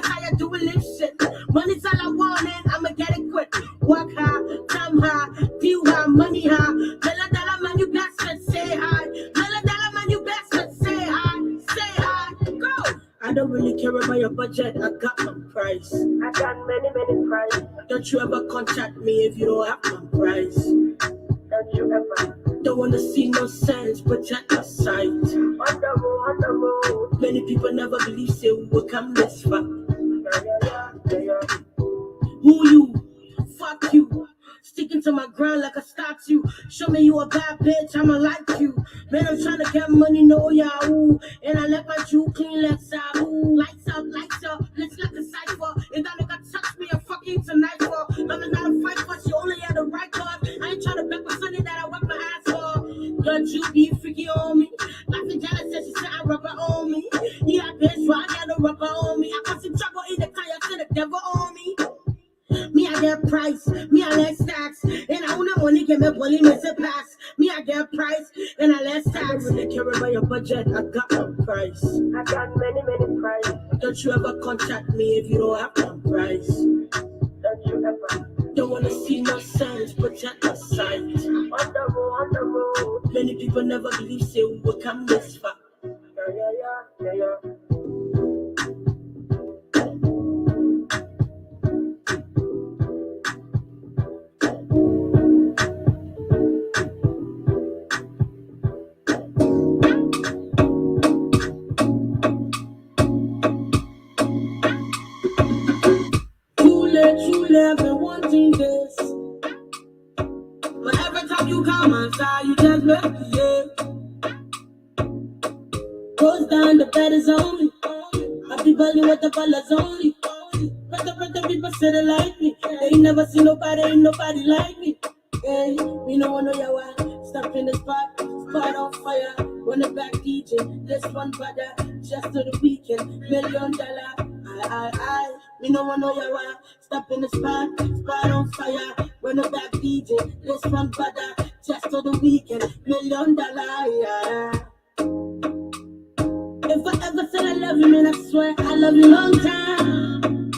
niggas how you doing this shit. Money's all I want and I'ma get it quick. Work hard, time hard, deal hard, money hard. $1 man, you best to say hi. $1 man, you best to say hi. Say hi, go. I don't really care about your budget, I got my price. I got many price. Don't you ever contact me if you don't have my price. Don't you ever. Don't wanna see no sense, protect your sight. On the road. Many people never believe say we will come this far. Yeah. Who you? Fuck you. Sticking to my ground like a statue. Show me you a bad bitch, I'ma like you. Man, I'm trying to get money, no yahoo. And I let my Jew clean like Sabu. Lights up, let's like a cipher. If that nigga touch me, I'm fucking tonight for. Mama's not a fight for, she only had the right card. I ain't trying to bet for something that I work my ass for. Your Jew be freaky on me. Like the jealous said she said I rubber on me. Yeah, bitch, why I got no rubber on me? I got some trouble in the car, you see the devil on me. Me I get price, me I let stacks, and I want money can make bully miss a pass. Me I get price, and I let stacks. I don't really care about your budget, I got my price. I got many price. Don't you ever contact me if you don't have my price. Don't you ever. Don't wanna see no sense, protect your sight. On the road. Many people never believe say we will come this far. Yeah. Truly, I've been wanting this. But every time you come outside, you just make me, yeah. Goes down, the bed is on me. I be balling with the ballers only. Brother, people say they like me. They ain't never seen nobody, ain't nobody like me. Hey, we don't wanna know your why. Step in the spot on fire. Run it back DJ, this one brother, just to the weekend. $1 million. I. We don't wanna know your why. Step in the spot on fire. Run it back DJ, this one brother, just to the weekend. $1 million. Yeah. If I ever said I love you, man, I swear I love you long time.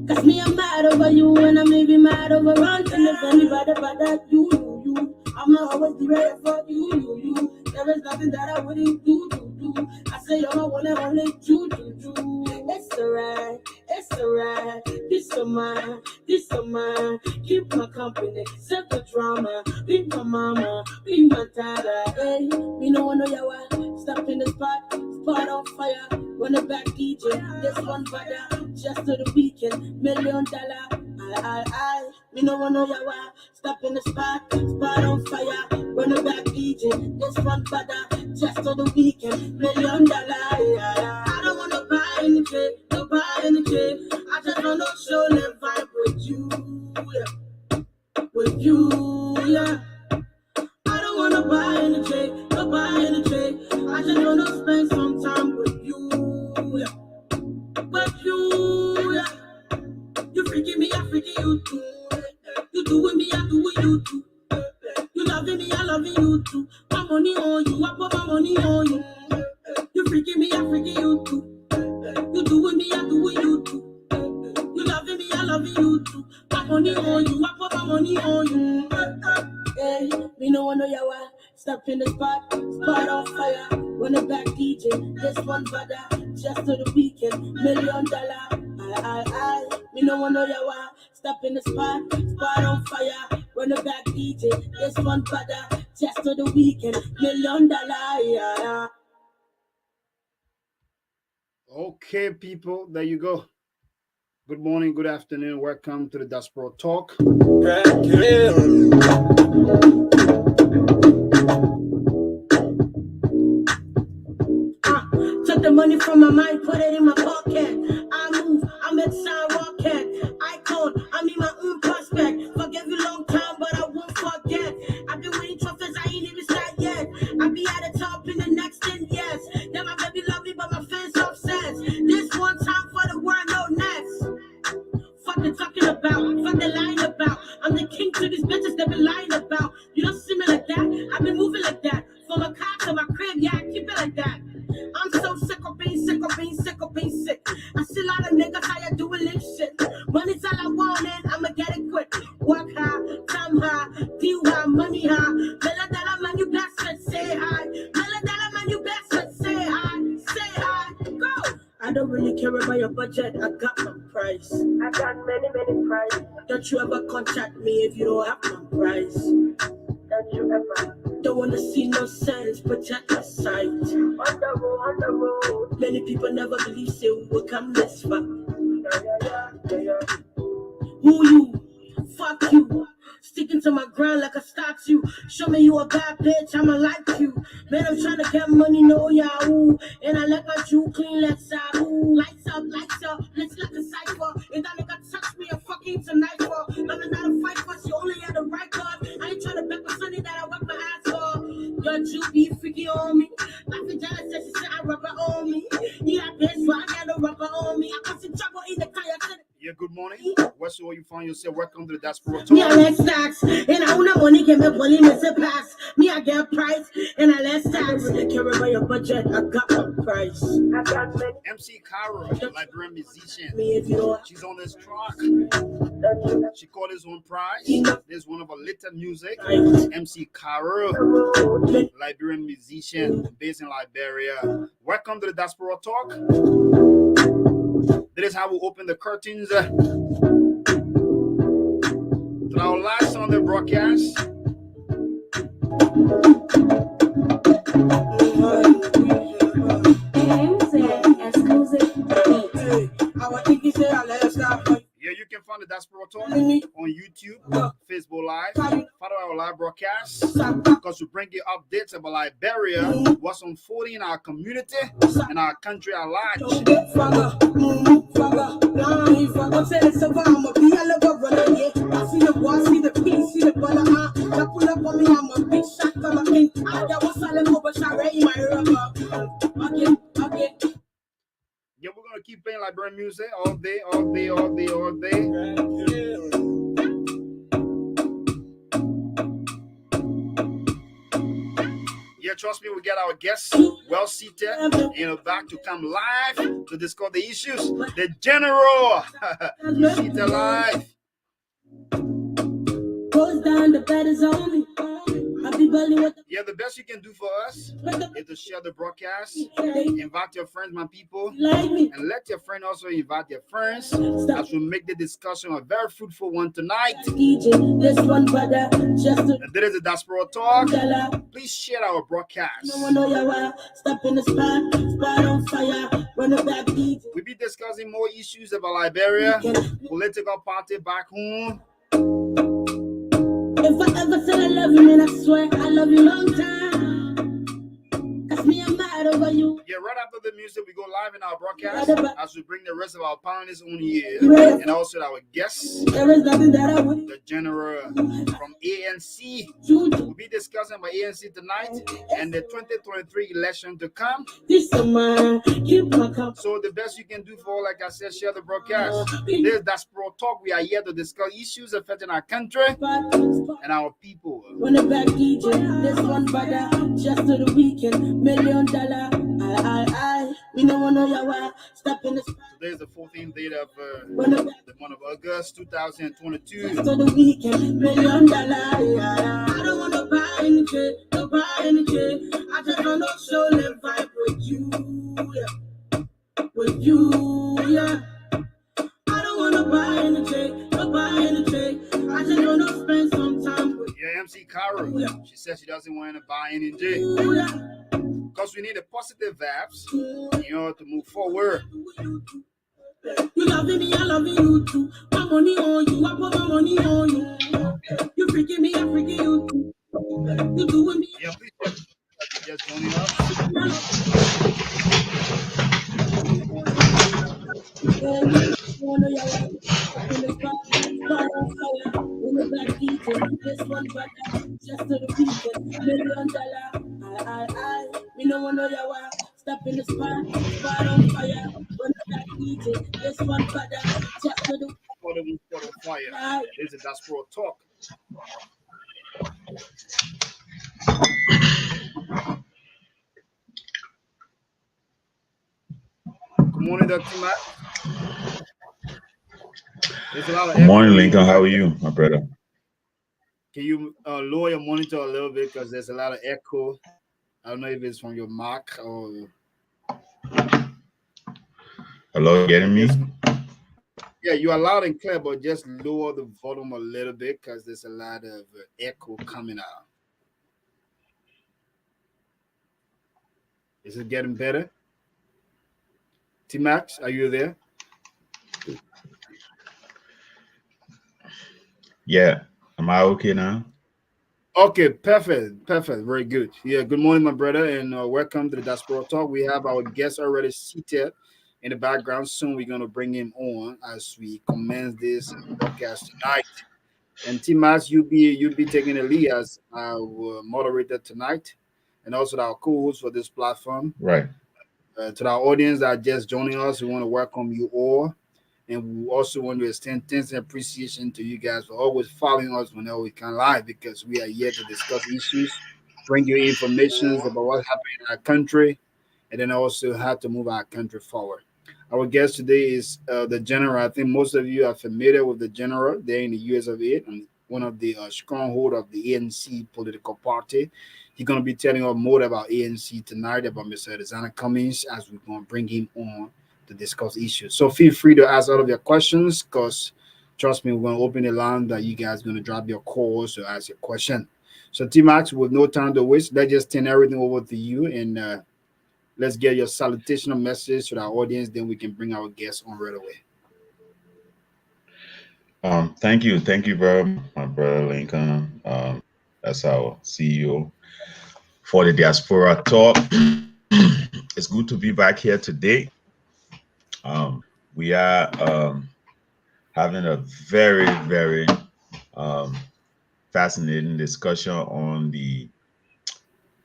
Cause me, I'm mad over you, and I may be mad over one. And if anybody but that, you. I'ma always be ready for you. There is nothing that I wouldn't do. I say you're my one and only do. It's alright. This of mine. Keep my company, set the drama. Be my mama, be my dada. Hey, we don't wanna know your step in the spot on fire. Run it back DJ, this one brother, just to the weekend. $1 million. I. We don't wanna know your step in the spot on fire. Run it back DJ, this one brother, just to the weekend. $1 million. I don't wanna buy anything. I just wanna show and vibe with you, yeah. I don't wanna buy anything. I just wanna spend some time with you, yeah. But you, yeah. You freaking me, I freaking you too. You doing me, I doing you too. You loving me, I loving you too. My money on you, I put my money on you. You freaking me, I freaking you too. You doing me, I doing you too. You loving me, I loving you too. My money on you, I put my money on you. Hey, we don't wanna know your why. Step in the spot on fire. Run it back DJ, this one brother, just to the weekend. $1 million. I. We don't wanna know your why. Step in the spot on fire. Run it back DJ, this one brother, just to the weekend. $1 million. Yeah. Okay, people, there you go. Good morning, good afternoon. Welcome to the Diaspora Talk. Took the money from my mind, put it in my pocket. I move, I'm inside rocket. Icon, I mean my own prospect. Forgive you long time, but I won't forget. I've been winning trophies, I ain't even started yet. I'll be at the top in the next 10 years. Then my baby love me, but my fans obsessed. This one time for the world, no next. Fuck the talking about, fuck the lying about. I'm the king to these bitches they be lying about. You don't see me like that, I've been moving like that. From my car to my crib, yeah, I keep it like that. I'm so sick of being sick. I see niggas how you doing this shit. Money's all I want and I'ma get it quick. Work hard, time hard, deal hard, money hard. $1 man, you best to say hi. $1 man, you best to say hi. Say hi, go. I don't really care about your budget, I got my price. I got many, many prizes. Don't you ever contact me if you don't have my price. Don't you ever. Don't wanna see no sense, protect my sight. On the road. Many people never believe say we will come this far. Yeah. Who you? Fuck you. Sticking to my grind like a statue. Show me you a bad bitch, I'ma like you. Man, I'm trying to get money, no yahoo. And I let my jewel clean like Sabu. Lights up, let's like a cipher. If that nigga touch me, I'm fucking tonight for. I'm not a fight for, you only had the right card. I ain't trying to bet my sonny that I work my ass for. Your Jew be freaky on me. Laughing jealous said she said I rubber on me. Yeah, bitch, so I got no rubber on me. I was in trouble in the car, yeah, good morning. What's all you find yourself? Welcome to the Diaspora Talk. Me, I let stacks, and I own the money, get me bully, miss a pass. Me, I get price, and I let stacks. I don't really care about your budget, I got my price. I got many. MC Caro, Liberian musician. Me, if you don't. She's on this track. Don't you She called his own prize. This is one of her later music. Right. MC Caro, road. Liberian musician based in Liberia. Welcome to the Diaspora Talk. That is how we open the curtains to our last Sunday broadcast. Yeah, you can find the Diaspora Talk on YouTube, Facebook Live. Follow our live broadcast because we bring you updates about Liberia, what's unfolding in our community and our country at large. Yeah, we're gonna keep playing Liberian music all day. Yeah, trust me, we get our guests well seated in the back to come live to discuss the issues. The general seated live. Goes down, the bed is on me. Yeah, the best you can do for us is to share the broadcast, invite your friends, my people, and let your friend also invite their friends as we make the discussion a very fruitful one tonight. And this is the Diaspora Talk. Please share our broadcast. We'll be discussing more issues about Liberia, political party back home. If I ever said I love you, man, I swear I love you long time. That's me, I'm mad over you. Yeah, right after the music, we go live in our broadcast as we bring the rest of our panelists on here and also our guests, There is nothing that I would. the general from ANC. We'll be discussing about ANC tonight and the 2023 election to come. This summer, keep my cup. So the best you can do for, like I said, share the broadcast. This is Diaspora Talk. We are here to discuss issues affecting our country and our people. When the back DJ, this one brother, just to the weekend, $1 million. We don't want to know your step in the spot. Today is the 14th date of the month of August 2022. Just to the weekend, $1 million. I don't want to buy anything, I just want to show and vibe with you, yeah. I don't want to buy anything, I just want to spend some time with Yeah, MC Caro. She says she doesn't want to buy anything you, yeah. because we need a positive vibes in order to move forward. You loving me, I loving you too. My money on you, I put my money on you. You freaking me, I'm freaking you too. You doing me. Yeah, please just join us. This one brother, just to the weekend, $1 million. We don't want to know your step in the spot on fire. When the black DJ, this one brother, just to the Spot on fire. This is Diaspora Talk. Good morning, Dr. Matt. There's a lot of Good morning, echo in your Lincoln. How are background. you, my brother? Can you lower your monitor a little bit because there's a lot of echo. I don't know if it's from your mic Hello, or getting me? just yeah, you are loud and clear, but just lower the volume a little bit because there's a lot of echo coming out. Is it getting better? T Max, are you there? Yeah. Am I okay now? Okay, perfect, perfect, very good. Yeah, good morning, my brother, and welcome to the Diaspora Talk. We have our guest already seated in the background. Soon we're gonna bring him on as we commence this broadcast tonight. And T Max, you'll be taking the lead as our moderator tonight, and also our co-host for this platform. Right. To our audience that are just joining us, we want to welcome you all. And we also want to extend thanks and appreciation to you guys for always following us whenever we can live because we are here to discuss issues, bring you information about what's happening in our country, and then also how to move our country forward. Our guest today is the general. I think most of you are familiar with the general there in the US of A, and one of the stronghold of the ANC political party. He's going to be telling us more about ANC tonight, about Mr. Cummings, as we're going to bring him on to discuss issues. So feel free to ask all of your questions because trust me, we're going to open the line that you guys are going to drop your calls to ask your question. So T Max, with no time to waste, let's just turn everything over to you and let's get your salutational message to our audience. Then we can bring our guests on right away. Thank you very much, my brother Lincoln. That's our CEO for the Diaspora Talk. It's good to be back here today. We are having a very, very um, fascinating discussion on the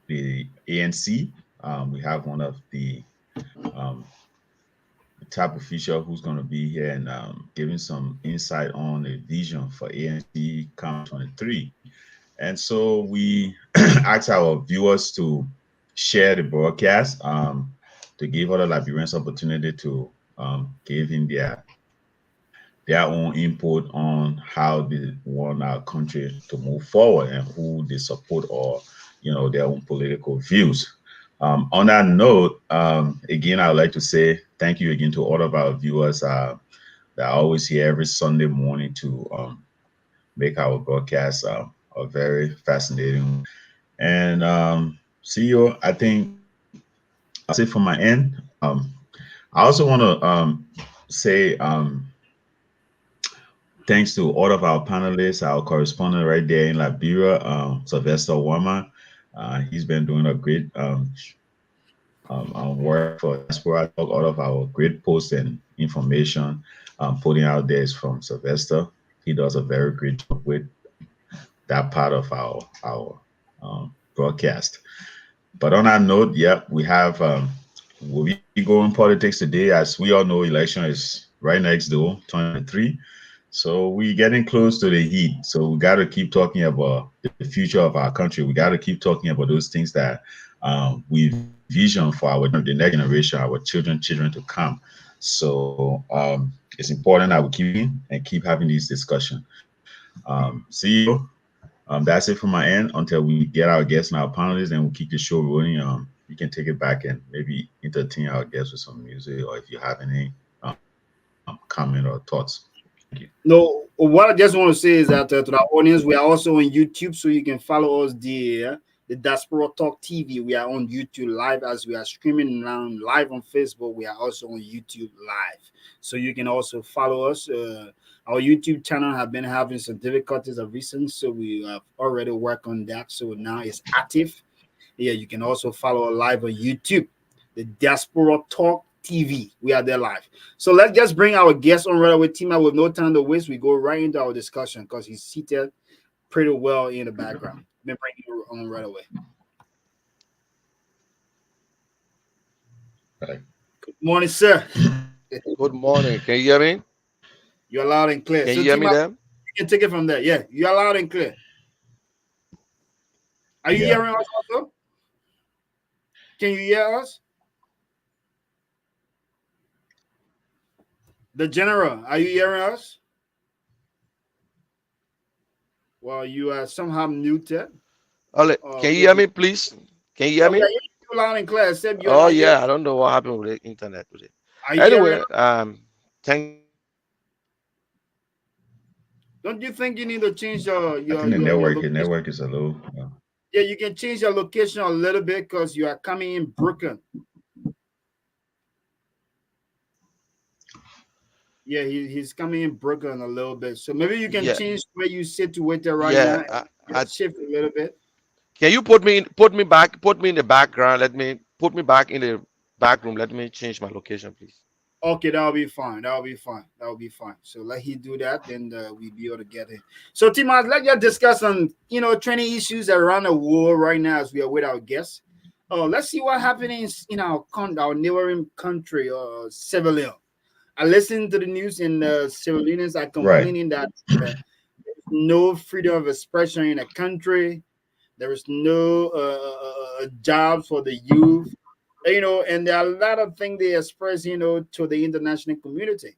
ANC. We have one of um, the top official who's going to be here and giving some insight on the vision for ANC COM 23. And so we ask our viewers to share the broadcast to give other Liberians opportunity to give in their own input on how they want our country to move forward and who they support or their own political views. On that note, again, I would like to say thank you again to all of our viewers that are always here every Sunday morning to make our broadcast a very fascinating. And CEO, I think I'll say from my end. I also want to say thanks to all of our panelists, our correspondent right there in Liberia, Sylvester Wama. He's been doing a great work for Diaspora. All of our great posts and information putting out there is from Sylvester. He does a very great job with that part of our broadcast. But on that note, yeah, we have we'll be going politics today. As we all know, election is right next door, 23. So we're getting close to the heat. So we got to keep talking about the future of our country. We got to keep talking about those things that we vision for the next generation, our children to come. So it's important that we keep having these discussions. CEO, that's it from my end until we get our guests and our panelists and we'll keep the show rolling. You can take it back and maybe entertain our guests with some music or if you have any comment or thoughts. Thank you. No, what I just want to say is that to our audience, we are also on YouTube, so you can follow us the Diaspora Talk TV. We are on YouTube live as we are streaming now live on Facebook. We are also on YouTube live, so you can also follow us. Our YouTube channel have been having some difficulties of recent, so we have already worked on that. So now it's active. Yeah, you can also follow us live on YouTube, the Diaspora Talk TV. We are there live. So let's just bring our guest on right away. Team with no time to waste. We go right into our discussion because he's seated pretty well in the background. Let me bring you on right away. Right. Good morning, sir. Good morning. Can you hear me? You're loud and clear. Can So you hear team me then? you can take it from there. Yeah, you're loud and clear. Are you Yeah. hearing us also? Can you hear us? The general, are you hearing us? Well, you are somehow muted. Can you hear Maybe. me, please? Can you hear Oh, we are me? hearing you loud and clear, except you're Oh not hearing. yeah, I don't know what happened with the internet today. Are you hearing? Anyway, thank you very much for having me here. Don't you think you need to change I think your the location? network is a little. Yeah, you can change your location a little bit because you are coming in broken. Yeah, he's coming in broken a little bit. So maybe you can Yeah, change where you situated right now yeah. and shift a little bit. Can you put me in the background? Let me put me back in the back room. Let me change my location, please. Okay, that'll be fine. That'll be fine. That'll be fine. So let he do that, then we'll be able to get it. So Timas, let's just discuss some training issues around the world right now as we are with our guests. Let's see what happenings in our neighboring country, Sierra Leone. I listened to the news and Sierra Leoneans are Right. complaining that there's no freedom of expression in the country. There is no jobs for the youth, and there are a lot of things they express, to the international community.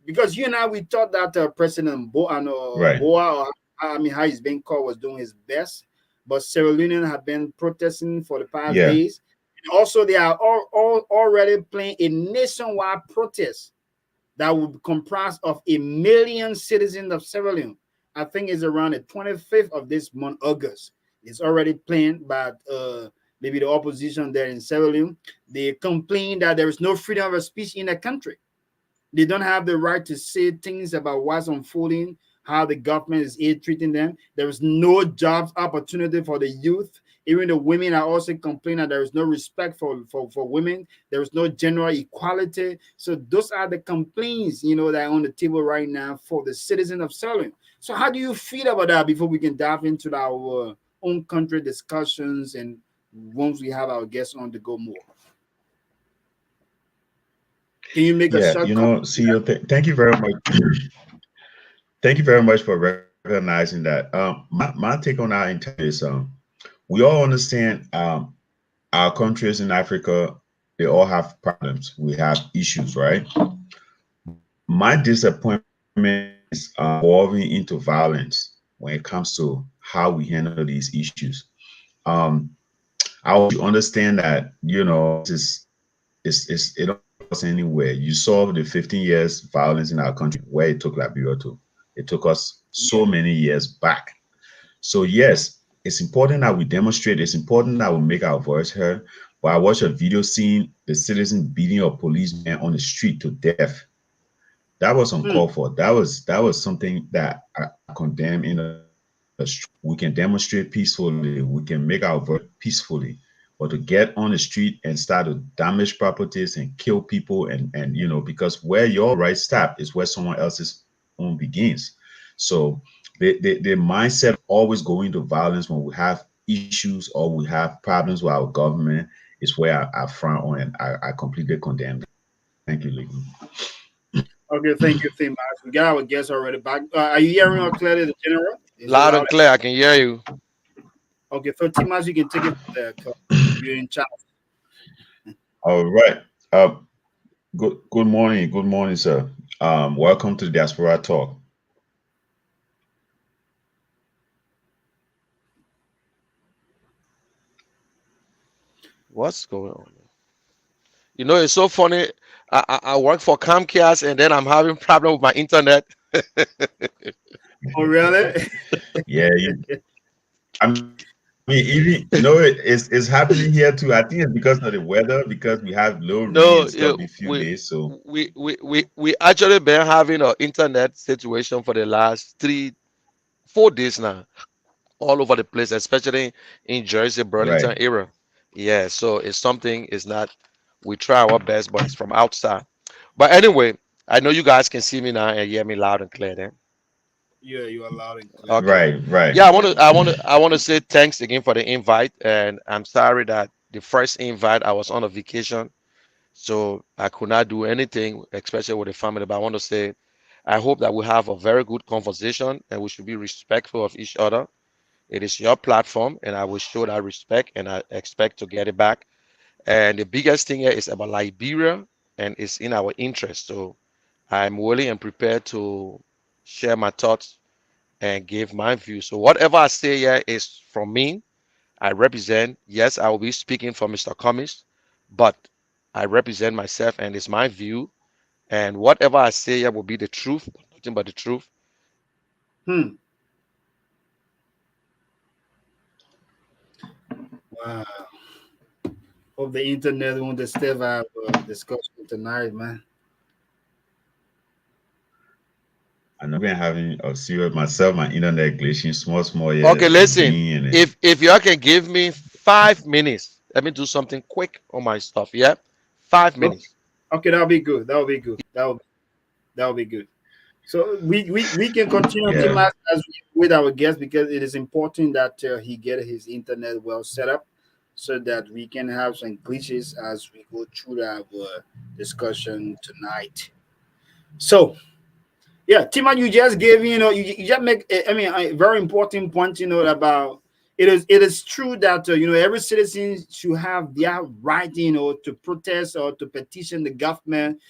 Because you and I, we thought that President Right. Boa, or I mean, how he's being called, was doing his best. But Sierra Leoneans have been protesting for the past Yeah. days. And also, they are all already planning a nationwide protest that will comprise of 1 million citizens of Sierra Leone. I think it's around the 25th of this month, August. It's already planned by maybe the opposition there in Sierra Leone. They complain that there is no freedom of speech in the country. They don't have the right to say things about what's unfolding, how the government is treating them. There is no jobs opportunity for the youth. Even the women are also complaining that there is no respect for women. There is no general equality. So those are the complaints, that are on the table right now for the citizens of Salem. So how do you feel about that before we can dive into our own country discussions and once we have our guests on to go more? Can you make a Yeah. short comment? CEO, thank you very much. Thank you very much for recognizing that. My take on our entire is we all understand our countries in Africa, they all have problems. We have issues, right? My disappointment is evolving into violence when it comes to how we handle these issues. Um, I want you to understand that, it don't take us anywhere. You saw the 15 years violence in our country where it took Liberia to. It took us so many years back. So yes, it's important that we demonstrate. It's important that we make our voice heard. But I watched a video seeing the citizen beating a policeman on the street to death. That was uncalled for. That was something that I condemn in a street. We can demonstrate peacefully. We can make our voice peacefully. But to get on the street and start to damage properties and kill people and because where your right stop is where someone else's own begins. So the mindset always going to violence when we have issues or we have problems with our government is where I frown on and I completely condemn that. Thank you, Lee. Okay, thank you, Thimas. We got our guest already back. Are you hearing her clearly, the general? Is it Loud loud? and clear. I can hear you. Okay, so Thimas, you can take it from there 'cause you're in charge. All right. Good morning. Good morning, sir. Welcome to the Diaspora Talk. What's going on? It's so funny. I work for Comcast and then I'm having problem with my internet. Oh, really? Yeah, I mean, even it's happening here too. I think it's because of the weather, because we have low rain No, and stuff these few we days. So we actually been having an internet situation for the last 4 days now, all over the place, especially in Jersey, Burlington right. area. Yeah, so it's something. It's not. We try our best, but it's from outside. But anyway, I know you guys can see me now and hear me loud and clear. Then, Yeah, you are loud and clear. okay. Right, right. Yeah, I want to say thanks again for the invite, and I'm sorry that the first invite I was on a vacation, so I could not do anything, especially with the family. But I want to say, I hope that we have a very good conversation, and we should be respectful of each other. It is your platform, and I will show that respect, and I expect to get it back. And the biggest thing here is about Liberia, and it's in our interest. So I'm willing and prepared to share my thoughts and give my view. So whatever I say here is from me. I represent, yes, I will be speaking for Mr. Cummings, but I represent myself and it's my view. And whatever I say here will be the truth, nothing but the truth. Wow. Hope the internet won't disturb our discussion tonight, man. I know been having a serious myself, my internet glitching small, yeah, Okay, listen. green and If y'all can give me 5 minutes, let me do something quick on my stuff. Yeah, 5 minutes. Okay, that'll be good. That'll be good. That'll be good. So we can continue, yeah, Timas, with our guest because it is important that he get his internet well set up so that we can have some glitches as we go through our discussion tonight. So yeah, Tima, you just gave you just make I mean a very important point about it is true that every citizen should have their right to protest or to petition the government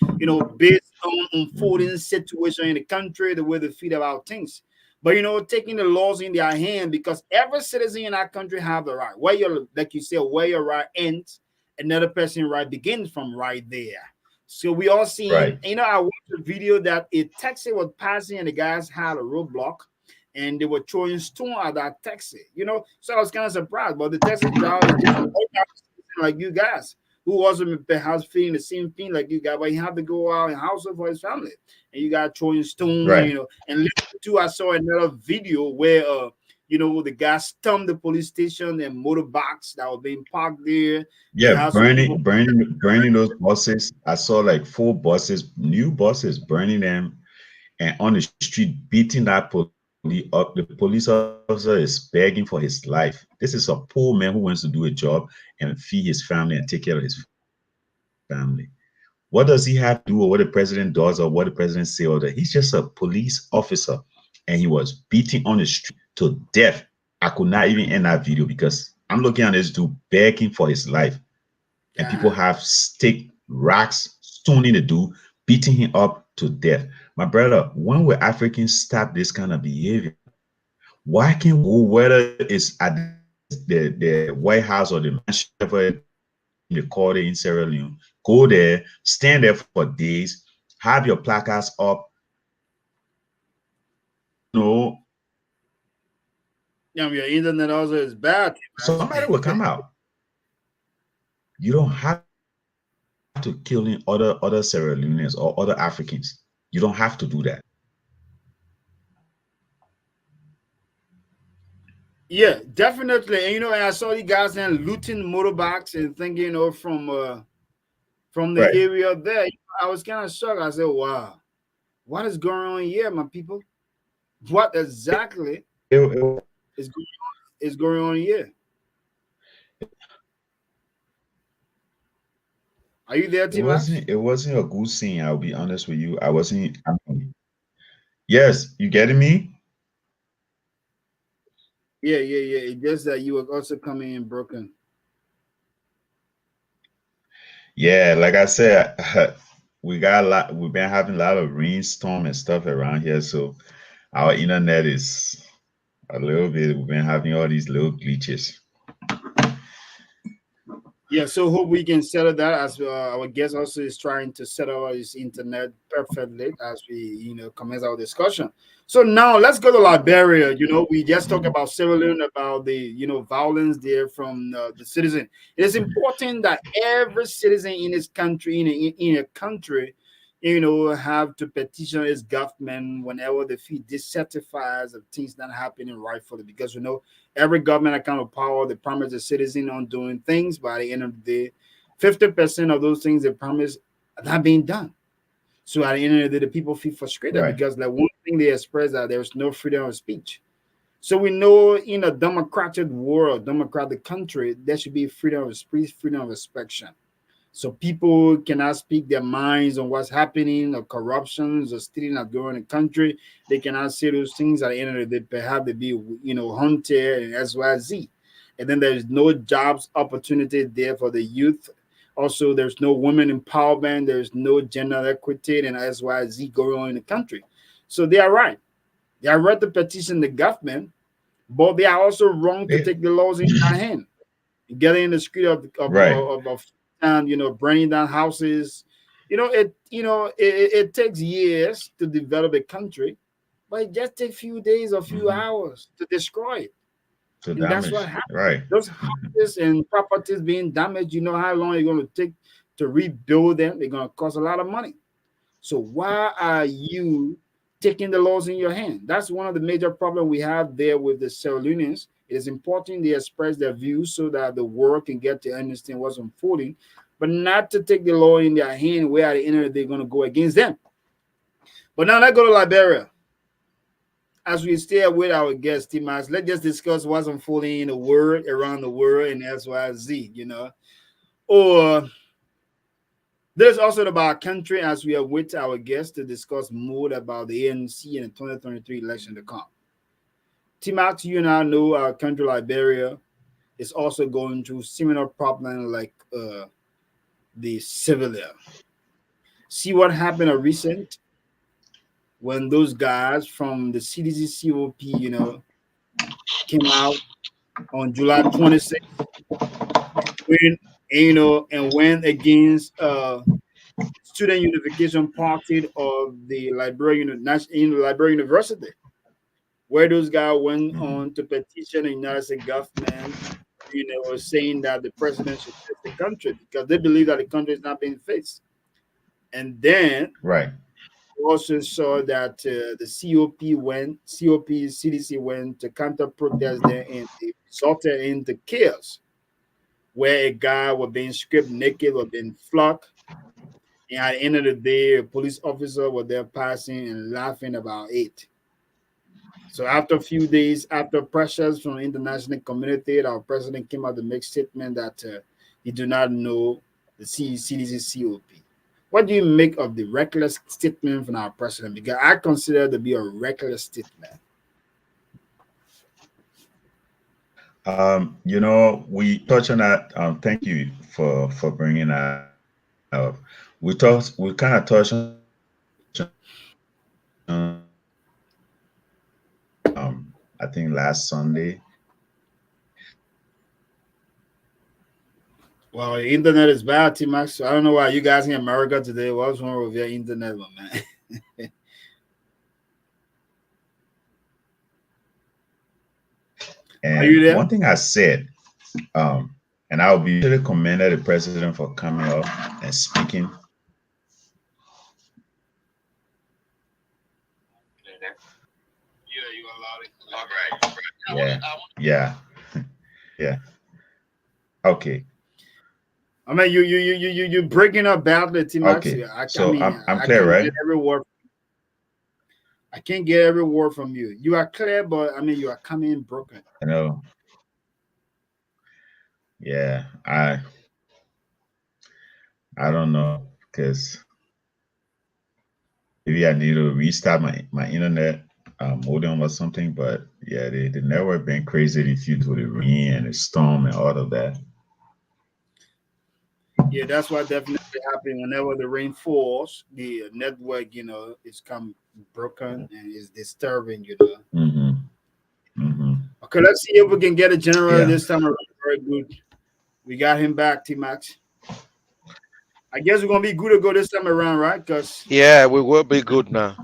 based on mhm, unfolding situation in the country the way they feel about things. But taking the laws in their hand because every citizen in our country have the right. Where your like you said, where your right ends, another person right begins from right there. So we all seen, right, I watched a video that a taxi was passing and the guys had a roadblock and they were throwing stone at that taxi, So I was kind of surprised, but the taxi driver is just a white like you guys who wasn't perhaps feeling the same thing like you guys, but he had to go out and house for his family. And you got throwing stone, right. And later too, I saw another video where the guys stormed the police station and motorbikes that were being parked there. They Yeah, had some people. burning those buses. I saw like 4 buses, new buses, burning them, and on the street beating that police up. The police officer is begging for his life. This is a poor man who wants to do a job and feed his family and take care of his family. What does he have to do, or what the president does, or what the president say? Or that he's just a police officer, and he was beating on the street to death. I could not even end that video because I'm looking at this dude begging for his life, and people God. have stick, rocks, stoning the dude, beating him up to death. My brother, when will Africans stop this kind of behavior? Why can't we, whether it's at the White House or the Manchester, the court in Sierra Leone, go there, stand there for days, have your placards up, no, Yeah, your internet also is bad. somebody will come out. You don't have to kill in other Sierra Leoneans or other Africans. You don't have to do that. Yeah, definitely. And I saw you guys then looting motorbikes and thinking, from the Right. area there. I was kind of shocked. I said, "Wow, what is going on here, my people? What exactly It, is going on here? Are you there, it Timas? wasn't it wasn't a good scene. I'll be honest with you. I mean, yes, you getting me? Yeah, yeah, yeah. It's just that you were also coming in broken. Yeah, like I said, we got a lot. We've been having a lot of rainstorm and stuff around here, so our internet is a little bit. We've been having all these little glitches. Yeah, so hope we can settle that as our guest also is trying to settle his internet perfectly as we, commence our discussion. So now let's go to Liberia. We just talked Mhm. about Sierra Leone, about the, violence there from the citizen. It is important that every citizen in this country, in a country, have to petition his government whenever they feel dissatisfied of things not happening rightfully, because every government account of power, they promise the citizen on doing things. By the end of the day, 50% of those things they promise are not being done. So at the end of the day, the people feel frustrated Right, because like one thing they express that there's no freedom of speech. So we know in a democratic world, democratic country, there should be freedom of speech, freedom of expression. So people cannot speak their minds on what's happening, or corruptions, or stealing that's going in the country. They cannot say those things. At the end of the day, perhaps they be, hunted and XYZ. And then there's no jobs opportunity there for the youth. Also, there's no women empowerment. There's no gender equity and XYZ going on in the country. So they are right. They are right to petition the government, but they are also wrong to take the laws in their hand, getting in the street of town, burning down houses. It takes years to develop a country, but it just takes few days or few hours to destroy it. To And that's what damage. happened. Right. Those houses and properties being damaged, you know how long it's going to take to rebuild them? They're going to cost a lot of money. So why are you taking the laws in your hand? That's one of the major problems we have there with the Sierra Leoneans. It is important they express their views so that the world can get to understand what's unfolding, but not to take the law in their hand where at the end of the day they're going to go against them. But now let's go to Liberia. As we stay with our guest, Timax, let's just discuss what's unfolding in the world, around the world, in XYZ, Or there's also about our country, as we are with our guest to discuss more about the ANC and the 2023 election to come. Timax, you and I know our country, Liberia, is also going through similar problems like the civilian. See what happened a recent when those guys from the CDC COP, came out on July 26th, and went against Student Unification Party of the Liberia University, where those guys went on to petition the United States government, saying that the president should fix the country because they believe that the country is not being fixed. And then we also saw that the CDC went to counter protest there, and it resulted into chaos where a guy was being stripped naked or being flogged. And at the end of the day, a police officer was there passing and laughing about it. So after a few days, after pressures from the international community, our president came out to make statement that he do not know the CDC COP. What do you make of the reckless statement from our president? Because I consider it to be a reckless statement. We touch on that. Thank you for bringing that up. We kind of touched on I think last Sunday. Well, the internet is bad, T-Max. So I don't know why you guys in America today. What's wrong with your internet, man? And one thing I said, and I will be really commended the president for coming up and speaking. Yeah. Okay. I mean, you breaking up badly, T-Max. Okay. I'm clear, right? I can't get every word from you. You are clear, but I mean, you are coming broken. I know. Yeah, I don't know, because maybe I need to restart my internet modem or something. But yeah, the network been crazy due to the rain and the storm and all of that. Yeah, that's what definitely happens. Whenever the rain falls, the network, is come broken and is disturbing, Okay, let's see if we can get a general this time around. Very good. We got him back, T-Max. I guess we're gonna be good to go this time around, right? Because we will be good now.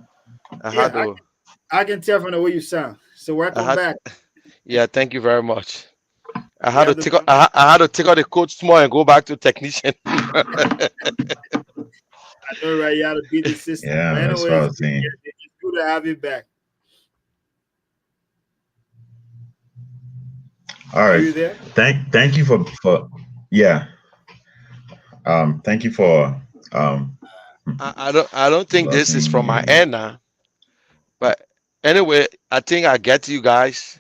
I can tell from the way you sound. So welcome back. Yeah, thank you very much. I had to take out the coach small and go back to technician. I know, right? You had to beat the system. Yeah, but that's what I was saying. It's good to have you back. All right. Are you there? Thank you for thank you for I don't think this is from my end now. But anyway, I think I get you guys.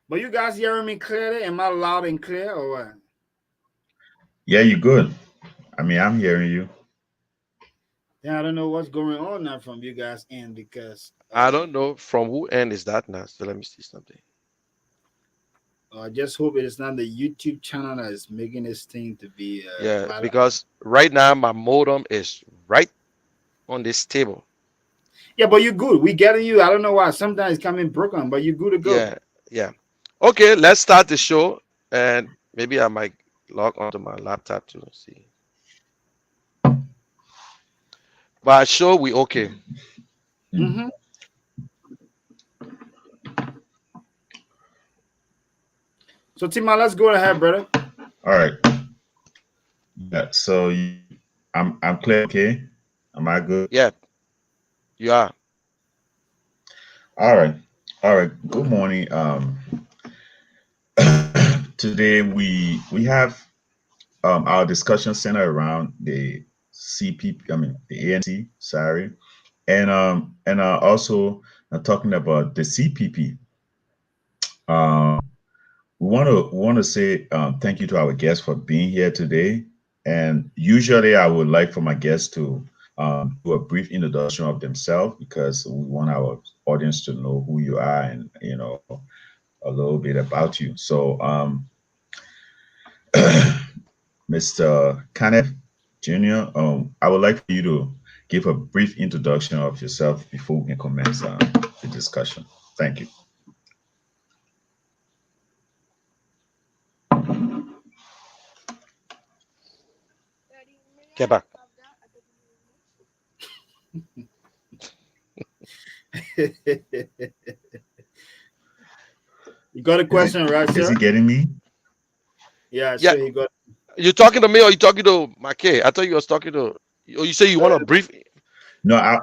But you guys hearing me clearly? Am I loud and clear or what? Yeah, you're good. I mean, I'm hearing you. Yeah, I don't know what's going on now from you guys' end because I don't know from who end is that now. So let me see something. I just hope it is not the YouTube channel that is making this thing to be. Because right now my modem is right on this table. Yeah, but you're good. We getting you. I don't know why. Sometimes it's coming broken, but you're good to go. Yeah, yeah. Okay, let's start the show, and maybe I might log onto my laptop to see. But show we okay. Mm-hmm. So Tima, let's go ahead, brother. All right. Yeah. So I'm clear. Okay. Am I good? Yeah, you are. All right. All right. Good morning. Today we have our discussion centered around the CPP. I mean the ANC. Sorry, and also talking about the CPP. Um, we want to say thank you to our guests for being here today. And usually, I would like for my guests to do a brief introduction of themselves because we want our audience to know who you are and a little bit about you. So, Mr. Kenneth Jr., I would like for you to give a brief introduction of yourself before we can commence the discussion. Thank you. Get back. You got a question, right, Is sir? he getting me? Yeah, Yeah, sure. You got. you talking to me or you talking to Make? I thought you was talking to. Oh, you say you want a brief. No,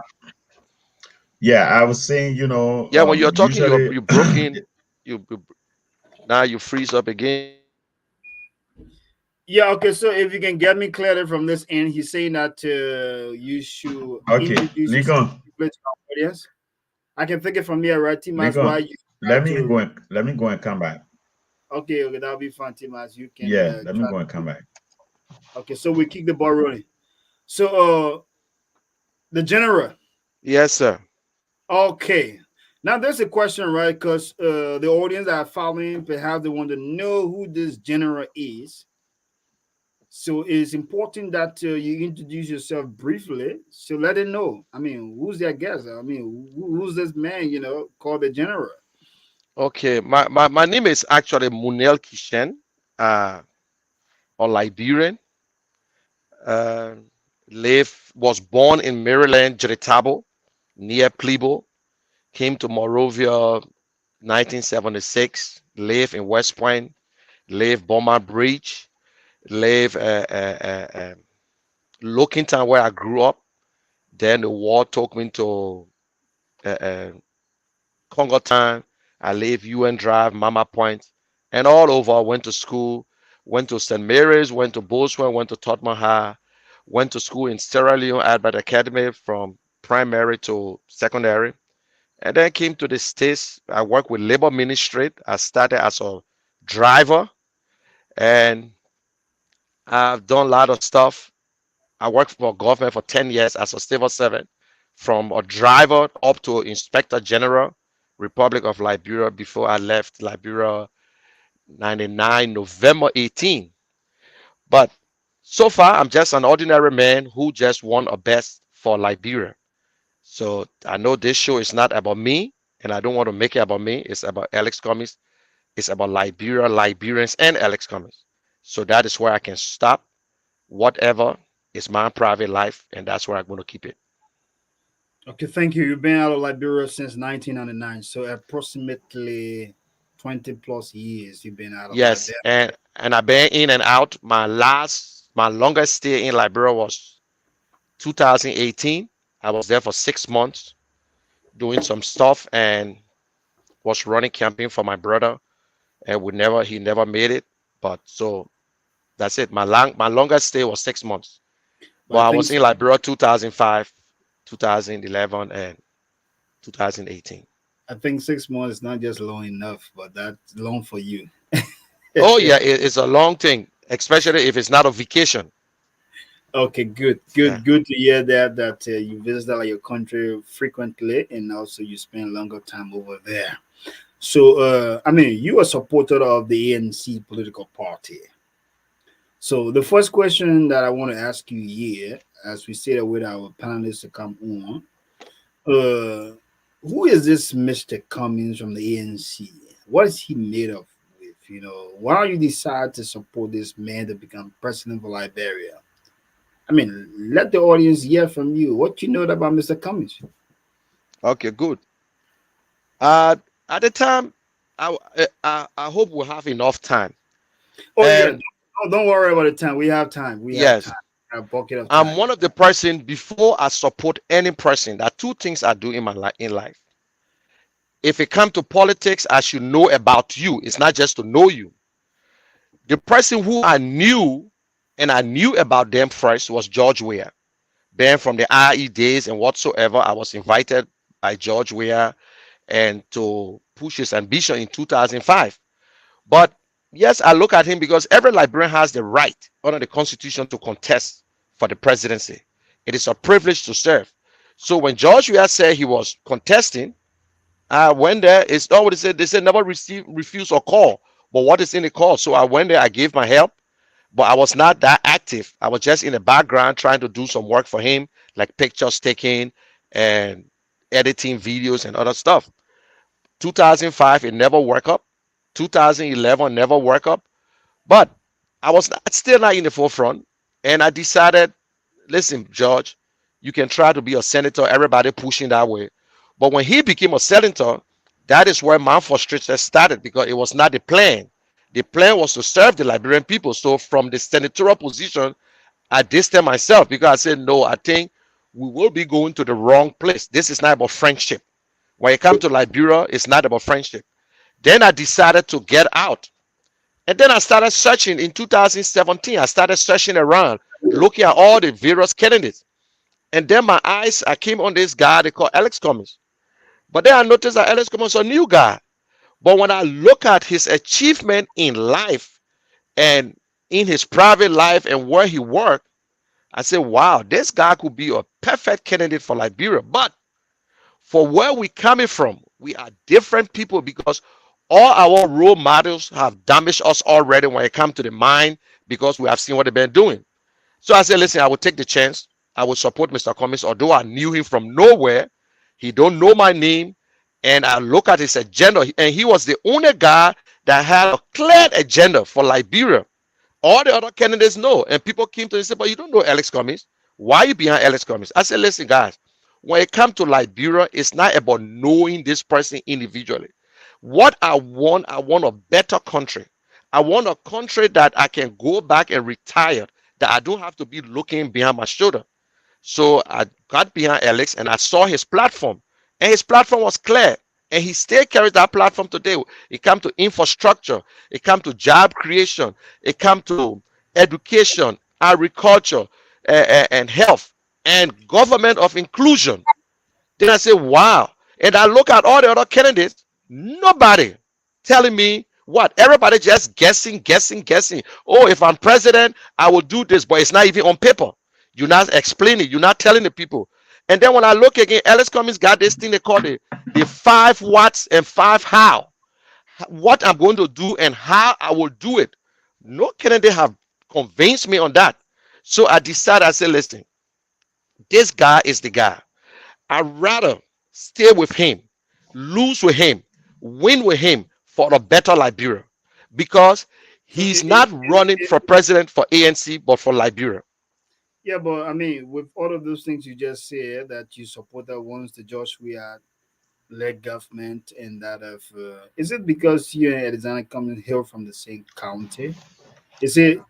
yeah, I was saying, Yeah, when you're talking, usually, you broke in. You now you freeze up again. Yeah. Okay. So if you can get me clearly from this end, he's saying that you should okay, introduce yourself Lincoln, to our audience. I can take it from here, right, Timas? Why Lincoln, you try to? let me go and come back. Okay, okay, that'll be fun, Timas. You can Yeah, let me try. go and come back. Okay, so we kick the ball rolling. So, the general. Yes, sir. Okay. Now there's a question, right? Because the audience that are following, perhaps they want to know who this general is. So it's important that you introduce yourself briefly. So let them know. I mean, who's their guest? I mean, who's this man? Called the general. Okay, my name is actually Mounir Kishen, uh, or Liberian. Uh, was born in Maryland, Jeritabo, near Plebo. Came to Morovia 1976. Live in West Point. Live Beaumont Bridge. Live Lookington, where I grew up. Then the war took me to uh, uh, Congo Town. I live UN Drive, Mama Point, and all over. Went to school. Went to St. Mary's. Went to Boswell. Went to Tottenham High. Went to school in Sierra Leone Albert Academy from primary to secondary. And then came to the States. I worked with labor ministry. I started as a driver and I've done a lot of stuff. I worked for government for 10 years as a civil servant, from a driver up to inspector general, Republic of Liberia, before I left Liberia 99 November 18. But so far, I'm just an ordinary man who just won a best for Liberia. So I know this show is not about me, and I don't want to make it about me. It's about Alex Cummings. It's about Liberia, Liberians, and Alex Cummings. So that is where I can stop. Whatever is my private life, and that's where I'm going to keep it. Okay, thank you. You've been out of Liberia since 1999, so approximately 20 plus years you've been out of Yes, Liberia. and I've been in and out. My longest stay in Liberia was 2018. I was there for 6 months doing some stuff and was running campaign for my brother, and he never made it. But so that's it. My longest stay was 6 months. But But I I think was in Liberia 2005, 2011, and 2018. I think 6 months is not just long enough, but that's long for you. Oh yeah, it's a long thing, especially if it's not a vacation. Okay, good, Yeah. good to hear that you visit like your country frequently, and also you spend longer time over there. So, I mean, you are a supporter of the ANC political party. So the first question that I want to ask you here, as we sit with our panelists to come on, uh, who is this Mr. Cummings from the ANC? What is he made of? With why you decide to support this man to become president of Liberia? I mean, let the audience hear from you. What you know about Mr. Cummings? Okay, good. Uh, at the time, I hope we'll have enough time. Oh yeah, And don't worry about the time. We have time. We have yes, time. A bucket of I'm time. one of the person before I support any person. There are two things I do in my life. In life, if it comes to politics, I should know about you. It's not just to know you. The person who I knew and I knew about them first was George Weah. Then from the IE days and whatsoever, I was invited by George Weah and to push his ambition in 2005. But yes, I look at him because every Liberian has the right under the Constitution to contest for the presidency. It is a privilege to serve. So when George Weah said he was contesting, I went there. It's not what they said. They said never receive, refuse, or call. But what is in the call? So I went there. I gave my help, but I was not that active. I was just in the background trying to do some work for him, like pictures taking and editing videos and other stuff. 2005, it never worked up. 2011 never worked up. But I was still not in the forefront. And I decided, listen, George, you can try to be a senator, everybody pushing that way. But when he became a senator, that is where my frustration started because it was not the plan. The plan was to serve the Liberian people. So from the senatorial position, I distanced myself because I said, no, I think we will be going to the wrong place. This is not about friendship. When it comes to Liberia, it's not about friendship. Then I decided to get out. And then I started searching in 2017. I started searching around, looking at all the various candidates. And then I came on this guy they call Alex Cummings. But then I noticed that Alex Cummings is a new guy. But when I look at his achievement in life and in his private life and where he worked, I said, wow, this guy could be a perfect candidate for Liberia. But for where we coming from, we are different people because all our role models have damaged us already when it comes to the mind because we have seen what they've been doing. So I said, listen, I will take the chance. I will support Mr. Cummings, although I knew him from nowhere. He don't know my name. And I look at his agenda, and he was the only guy that had a clear agenda for Liberia. All the other candidates know. And people came to me and said, but you don't know Alex Cummings. Why are you behind Alex Cummings? I said, listen, guys, when it comes to Liberia, it's not about knowing this person individually. What I want a better country. I want a country that I can go back and retire, that I don't have to be looking behind my shoulder. So I got behind Alex and I saw his platform, and his platform was clear. And he still carries that platform today. It comes to infrastructure, it comes to job creation, it comes to education, agriculture, and health, and government of inclusion. Then I say, wow. And I look at all the other candidates, nobody telling me what. Everybody just guessing, guessing, guessing. Oh, if I'm president, I will do this, but it's not even on paper. You're not explaining, you're not telling the people. And then when I look again, Alex Cummings got this thing they call the 5 whats and 5 how. What I'm going to do and how I will do it. No candidate have convinced me on that. So I decided, I said, listen, this guy is the guy. I'd rather stay with him, lose with him, win with him for a better Liberia. Because So he's not running for president for ANC, but for Liberia. yeah, but I mean, with all of those things you just said that you support that once the Josh we had led government and that of is it because you and Alexander Cummings hail from the same county? Is it?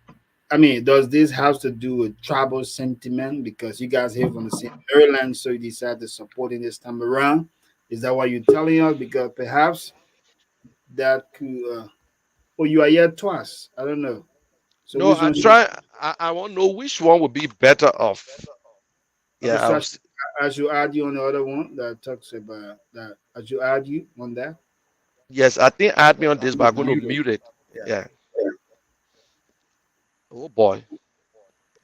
I mean, does this have to do with tribal sentiment because you guys hail from the same Maryland, so you decide to support it this time around? Is that why you're telling us? Because perhaps that could, or you are here twice. I don't know. So No, which I one? try. I want to know which one would be better off. Okay, Yeah, so I should add you on the other one that talks about that. I should add you on that. yes, I think add me on this, but I'm going to Mute it. mute it. Yeah. Yeah. Oh boy.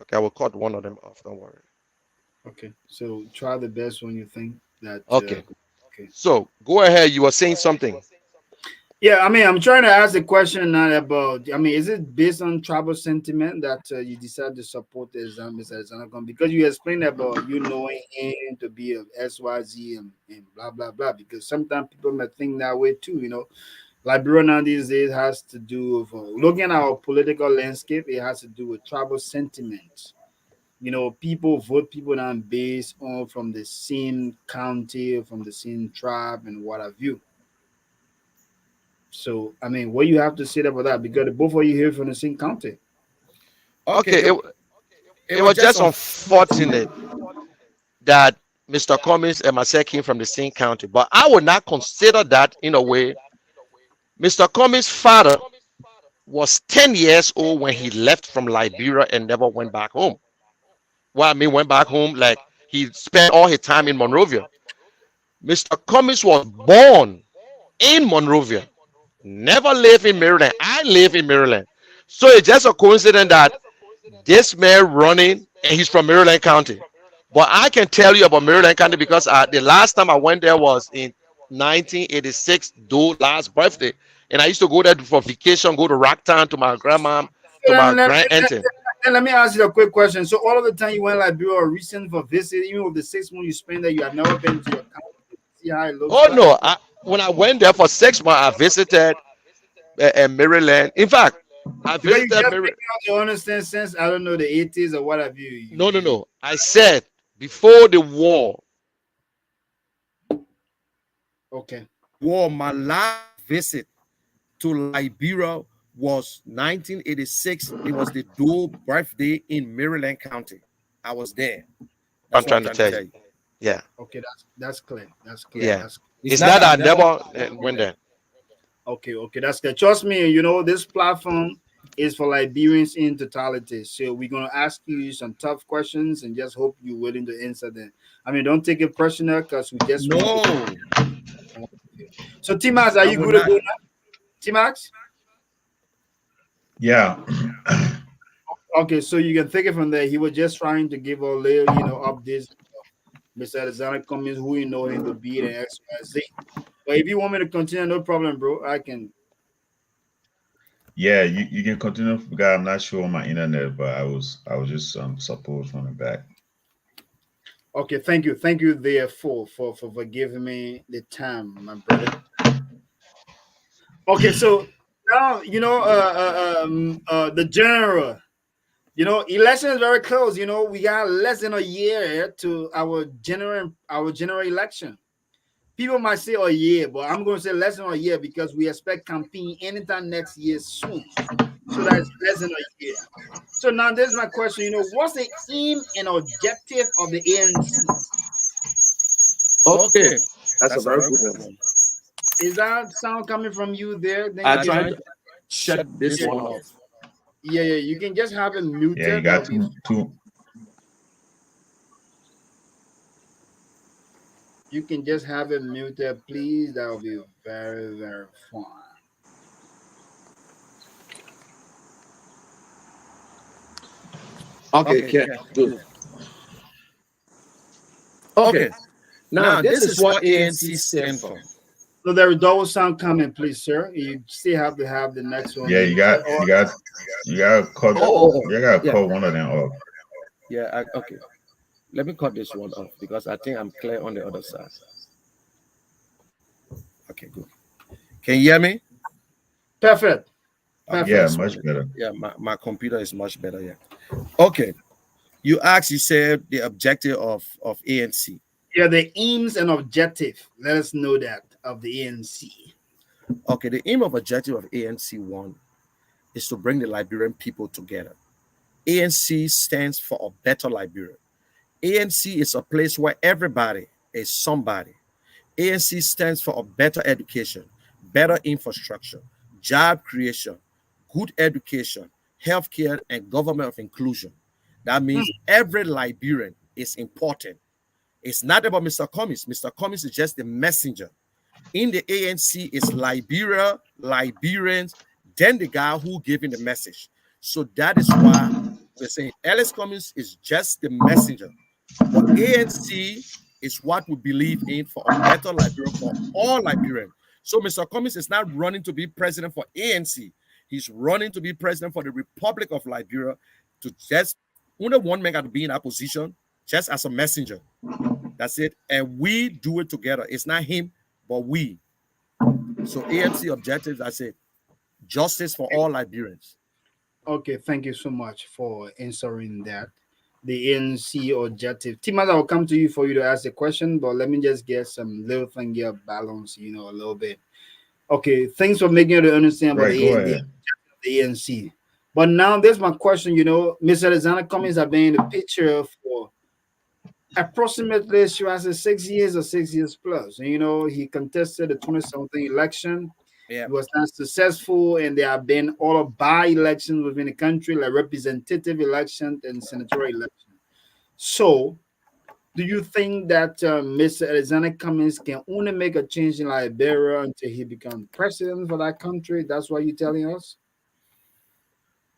Okay, I will cut one of them off. Don't worry. Okay. So try the best one you think that. Okay. Okay. So go ahead. You were saying something. Yeah, I mean, I'm trying to ask the question not about. I mean, is it based on tribal sentiment that you decide to support the Mr. Zanakon? Because you explained about you knowing him to be of SYZ and blah blah blah. Because sometimes people may think that way too. Liberia now these days has to do with looking at our political landscape. It has to do with tribal sentiment. People vote people down based on from the same county, from the same tribe, and what have you. So, I mean, what you have to say about that? Because both of you here from the same county. Okay, it was just unfortunate that Mr. Cummings and myself came from the same county, but I would not consider that in a way. Mr. Cummings' father was 10 years old when he left from Liberia and never went back home. Well, I mean, went back home like he spent all his time in Monrovia. Mr. Cummings was born in Monrovia, never lived in Maryland. I live in Maryland. So it's just a coincidence that this man running and he's from Maryland County. But I can tell you about Maryland County because the last time I went there was in 1986, though last birthday. And I used to go there for vacation, go to Rocktown to my grandma, to Let, my let, grand let, auntie. let me ask you a quick question. So, all of the time you went Liberia or recent for visit, even with the 6 months you spent there, you have never been to your county to see how it looks Oh like? no! When I went there for 6 months, I visited Maryland. In fact, I Because you visited just Maryland. making out the understand since I don't know the 80s or what have you. No, no, no. I said before the war. Okay. My last visit to Liberia was 1986. It was the dual birthday in Maryland County. I was there. I'm That's what I'm trying to trying to tell tell you. you. Yeah, Okay, that's clear. That's clear. yeah. That's It's It's not not that that I I never. never went there. okay. That's good. Trust me, this platform is for Liberians in totality. So we're gonna ask you some tough questions and just hope you're willing to answer them. I mean, don't take it personal because we just want to. No, So T-Max, are I you will good to not. go now? T-Max? Yeah. Okay, so you can take it from there. He was just trying to give a little, updates. Mr. Alexander Cummings, who you know him to be and X, Y, Z. But if you want me to continue, no problem, bro. I can. Yeah, you can continue because I'm not sure on my internet, but I was just supposed from the back. Okay, thank you there for giving me the time, my brother. Okay, so now the general. Election is very close. We got less than a year to our general election. People might say a year, but I'm going to say less than a year because we expect campaign anytime next year soon. So that's less than a year. So now this is my question. What's the aim and objective of the ANC? Okay, That's a that's a very very good good one. one. Is that sound coming from you there? Then you I can, tried to shut this one off. yeah, you can just have it Yeah, you muted. got That'll be two. You can just have it muted, please. That will be very, very fine. Okay, Okay, good. good. Okay, Okay, now now this this is is what what ANC ANC stands stands for. for. So there is double sound coming, please, sir. You still have to have the next one Yeah, you muted. got Or you got you gotta cut Oh, you gotta Yeah, cut one of them off. yeah. Okay, let me cut this one off because I think I'm clear on the other side. Okay, good. Can you hear me? perfect. Okay, Yeah, Perfect. that's much fine. better. Yeah, my computer is much better. Yeah. Okay. You said the objective of ANC. Yeah, the aims and objective. Let us know that of the ANC. Okay, the aim of objective of ANC one is to bring the Liberian people together. ANC stands for a better Liberia. ANC is a place where everybody is somebody. ANC stands for a better education, better infrastructure, job creation, good education, healthcare, and government of inclusion. That means every Liberian is important. It's not about Mr. Cummings. Mr. Cummings is just the messenger. In the ANC is Liberia, Liberians, then the guy who gave in the message. So that is why we're saying Alice Cummings is just the messenger. But ANC is what we believe in for a better Liberia for all Liberians. So Mr. Cummings is not running to be president for ANC. He's running to be president for the Republic of Liberia, to just only one man got to be in that position, just as a messenger. That's it. And we do it together. It's not him, but we. So ANC objectives, I said, justice for all Liberians. Okay, thank you so much for answering that. The ANC objective. Timas, I will come to you for you to ask the question, but let me just get some little thing here balance, a little bit. Okay, thanks for making it to understand about the ANC. But now there's my question, Mr. Alexander Cummings have been in the picture for approximately, she was 6 years or 6 years plus. And, he contested the 2017 election. Yeah. He was not successful, and there have been all of by-elections within the country, like representative elections and senatorial elections. So, do you think that Mr. Alexander Cummings can only make a change in Liberia until he becomes president for that country? That's what you're telling us?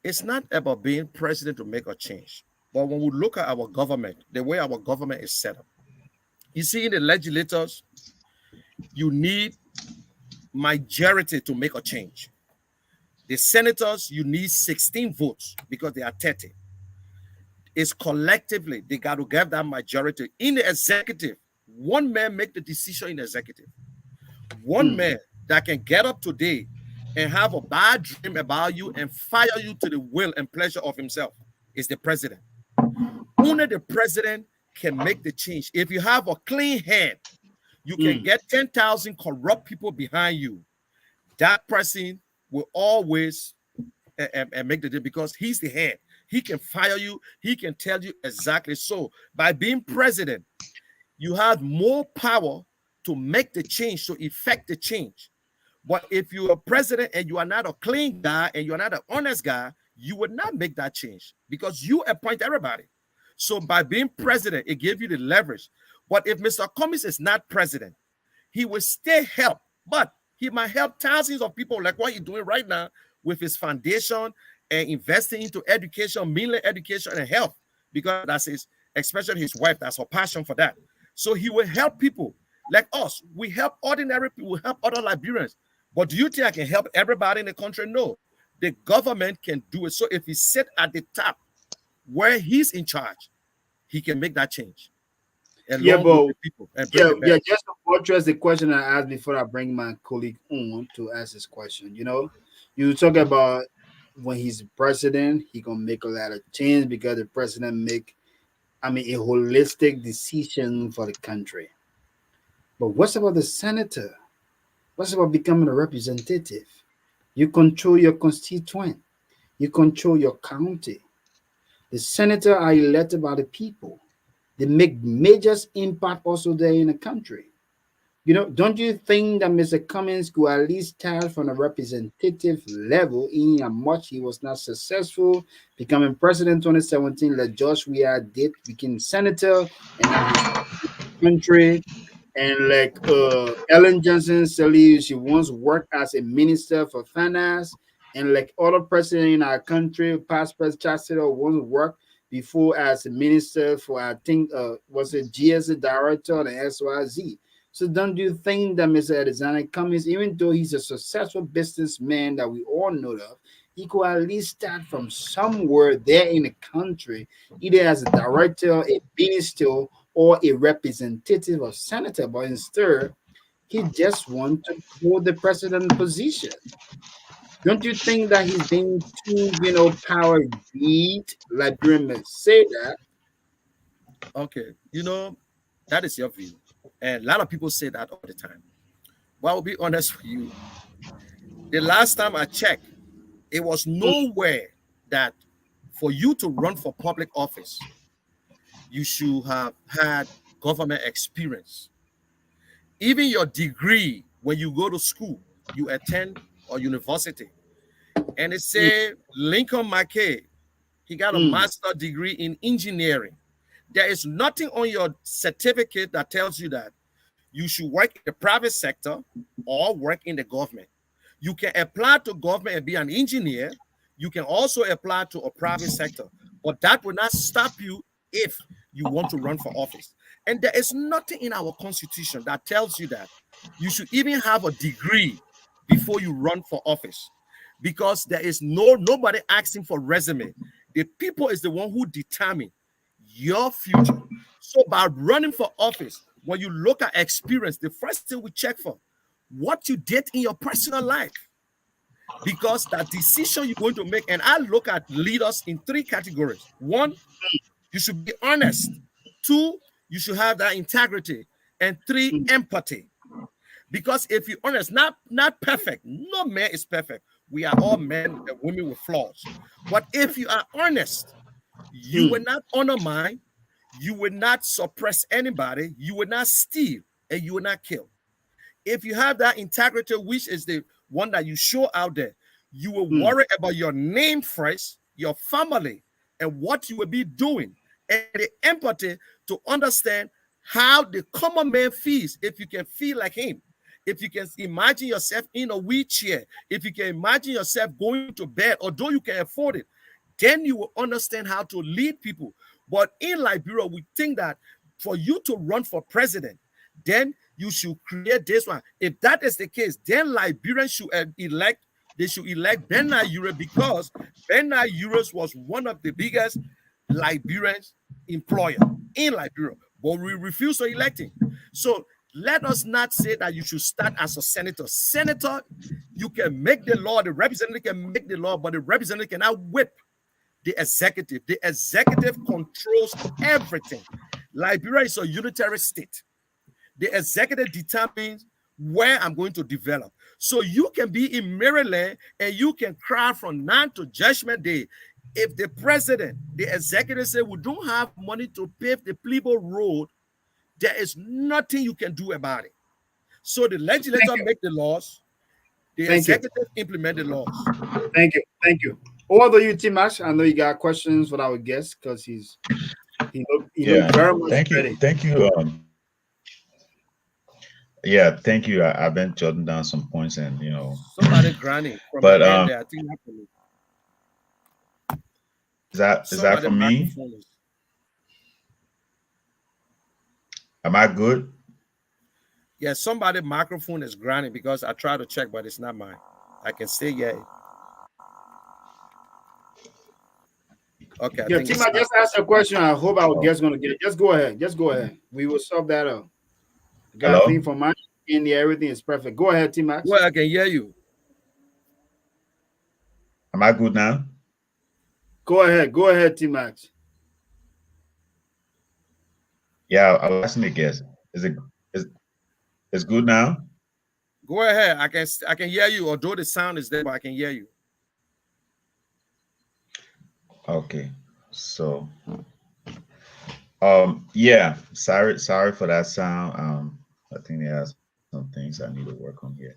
It's not about being president to make a change. But when we look at our government, the way our government is set up, you see in the legislators, you need majority to make a change. The senators, you need 16 votes because they are 30. It's collectively, they got to get that majority. In the executive, one man make the decision in the executive. One man that can get up today and have a bad dream about you and fire you to the will and pleasure of himself is the president. Only the president can make the change. If you have a clean hand, you can get 10,000 corrupt people behind you. That person will always make the deal because he's the head. He can fire you. He can tell you exactly. So by being president, you have more power to make the change, to effect the change. But if you are president and you are not a clean guy and you are not an honest guy, you would not make that change because you appoint everybody. So by being president, it gave you the leverage. But if Mr. Cummings is not president, he will still help, but he might help thousands of people like what he's doing right now with his foundation and investing into education, mainly education and health, because that's his, especially his wife, that's her passion for that. So he will help people like us. We help ordinary people, we help other Liberians. But do you think I can help everybody in the country? No. The government can do it. So if he sit at the top where he's in charge, he can make that change. Yeah, but just to address the question I asked before I bring my colleague on to ask this question. You talk about when he's president, he gonna make a lot of change because the president make, a holistic decision for the country. But what's about the senator? What's about becoming a representative? You control your constituent. You control your county. The senator are elected by the people. They make major impact also there in the country. Don't you think that Mr. Cummings could at least start from a representative level in how much he was not successful becoming president 2017, like Josh Weah did become senator and country, and like Ellen Johnson Sirleaf, she once worked as a minister for finance, and like other president in our country, past president Chancellor once worked before as a minister for, I think, was it GSA director and XYZ. So don't you think that Mr. Alexander Cummings, even though he's a successful businessman that we all know of, he could at least start from somewhere there in the country, either as a director, a minister, or a representative or senator, but instead, he just wants to hold the president position. Don't you think that he's being too, power greed? Liberian may say that. Okay, that is your view. And a lot of people say that all the time. But I'll be honest with you. The last time I checked, it was nowhere that for you to run for public office, you should have had government experience. Even your degree, when you go to school, you attend a university, and it said Lincoln McKay, he got a master's degree in engineering. There is nothing on your certificate that tells you that you should work in the private sector or work in the government. You can apply to government and be an engineer. You can also apply to a private sector, but that will not stop you if you want to run for office. And there is nothing in our constitution that tells you that you should even have a degree before you run for office, because there is nobody asking for resume. The people is the one who determine your future. So by running for office, when you look at experience, the first thing we check for what you did in your personal life, because that decision you're going to make. And I look at leaders in three categories. One, you should be honest. Two, you should have that integrity. And three, empathy. Because if you're honest, not perfect, no man is perfect. We are all men and women with flaws. But if you are honest, you will not undermine, you will not suppress anybody, you will not steal, and you will not kill. If you have that integrity, which is the one that you show out there, you will worry about your name first, your family, and what you will be doing, and the empathy to understand how the common man feels. If you can feel like him, if you can imagine yourself in a wheelchair, if you can imagine yourself going to bed, although you can afford it, then you will understand how to lead people. But in Liberia, we think that for you to run for president, then you should create this one. If that is the case, then Liberians should elect Ben-Mounir, because Ben-Mounir was one of the biggest Liberians employer in Liberia, but we refuse to elect him. So let us not say that you should start as a senator. Senator, you can make the law, the representative can make the law, but the representative cannot whip the executive. The executive controls everything. Liberia is a unitary state. The executive determines where I'm going to develop. So you can be in Maryland and you can cry from now to Judgment Day. If the president, the executive say we don't have money to pave the Plebo Road, there is nothing you can do about it. So the legislature make the laws, the executive implement the laws. Thank you. Over to you, Timash. I know you got questions for our guest because he look very much ready. Thank you. Yeah, thank you. I've been jotting down some points, and somebody granny from but the end there, I think is that for me? Am I good? Yeah, somebody microphone is granny, because I try to check, but it's not mine. I can say yeah. Okay. Yeah, Timash, just ask a question. I hope our guest gonna get it. Just go ahead. We will solve that up. Got a thing for mine in there. Everything is perfect. Go ahead, T-Max. Well, I can hear you. Am I good now? Go ahead, T-Max. Yeah, I was asking the guest. Is good now? Go ahead. I can hear you, although the sound is there, but I can hear you. Okay. So yeah, sorry for that sound. I think there's some things I need to work on here.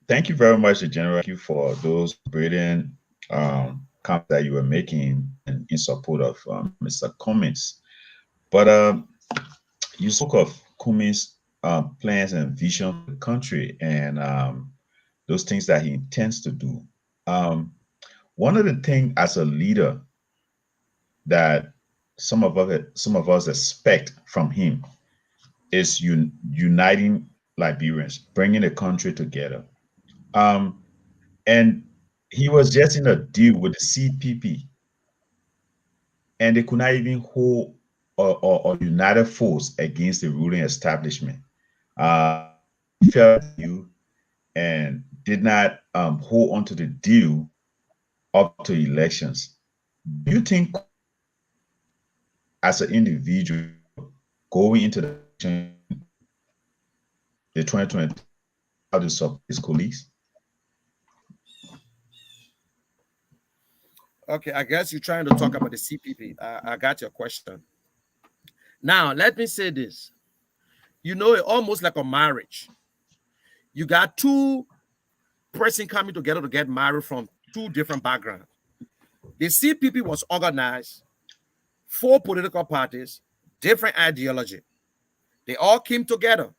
Thank you very much, General. Thank you for those brilliant comments that you were making in support of Mr. Cummings. But you spoke of Cummings' plans and vision for the country, and those things that he intends to do. One of the things as a leader that some of us expect from him is uniting Liberians, bringing the country together. And he was just in a deal with the CPP, and they could not even hold or united force against the ruling establishment. He felt you and did not hold on to the deal up to elections. Do you think, as an individual going into the 2020, how to support his colleagues? Okay, I guess you're trying to talk about the CPP. I got your question. Now, let me say this. It's almost like a marriage. You got two persons coming together to get married from two different backgrounds. The CPP was organized, 4 political parties, different ideology. They all came together.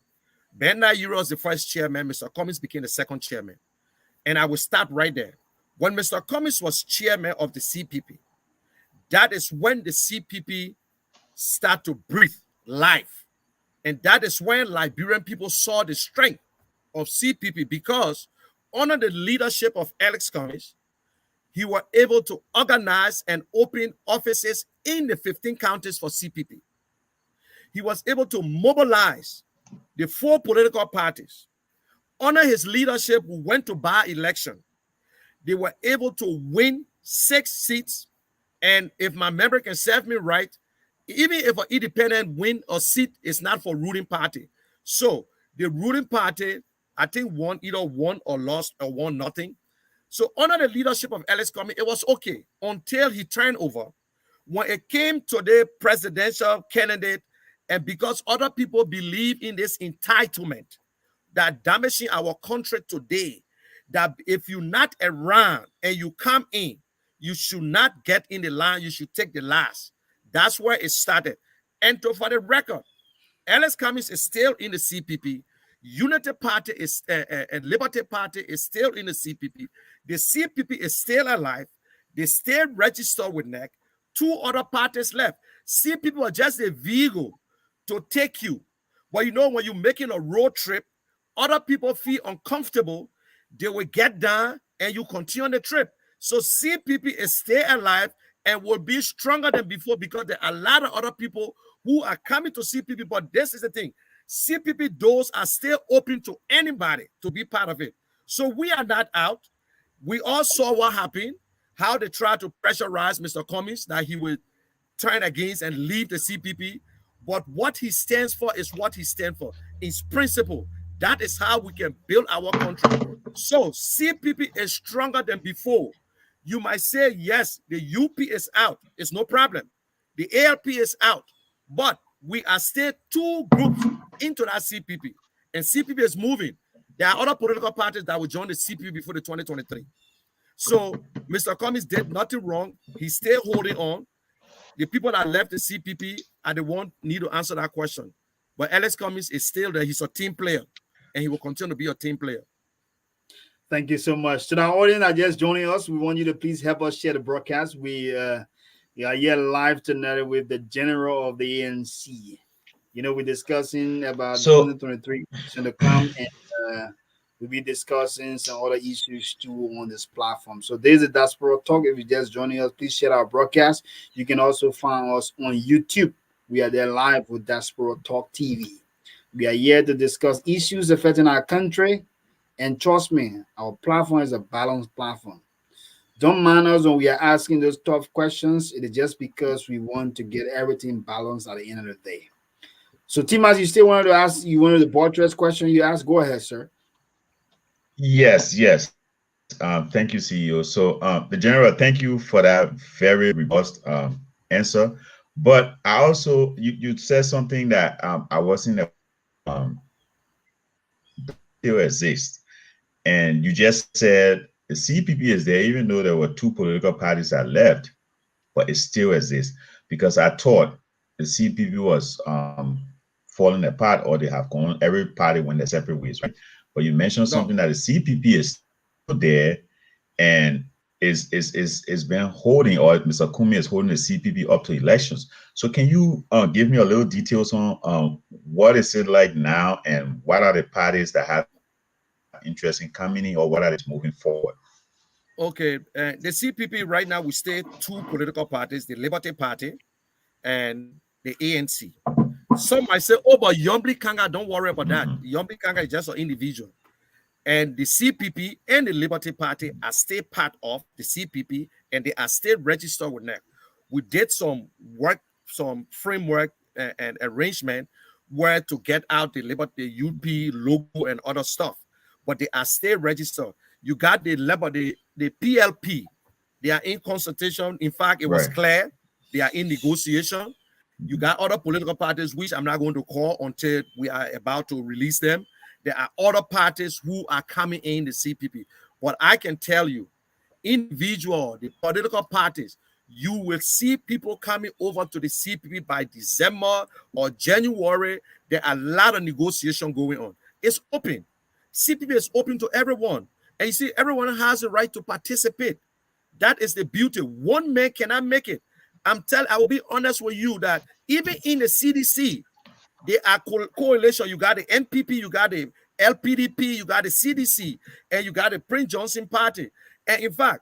Ben-Mounir was the first chairman. Mr. Cummings became the second chairman. And I will start right there. When Mr. Cummings was chairman of the CPP, that is when the CPP start to breathe life. And that is when Liberian people saw the strength of CPP, because under the leadership of Alex Cummings, he was able to organize and open offices in the 15 counties for CPP. He was able to mobilize the 4 political parties. Under his leadership, we went to by-election. They were able to win 6 seats. And if my memory can serve me right, even if an independent win a seat, it's not for ruling party. So the ruling party, I think, either won or lost or won nothing. So under the leadership of Alex Cummings, it was okay until he turned over. When it came to the presidential candidate, and because other people believe in this entitlement that damaging our country today, that if you're not around and you come in, you should not get in the line, you should take the last. That's where it started. And for the record, Alex Cummings is still in the CPP. Unity Party is and Liberty Party is still in the CPP. The CPP is still alive. They still registered with NEC. 2 other parties left. CPP are just a vehicle to take you. But you know, when you're making a road trip, other people feel uncomfortable. They will get down and you continue on the trip. So CPP is still alive and will be stronger than before, because there are a lot of other people who are coming to CPP. But this is the thing. CPP doors are still open to anybody to be part of it. So we are not out. We all saw what happened, how they tried to pressurize Mr. Cummings that he would turn against and leave the CPP. But what he stands for is what he stands for. His principle. That is how we can build our country. So CPP is stronger than before. You might say, yes, the UP is out. It's no problem. The ALP is out. But we are still 2 groups into that CPP. And CPP is moving. There are other political parties that will join the CPP before the 2023. So Mr. Cummings did nothing wrong. He's still holding on. The people that left the CPP are the one need to answer that question. But Alex Cummings is still there. He's a team player, and he will continue to be a team player. Thank you so much. To our audience that just joining us, we want you to please help us share the broadcast. We are here live tonight with the General of the ANC. You know, we're discussing about 2023 to come, and we'll be discussing some other issues too on this platform. So there's a Diaspora Talk. If you're just joining us, please share our broadcast. You can also find us on YouTube. We are there live with Diaspora Talk TV. We are here to discuss issues affecting our country. And trust me, our platform is a balanced platform. Don't mind us when we are asking those tough questions. It is just because we want to get everything balanced at the end of the day. So, Timas, you still wanted to ask, you wanted the buttress question you asked? Go ahead, sir. Yes. Thank you, CEO. So, the General, thank you for that very robust answer. But I also, you said something that I wasn't still exist. And you just said the CPP is there, even though there were 2 political parties that left, but it still exists. Because I thought the CPP was falling apart, or they have gone, every party went their separate ways, right? But you mentioned something that the CPP is still there and is been holding, or Mr. Kumi is holding the CPP up to elections. So can you give me a little details on what is it like now, and what are the parties that have interest in coming in, or what are they moving forward? Okay, the CPP right now, we stay 2 political parties, the Liberty Party and the ANC. Some might say, oh, but Yombli Kanga, don't worry about that. Yombli Kanga is just an individual. And the CPP and the Liberty Party are still part of the CPP, and they are still registered with NEC. We did some work, some framework and arrangement where to get out the Liberty, the UP logo and other stuff, but they are still registered. You got the PLP. They are in consultation. In fact, it was clear. They are in negotiation. You got other political parties, which I'm not going to call until we are about to release them. There are other parties who are coming in the CPP. But I can tell you, individual, the political parties, you will see people coming over to the CPP by December or January. There are a lot of negotiation going on. It's open. CPP is open to everyone. And you see, everyone has a right to participate. That is the beauty. One man cannot make it. I will be honest with you that Even in the CDC, they are coalition. You got the NPP, you got the LPDP, you got the CDC, and you got the Prince Johnson Party. And in fact,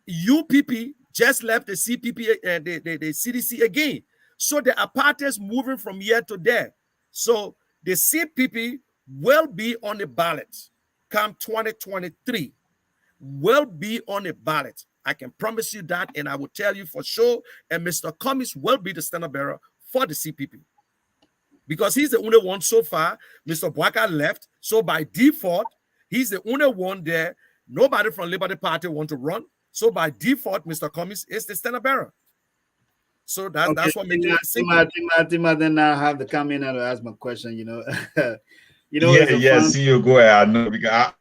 UPP just left the CPP and the CDC again. So there are parties moving from here to there. So the CPP will be on the ballot come 2023. Will be on the ballot. I can promise you that, and I will tell you for sure. And Mr. Cummings will be the standard bearer for the CPP. Because he's the only one so far. Mr. Bwaka left. So by default, he's the only one there. Nobody from Liberty Party want to run. So by default, Mr. Cummings is the standard bearer. So that's what makes it simple. Then I have to come in and ask my question, you know. See you go ahead. I know because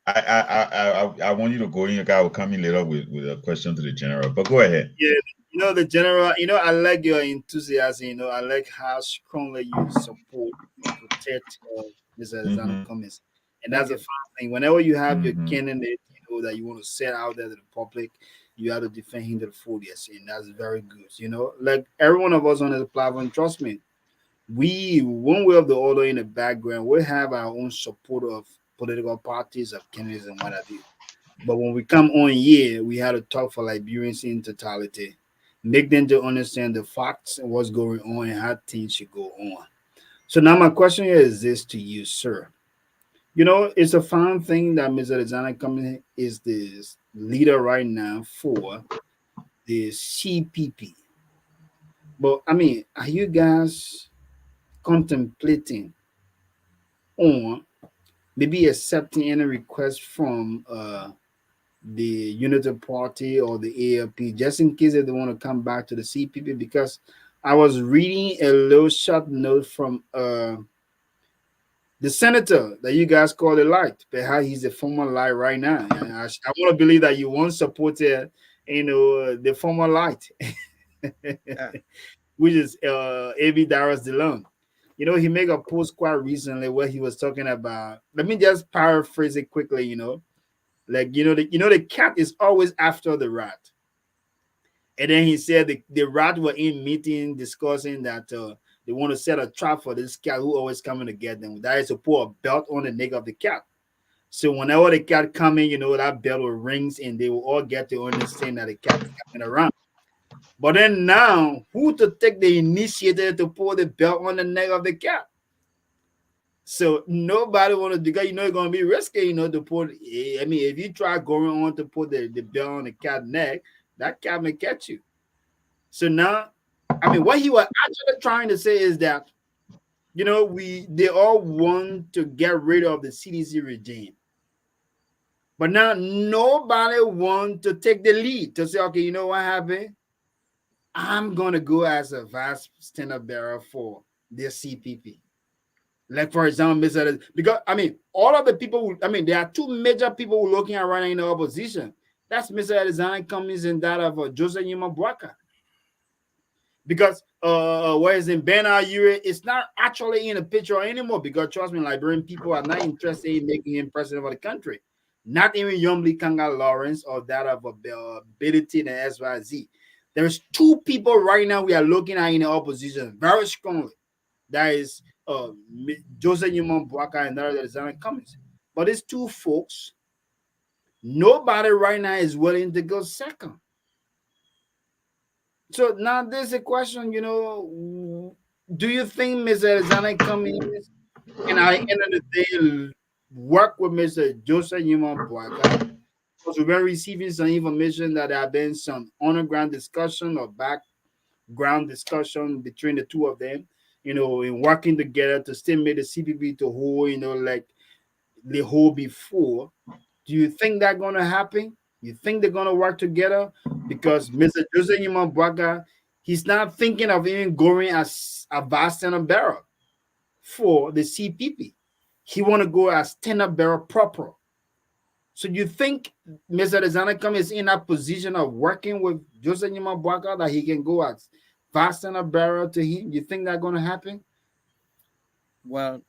I want you to go in. Your guy will come in later with a question to the general. But go ahead. Yeah, the general, I like your enthusiasm, I like how strongly you support and protect Mr. Alexander Cummings. And that's a fun thing. Whenever you have your candidate, that you want to set out there to the public, you have to defend him to the fullest. And that's very good. Like every one of us on this platform, trust me, we, one way or the other in the background, we have our own support of political parties, of candidates and what have you. But when we come on here, we had to talk for Liberians in totality, make them to understand the facts and what's going on and how things should go on. So now my question here is this to you, sir. It's a fine thing that Mr. Alexander Cummings is the leader right now for the CPP. But I mean, are you guys contemplating on maybe accepting any request from the Unity Party or the ALP, just in case they want to come back to the CPP? Because I was reading a little short note from the senator that you guys call the light, but how he's a former light right now. And I want to believe that you once supported, the former light, which is A.B. Darius DeLong. He made a post quite recently where he was talking about, let me just paraphrase it quickly, like, the cat is always after the rat. And then he said the rat were in meeting discussing that they want to set a trap for this cat who always coming to get them. That is to put a belt on the neck of the cat. So whenever the cat coming, that bell will rings and they will all get to understand that the cat is coming around. But then now, who to take the initiative to put the belt on the neck of the cat? So nobody want to, because it's going to be risky, to put. I mean, if you try going on to put the belt on the cat neck, that cat may catch you. So now, I mean, what he was actually trying to say is that, they all want to get rid of the CDC regime. But now nobody want to take the lead to say, okay, you know what happened? I'm going to go as a vice stand-up bearer for the CPP. Like, for example, because, I mean, all of the people, there are two major people who are looking at running in the opposition. That's Mr. Alexander Cummings and that of Joseph Bwaka. Because whereas in Bernard Ure, it's not actually in the picture anymore, because trust me, Liberian people are not interested in making him president of the country. Not even Yomli Kanga Lawrence or that of Ability and SYZ. There's two people right now we are looking at in the opposition very strongly. That is Joseph Bwaka and that of Alexander Cummings. But these two folks, nobody right now is willing to go second. So now there's a question, do you think Mr. Alexander Cummings can at the end of the day work with Mr. Joseph Bwaka? Because we've been receiving some information that there have been some underground discussion or background discussion between the two of them, in working together to still make the CPP to hold, like the whole before. Do you think that's going to happen? You think they're going to work together? Because Mr. Joseph Bwaka, he's not thinking of even going as a vice stand-up bearer for the CPP. He want to go as stand-up bearer proper. So you think Mr. Alexander Cummings is in that position of working with Joseph Bwaka that he can go as vice stand-up bearer to him? You think that's going to happen? Well,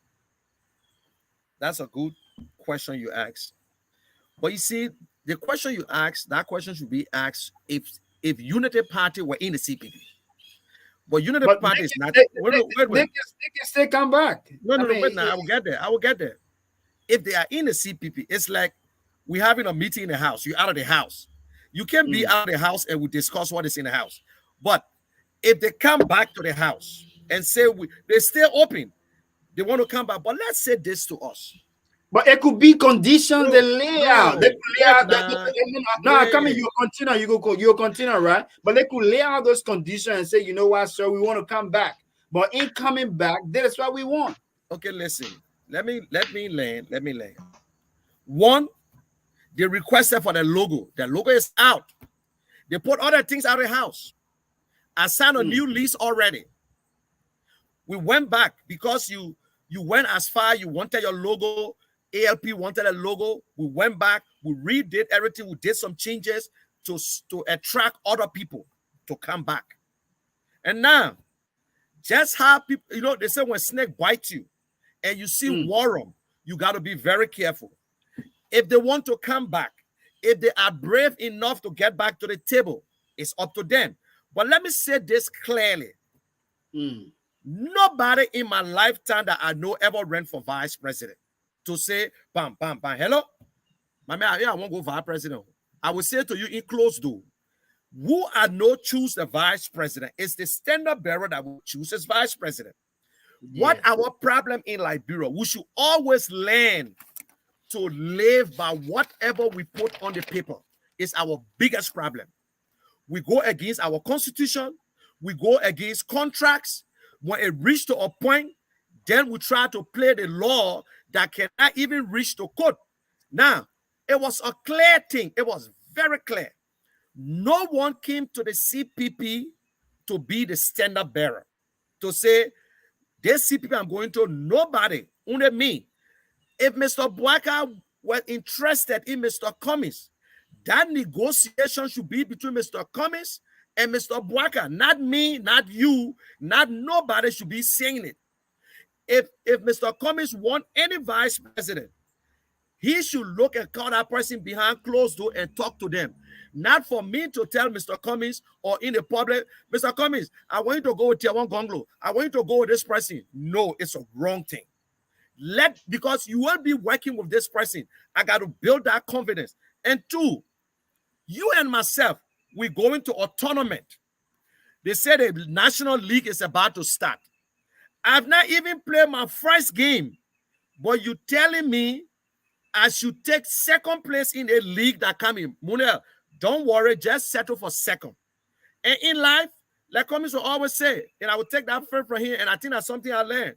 that's a good question you asked. But you see, the question you asked, that question should be asked if Unity Party were in the CPP. But Unity But Party is not. they Wait. can still come back. No, I mean, wait now. I will get there. If they are in the CPP, it's like we're having a meeting in the house. You're out of the house. You can be out of the house and we discuss what is in the house. But if they come back to the house and say they stay open, they want to come back. But let's say this to us. But it could be conditions they lay out. They could lay out. No, come in. You continue. You continue, right? But they could lay out those conditions and say, you know what, sir, we want to come back. But in coming back, that's what we want. Okay, listen. Let me land. One, they requested for the logo. The logo is out. They put other things out of the house. I signed a new lease already. We went back because you went as far. You wanted your logo. ALP wanted a logo. We went back. We redid everything. We did some changes to attract other people to come back. And now, just how people, they say when snake bites you and you see worm, you got to be very careful. If they want to come back, if they are brave enough to get back to the table, it's up to them. But let me say this clearly. Nobody in my lifetime that I know ever ran for vice president to say, bam, bam, bam, hello? My man, I won't go vice president. I will say to you in closed door, who I know choose the vice president is the standard bearer that will choose as vice president. Yeah. What our problem in Liberia, we should always learn to live by whatever we put on the paper is our biggest problem. We go against our constitution. We go against contracts. When it reaches to a point, then we try to play the law that cannot even reach to court. Now, it was a clear thing. It was very clear. No one came to the CPP to be the standard bearer, to say, this CPP I'm going to, nobody, only me. If Mr. Bwaka were interested in Mr. Cummings, that negotiation should be between Mr. Cummings and Mr. Bwaka, not me, not you, not nobody should be saying it. If Mr. Cummings want any vice president, he should look and call that person behind closed door and talk to them. Not for me to tell Mr. Cummings or in the public, Mr. Cummings, I want you to go with Tiawan Gonglo. I want you to go with this person. No, it's a wrong thing. Because you will be working with this person. I got to build that confidence. And two, you and myself, we're going to a tournament. They said the National League is about to start. I've not even played my first game, but you telling me I should take second place in a league that come in. Mounir, don't worry, just settle for second. And in life, like Cummings will always say, and I will take that first from here, and I think that's something I learned.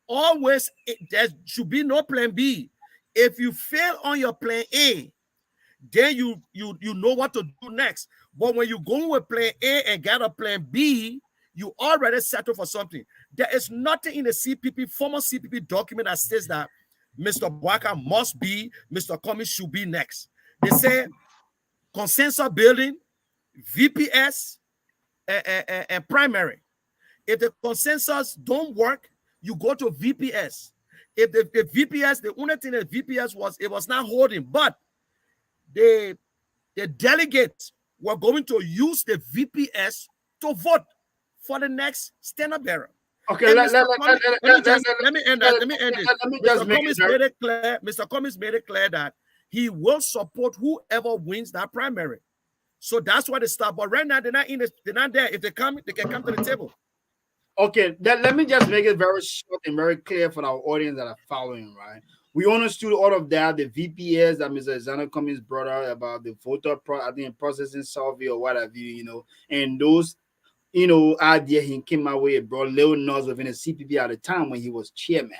Always, there should be no plan B. If you fail on your plan A, then you know what to do next. But when you go with plan A and get a plan B, you already settle for something. There is nothing in the CPP, former CPP document that says that Mr. Bwaka must be, Mr. Cummings should be next. They say consensus building, VPS, and primary. If the consensus don't work, you go to VPS. If the VPS, the only thing that VPS was not holding, but the delegates were going to use the VPS to vote for the next standard bearer. Okay, let me end this. Mr. Cummings made it clear that he will support whoever wins that primary. So that's why they start. But right now they're not there. If they come, they can come to the table. Okay, let me just make it very short and very clear for our audience that are following, right? We understood all of that, the VPS that Mr. Zana Cummings brought out about the voter processing survey or whatever, and those, idea he came out with, brought little noise within the CPP at the time when he was chairman.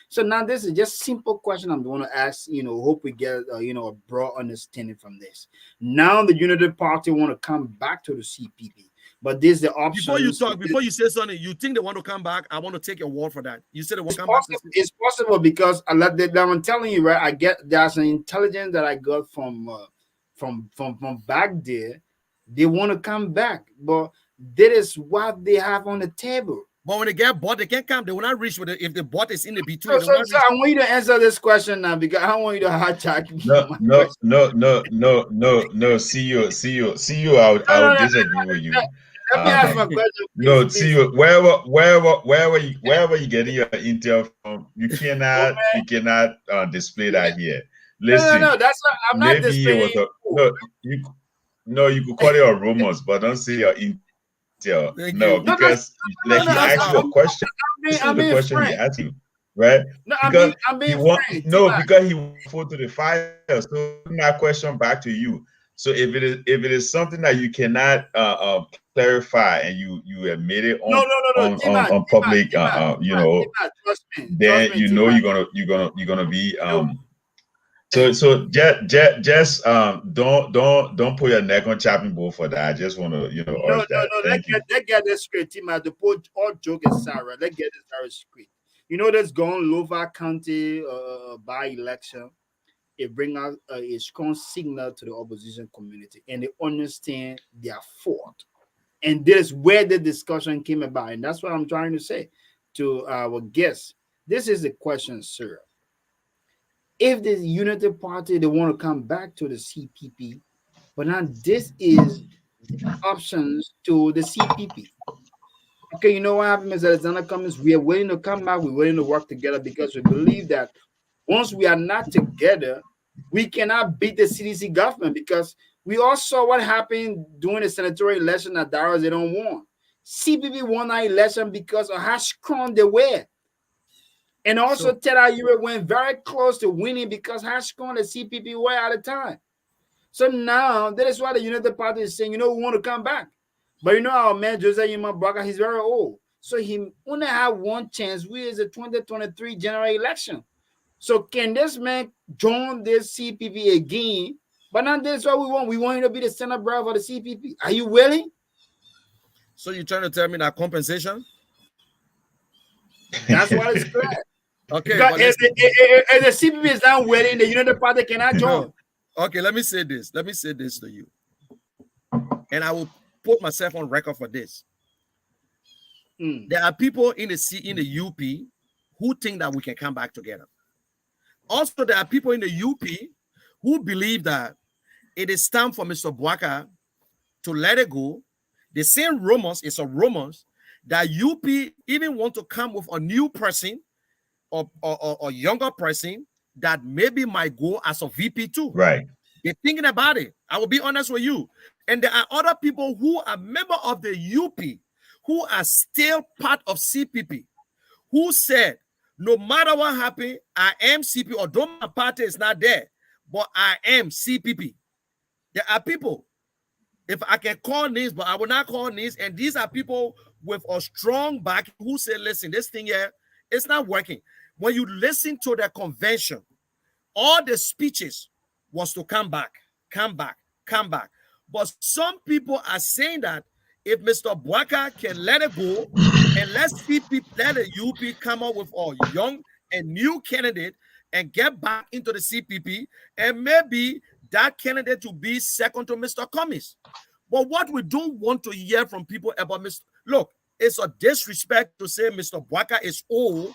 So now this is just simple question I'm going to ask, hope we get, a broad understanding from this. Now the Unity Party want to come back to the CPP. But this is the option. Before you say something, you think they want to come back? I want to take your word for that. You said they want to come back. It's possible because I'm telling you, right? There's an intelligence that I got from back there. They want to come back, but that is what they have on the table. But when they get bought, they can't come. They will not reach with it if the bot is in the between. So I want you to answer this question now because I don't want you to hijack me. No. See you. I'll disagree with you. me ask my question. No, Please, see, please. wherever you getting your intel from, you cannot display that here. Listen, No. That's not. I'm not maybe it was displaying. you could call it a rumors, but don't say your intel. Thank No, you. because like he That's asked you how. a question. This is I'm the being question he frank. asked you, right? No, Because I'm he being want frank. no, T-Mac. because he put to the fire. So my question back to you. So if it is something that you cannot clarify and you admit it No. T-Mac, on public trust me, then you know T-Mac. you're gonna be No. so just don't put your neck on chopping board for that. I just want to urge that. Thank you. Let's get this straight, T-Mac. The put all joke aside, right? Let's get this very straight. You know, this going Louva County by election. It brings out a strong signal to the opposition community, and they understand their fault. And this is where the discussion came about, and that's what I'm trying to say to our guests. This is the question, sir. If the Unity Party they want to come back to the CPP, but now this is the options to the CPP. Okay, you know what happened, Mr. Alexander Cummings? We are willing to come back. We're willing to work together because we believe that once we are not together, we cannot beat the CDC government because we all saw what happened during the senatorial election that Darrows they don't want. CPP won our election because of how strong they were. And also Ted Ayure went very close to winning because how strong the CPP were at the time. So now that is why the United Party is saying, we want to come back. But our man Jose Yuma Braga, he's very old. So he only have one chance, which is the 2023 general election. So can this man join this CPP again? But now that's what we want. We want him to be the Senate brother for the CPP. Are you willing? So you're trying to tell me that compensation? That's what it's clear. Okay. Because if the CPP is not willing, the United Party cannot join. No. Okay, let me say this. Let me say this to you. And I will put myself on record for this. There are people in the UP who think that we can come back together. Also, there are people in the UP who believe that it is time for Mr. Bwaka to let it go. The same rumors, it's a rumors that UP even want to come with a new person or younger person that maybe might go as a VP too. Right. They're thinking about it. I will be honest with you. And there are other people who are members of the UP who are still part of CPP who said, no matter what happened, I am CPP, although my party is not there, but I am CPP. There are people, if I can call names, but I will not call names, and these are people with a strong back who say, listen, this thing here, it's not working. When you listen to the convention, all the speeches was to come back. But some people are saying that if Mr. Bwaka can let it go and let the UP come up with a young and new candidate and get back into the CPP, and maybe that candidate to be second to Mr. Cummings. But what we don't want to hear from people about look, it's a disrespect to say Mr. Bwaka is old.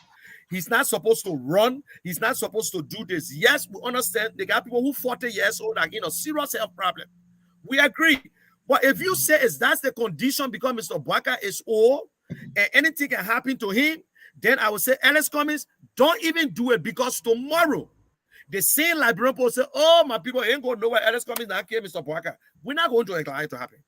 He's not supposed to run. He's not supposed to do this. Yes, we understand they got people who 40 years old are in a serious health problem. We agree. But if you say that's the condition because Mr. Bwaka is old and anything can happen to him, then I would say, Ellis Cummings, don't even do it because tomorrow, the same Liberian people say, oh, my people ain't going nowhere. Ellis Cummings not care Mr. Bwaka. We're not going to allow it to happen.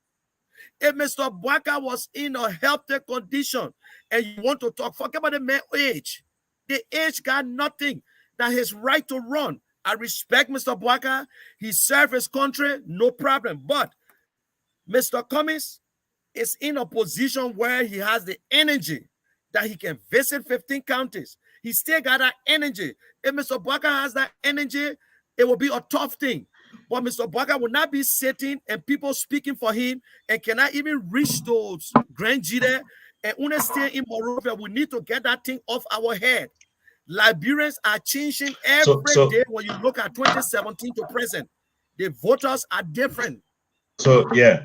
If Mr. Bwaka was in a healthy condition and you want to talk, forget about the man's age. The age got nothing. That his right to run. I respect Mr. Bwaka. He served his country, no problem. But Mr. Cummings is in a position where he has the energy that he can visit 15 counties. He still got that energy. If Mr. Bwaka has that energy, it will be a tough thing. But Mr. Bwaka will not be sitting and people speaking for him and cannot even reach those Grand Jide and understand in Morovia. We need to get that thing off our head. Liberians are changing every day when you look at 2017 to present. The voters are different. So yeah,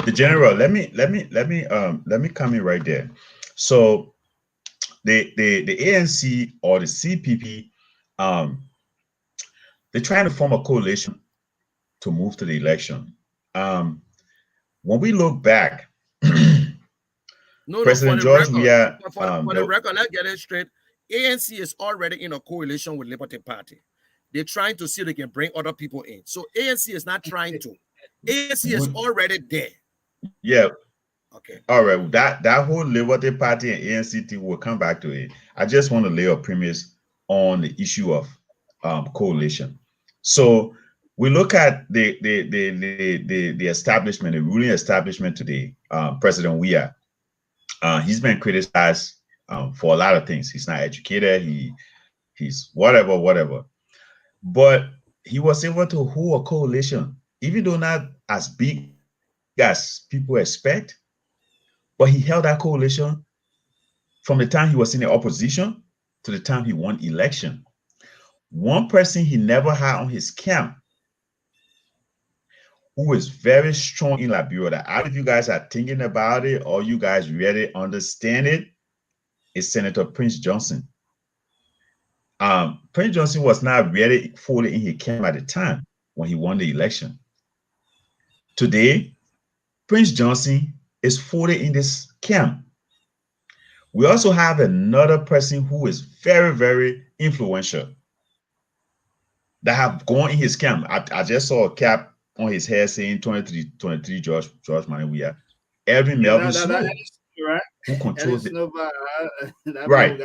the general. Let me come in right there. So the ANC or the CPP, they're trying to form a coalition to move to the election. When we look back No, President for the George, record, we are for the record, let's get it straight. ANC is already in a coalition with Liberty Party. They're trying to see if they can bring other people in. So ANC is not trying to. ANC is already there. Yeah. Okay. All right. That whole Liberty Party and ANC thing, we'll come back to it. I just want to lay a premise on the issue of coalition. So we look at the establishment, the ruling establishment today. President Weah, he's been criticized for a lot of things. He's not educated. He's whatever. But he was able to hold a coalition, even though not as big as people expect. But he held that coalition from the time he was in the opposition to the time he won election. One person he never had on his camp who is very strong in Liberia, that either of you guys are thinking about it or you guys really understand it, is Senator Prince Johnson. Prince Johnson was not really fully in his camp at the time when he won the election. Today, Prince Johnson is fully in this camp. We also have another person who is very, very influential that have gone in his camp. I just saw a cap on his head saying 23 George Mounir Kwe. Edwin Melvin Snow, right? who controls right.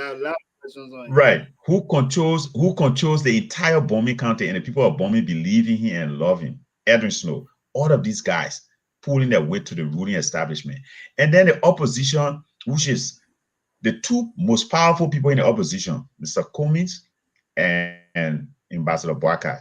Right. Who controls the entire Bombay County, and the people of Bombay believe in him and love him. Edwin Snow. All of these guys pulling their way to the ruling establishment. And then the opposition, which is the two most powerful people in the opposition, Mr. Cummings and Ambassador Boakai,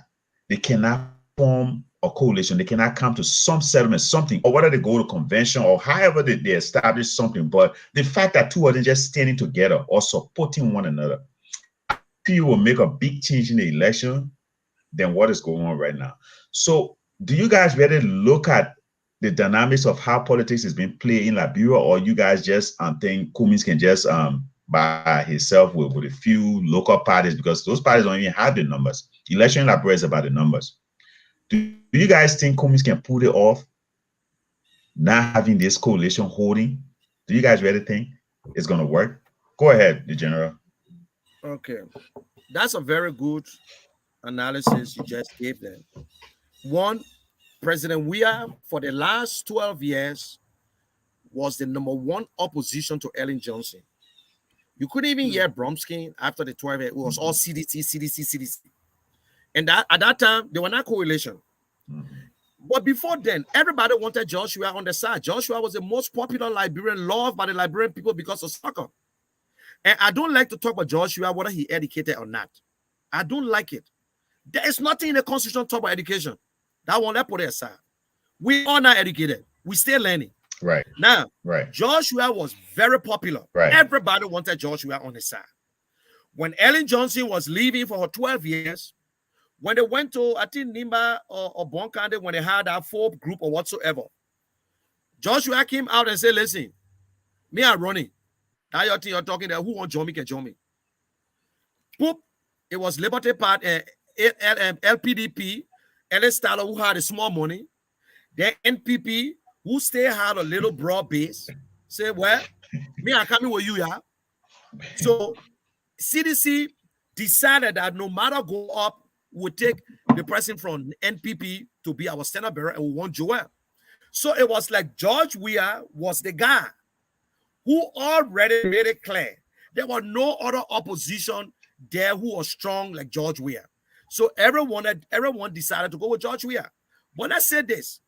they cannot form a coalition. They cannot come to some settlement, something, or whether they go to convention or however they establish something. But the fact that two of them just standing together or supporting one another, I feel will make a big change in the election than what is going on right now. So do you guys really look at the dynamics of how politics is being played in Liberia, or you guys just think Cummings can just by himself with a few local parties, because those parties don't even have the numbers? Election in Liberia is about the numbers. Do you guys think Cummings can pull it off, not having this coalition holding? Do you guys really think it's going to work? Go ahead, the general. Okay. That's a very good analysis you just gave them. One, President Weah, for the last 12 years, was the #1 opposition to Ellen Johnson. You couldn't even hear Bromsky after the 12 years. It was all CDC. And at that time, they were not coalition. But before then, everybody wanted Joshua on the side. Joshua was the most popular Liberian, loved by the Liberian people because of soccer. And I don't like to talk about Joshua, whether he educated or not. I don't like it. There is nothing in the Constitution talk about education. That one, let's put it aside. We are not educated. We still learning. Right. Now, right. Joshua was very popular. Right. Everybody wanted Joshua on his side. When Ellen Johnson was leaving for her 12 years, when they went to, I think, Nimba or Bonkande, when they had that 4 group or whatsoever, Joshua came out and said, listen, me are running. Now you're talking there, who want Jomi can join me. Boop. It was Liberty Party, LPDP, Ellis Tyler, who had a small money. Then NPP, who still had a little broad base, say, well, me, I'm coming with you, yeah. So CDC decided that no matter go up, we'll take the person from NPP to be our standard bearer, and we want Joel. So it was like George Weah was the guy who already made it clear there was no other opposition there who was strong like George Weah. So everyone decided to go with George Weah. But let's say this,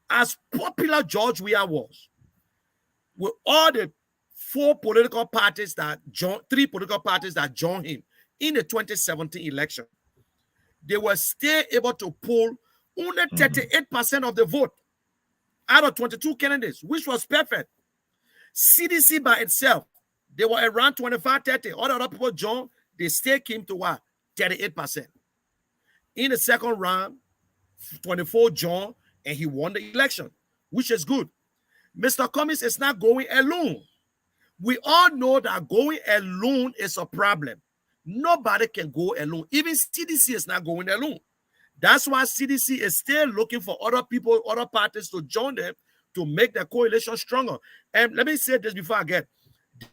as popular George Weah was, with all the 3 political parties that joined him in the 2017 election, they were still able to pull only 38% of the vote out of 22 candidates, which was perfect. CDC by itself, they were around 25-30. All the other people joined, they still came to what? 38%. In the second round, 24 joined, and he won the election, which is good. Mr. Cummings is not going alone. We all know that going alone is a problem. Nobody can go alone. Even CDC is not going alone. That's why CDC is still looking for other people, other parties to join them to make the coalition stronger. And let me say this before I get.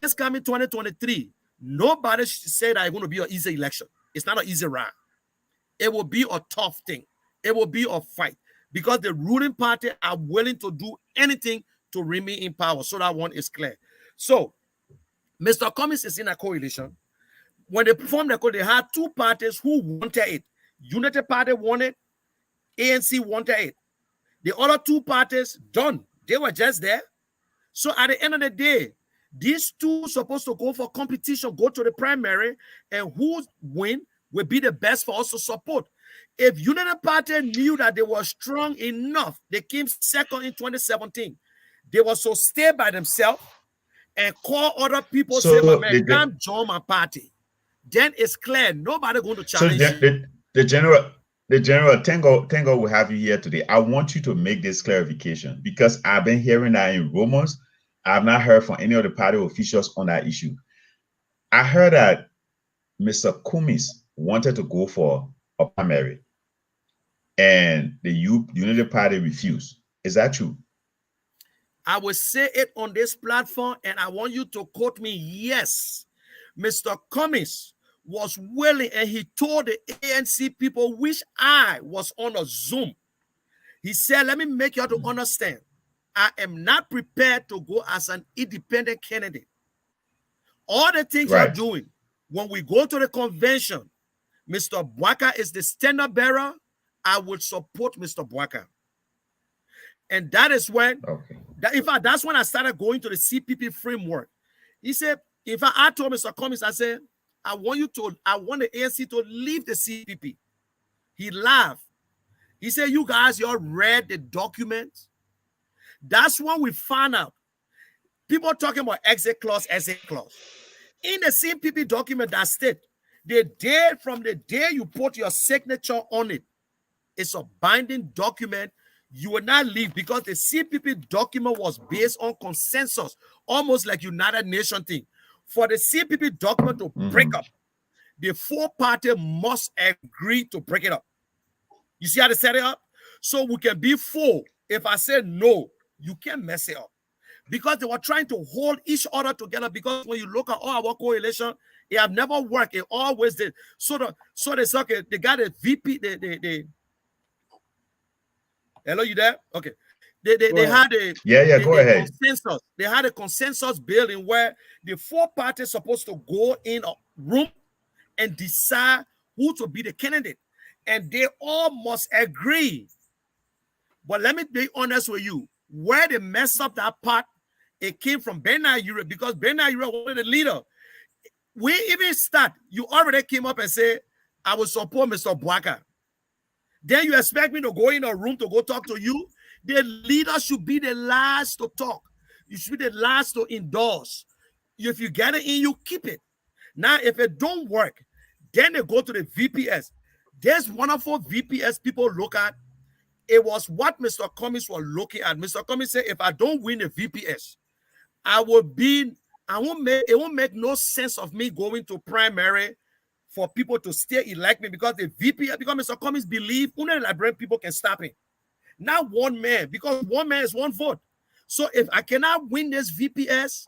This coming 2023, nobody should say that it's going to be an easy election. It's not an easy ride. It will be a tough thing. It will be a fight because the ruling party are willing to do anything to remain in power. So that one is clear. So Mr. Cummings is in a coalition. When they formed the coalition, they had two parties who wanted it. Unity Party wanted, ANC wanted it. The other two parties, done. They were just there. So at the end of the day, these two supposed to go for competition, go to the primary, and who win will be the best for us to support. If Unity Party knew that they were strong enough, they came second in 2017. They were so stay by themselves and call other people, So say, my man, come join my party. Then it's clear, nobody going to challenge you. The general, thank God we have you here today. I want you to make this clarification because I've been hearing that in rumors. I've not heard from any of the party officials on that issue. I heard that Mr. Cummings wanted to go for a primary and the Unity Party refused. Is that true? I will say it on this platform and I want you to quote me. Yes, Mr. Cummings was willing and he told the ANC people, which I was on a Zoom. He said, let me make you to understand. I am not prepared to go as an independent candidate. All the things you're doing, when we go to the convention, Mr. Bwaka is the standard bearer. I would support Mr. Bwaka. And that is when, in fact, that's when I started going to the CPP framework. He said, in fact, I told Mr. Cummings, I said, I want the ANC to leave the CPP. He laughed. He said, you guys, you all read the documents. That's when we found out. People talking about exit clause. In the CPP document that state, from the day you put your signature on it, it's a binding document. You will not leave because the CPP document was based on consensus, almost like United Nations thing. For the CPP document to break up, the four parties must agree to break it up. You see how they set it up? So we can be full. If I say no, you can't mess it up. Because they were trying to hold each other together. Because when you look at all our coalition, it have never worked. It always did. So they say, okay, they got a VP. Hello, you there? Okay. They had a go ahead. Consensus. They had a consensus building where the four parties supposed to go in a room and decide who to be the candidate. And they all must agree. But let me be honest with you. Where they messed up that part, it came from Bernard Europe because Bernard Europe was the leader. We even start, you already came up and said, I will support Mr. Bwaka. Then you expect me to go in a room to go talk to you? The leader should be the last to talk. You should be the last to endorse. If you get it in, you keep it. Now, if it don't work, then they go to the VPS. There's wonderful VPS people look at. It was what Mr. Cummings was looking at. Mr. Cummings said, if I don't win the VPS, it won't make no sense of me going to primary for people to still elect me because the VPS, because Mr. Cummings believe only Liberian people can stop him. Not one man, because one man is one vote. So if I cannot win this VPS,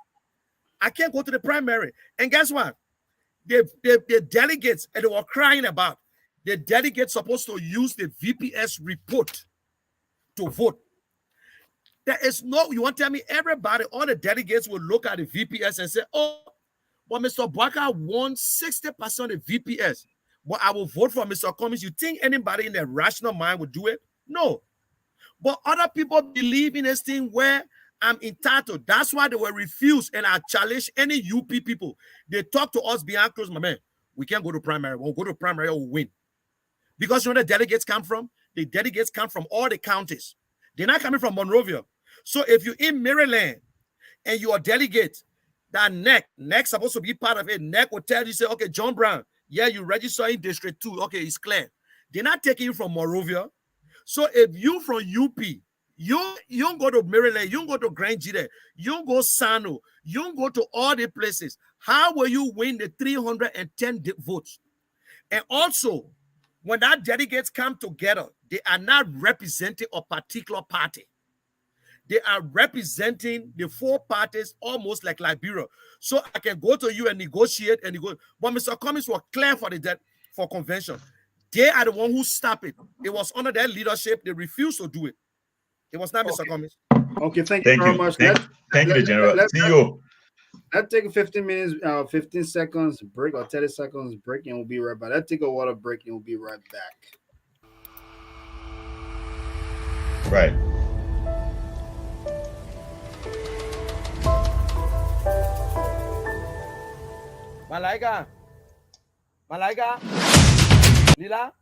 I can't go to the primary. And guess what? The delegates, and they were crying about, the delegates supposed to use the VPS report to vote. There is no, you want to tell me everybody, all the delegates will look at the VPS and say, oh, but Mr. Bwaka won 60% of the VPS. But I will vote for Mr. Cummings. You think anybody in their rational mind would do it? No. But other people believe in this thing where I'm entitled. That's why they were refused. And I challenge any UP people. They talk to us behind closed, my man. We can't go to primary. We'll go to primary or we'll win. Because you know where the delegates come from? The delegates come from all the counties. They're not coming from Monrovia. So if you're in Maryland and you're a delegate, that NEC supposed to be part of it. NEC will tell you, say, okay, John Brown, yeah, you register in District 2. Okay, it's clear. They're not taking you from Monrovia. So if you from UP, you don't go to Maryland, you don't go to Grand Gide, you don't go Sano, you don't go to all the places. How will you win the 310 votes? And also, when that delegates come together, they are not representing a particular party. They are representing the four parties almost like Liberia. So I can go to you and negotiate and negotiate. But Mr. Cummings was clear for the debt for convention. They are the one who stopped it. It was under their leadership. They refused to do it. It was not Mr. Cummings. Okay, thank you very much. Thank you, the General. CEO. Let's take a 15 minutes, 15 seconds break or 30 seconds break, and we'll be right back. Let's take a water break, and we'll be right back. Right. Malaika. Lila.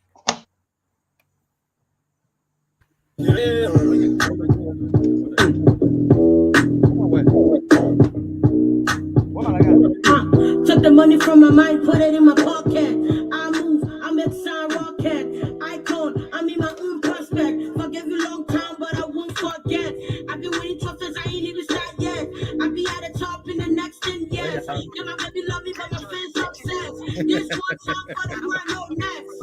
Took the money from my mind, put it in my pocket. I move, I make sound rocket. Icon, I'm in my own prospect. Forgive you long time, but I won't forget. I've been winning trophies, I ain't even started yet. I'll be at the top in the next 10 years. Yeah, my baby love me, but my fans obsessed. This one time for the one no next.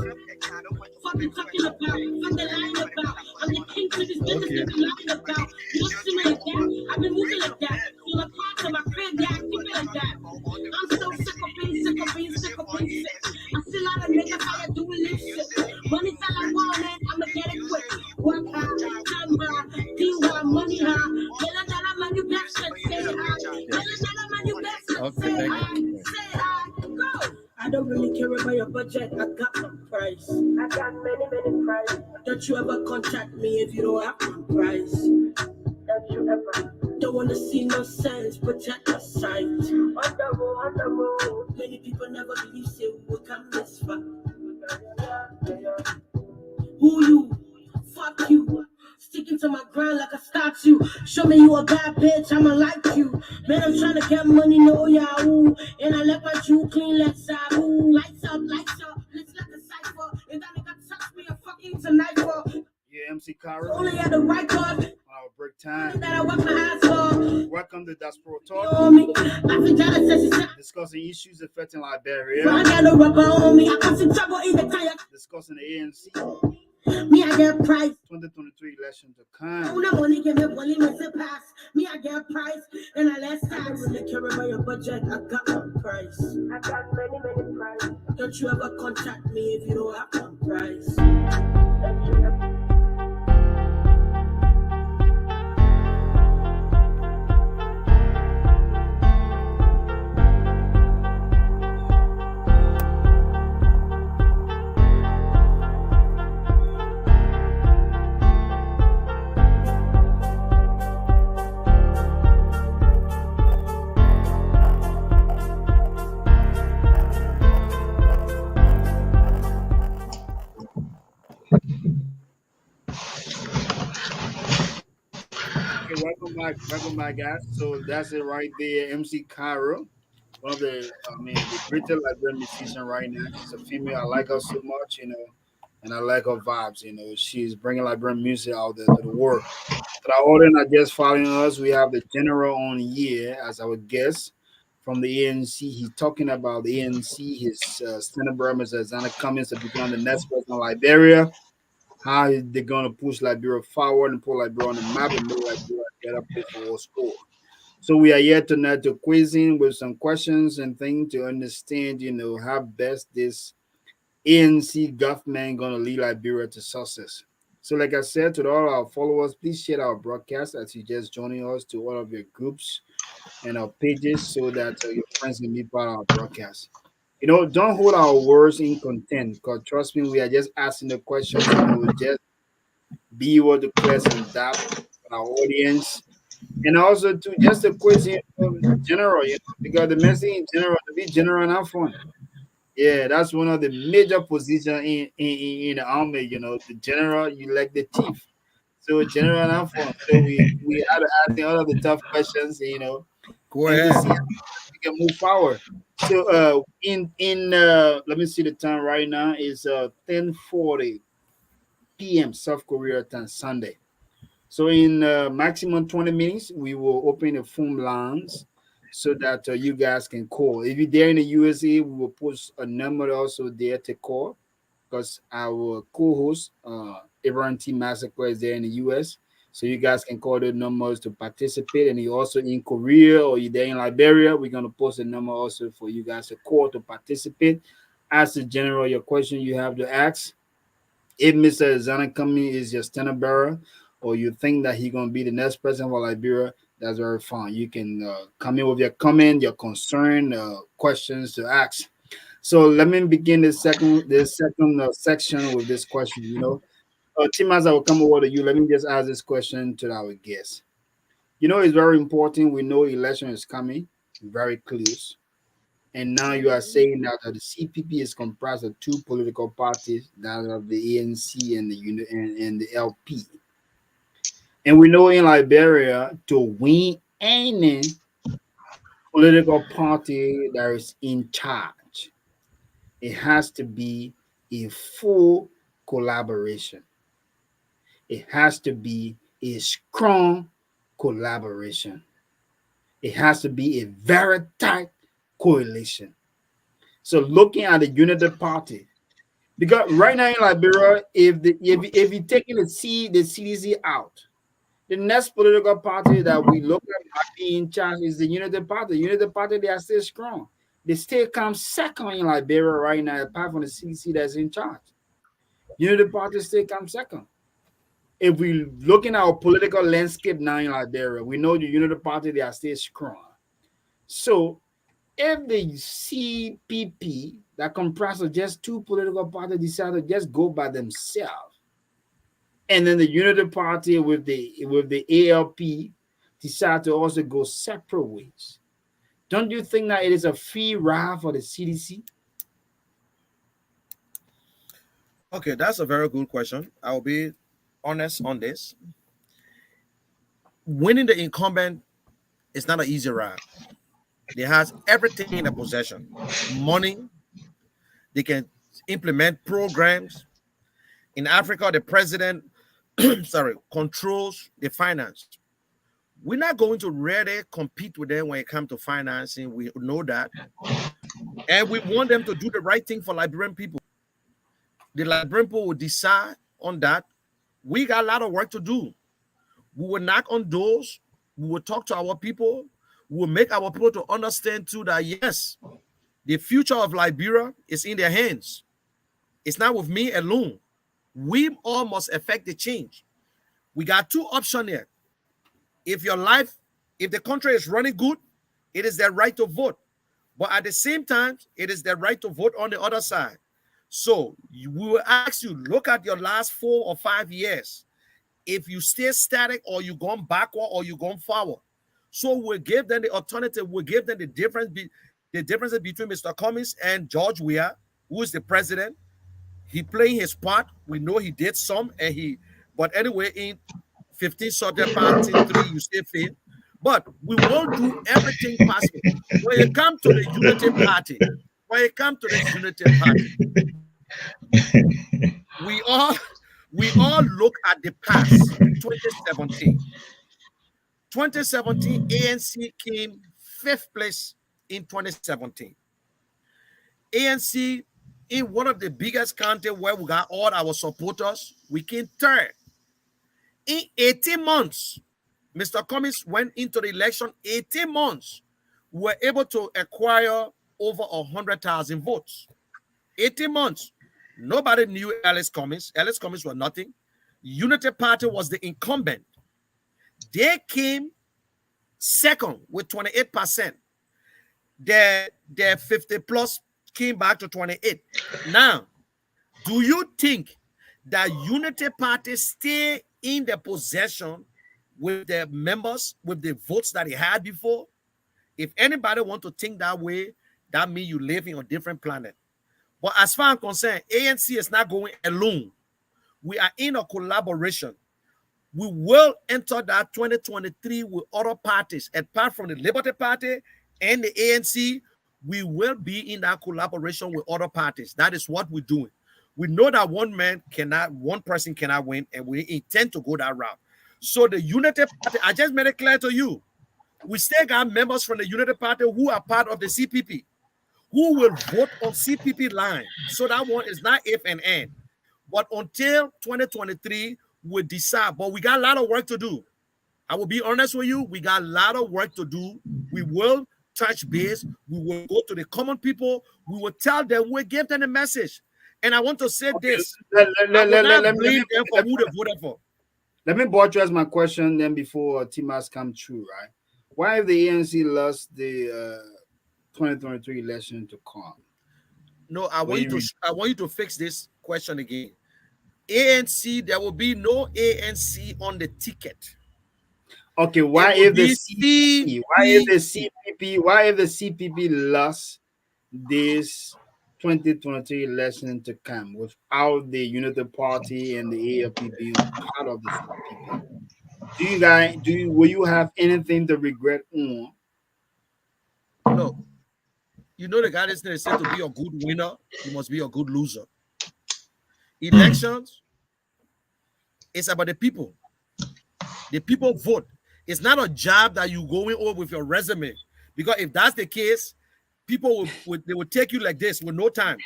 Fuck you talking about, fuck the line about. I'm the king to this business, you be lying about. You don't see me like that, I've been moving like that. You look hard to my crib, yeah, I keep it like that. I'm so sick of being sick. I see a lot of niggas how they doing this shit. Money fell I want it, I'ma get it quick. Work hard, time hard, do hard, money hard. Yellow man, you best say hi. Yellow man, you best say hi. Say hi, go. I don't really care about your budget, I got my price. I got many prices. Don't you ever contact me if you don't have my price. Don't you ever. Don't wanna see no signs, protect the sight. On the road. Many people never believe say we come this far. Yeah. Who you? Fuck you. Sticking to my grind like a statue. Show me you a bad bitch, I'ma like you. Man, I'm trying to get money, no yahoo. And I let my Jew clean, let's ooh. Lights up, let's let the cipher. And that nigga touch me a fucking tonight for. Yeah, MC Kara. Only at the right card. Our break time. That I work my ass for. Welcome to Diaspora You Talk. know me. I think that says it's Discussing issues affecting Liberia. I got a rubber on me. I got some trouble in the tire. Discussing the ANC. Me, I get price. 2023 election to come. Una money can make money, make it pass. Me, I get price. And I let tax. I don't really care about your budget. I got my price. I got many prices. Don't you ever contact me if you don't have my price. Don't you ever. Welcome back, guys. So that's it right there. MC Cairo, one of the greatest Liberian musician right now. She's a female. I like her so much, and I like her vibes. She's bringing Liberian music out there to the world. To our audience that just following us, we have the general on here as our guest from the ANC. He's talking about the ANC. His standard brother is Alexander Cummings to become the next president of Liberia. How they're going to push Liberia forward and put Liberia on the map and make Liberia get up for score. So we are here tonight to quizzing with some questions and things to understand, how best this ANC government going to lead Liberia to success. So like I said to all our followers, please share our broadcast as you just joining us to all of your groups and our pages so that your friends can be part of our broadcast. Don't hold our words in contempt, because trust me, we are just asking the questions. Just be able to clear some doubt for our audience. And also, to just a question in general, because the message in general, to be general and have fun. Yeah, that's one of the major positions in the army, the general, you like the chief. So general and have fun. So we had to ask all of the tough questions, Go ahead. We can move forward. So in let me see the time right now is 10:40 p.m. South Korea time Sunday. So in maximum 20 minutes, we will open the phone lines so that you guys can call. If you're there in the USA, we will post a number also there to call, because our co-host Abraham T. Massacre is there in the US. So you guys can call the numbers to participate. And you also in Korea or you're there in Liberia, we're gonna post a number also for you guys to call to participate. Ask the general your question you have to ask. If Mr. Zana Cummings is your standard bearer, or you think that he's gonna be the next president for Liberia, that's very fine. You can come in with your comment, your concern, questions to ask. So let me begin this second section with this question. Tim, as I will come over to you, let me just ask this question to our guests. It's very important. We know election is coming, very close. And now you are saying that the CPP is comprised of two political parties, that of the ANC and the LP. And we know in Liberia, to win any political party that is in charge, it has to be a full collaboration. It has to be a strong collaboration. It has to be a very tight coalition. So looking at the Unity Party, because right now in Liberia, if you're taking the CDC out, the next political party that we look at might be in charge is the Unity Party. The Unity Party, they are still strong. They still come second in Liberia right now, apart from the CDC that's in charge. Unity Party still comes second. If we looking at our political landscape now in Liberia, we know the Unity Party, they are still strong. So if the CPP that comprises of just two political parties decide to just go by themselves, and then the Unity Party with the ALP decide to also go separate ways, don't you think that it is a free ride for the CDC? Okay, that's a very good question. I'll be honest on this. Winning the incumbent is not an easy ride. They has everything in their possession. Money. They can implement programs. In Africa, the president controls the finance. We're not going to really compete with them when it comes to financing. We know that. And we want them to do the right thing for Liberian people. The Liberian people will decide on that. We got a lot of work to do. We will knock on doors. We will talk to our people. We will make our people to understand too that yes, the future of Liberia is in their hands. It's not with me alone. We all must affect the change. We got two options here. If the country is running good, it is their right to vote. But at the same time, it is their right to vote on the other side. So we will ask you, look at your last 4 or 5 years. If you stay static or you gone backward or you gone forward. So we'll give them the alternative. We'll give them the differences between Mr. Cummings and George Weah, who is the president. He playing his part. We know he did some, but anyway, in 15 subject party 3, you still fail. But we will do everything possible. When you come to the Unity Party, we all look at the past, 2017. 2017, ANC came 5th place in 2017. ANC in one of the biggest counties where we got all our supporters, we came 3rd. In 18 months, Mr. Cummings went into the election, 18 months, we were able to acquire over 100,000 votes. 18 months. Nobody knew Alice Cummings. Alice Cummings was nothing. Unity Party was the incumbent. They came second with 28%. Their 50 plus came back to 28. Now, do you think that Unity Party stay in the possession with the members, with the votes that he had before? If anybody want to think that way, that means you live in a different planet. But as far as I'm concerned, ANC is not going alone. We are in a collaboration. We will enter that 2023 with other parties. Apart from the Liberty Party and the ANC, we will be in that collaboration with other parties. That is what we're doing. We know that one person cannot win, and we intend to go that route. So the Unity Party, I just made it clear to you, we still got members from the Unity Party who are part of the CPP, who will vote on CPP line. So that one is not if and and. But until 2023, will decide. But we got a lot of work to do. I will be honest with you. We got a lot of work to do. We will touch base. We will go to the common people. We will tell them. We'll give them a message. And I want to say this. I will not blame them for who they voted for. Let me buttress my question then before Timas come true, right? Why if the ANC lost the 2023 election to come? No, I want you to fix this question again. ANC, there will be no ANC on the ticket. Okay, why if the CPP? Why if the CPP lost this 2023 election to come without the Unity Party and the AFP being part of the CPP? Will you have anything to regret on? No. You know the guy is said to be a good winner, you must be a good loser. Elections, it's about the people. The people vote. It's not a job that you going over with your resume. Because if that's the case, people will take you like this with no time.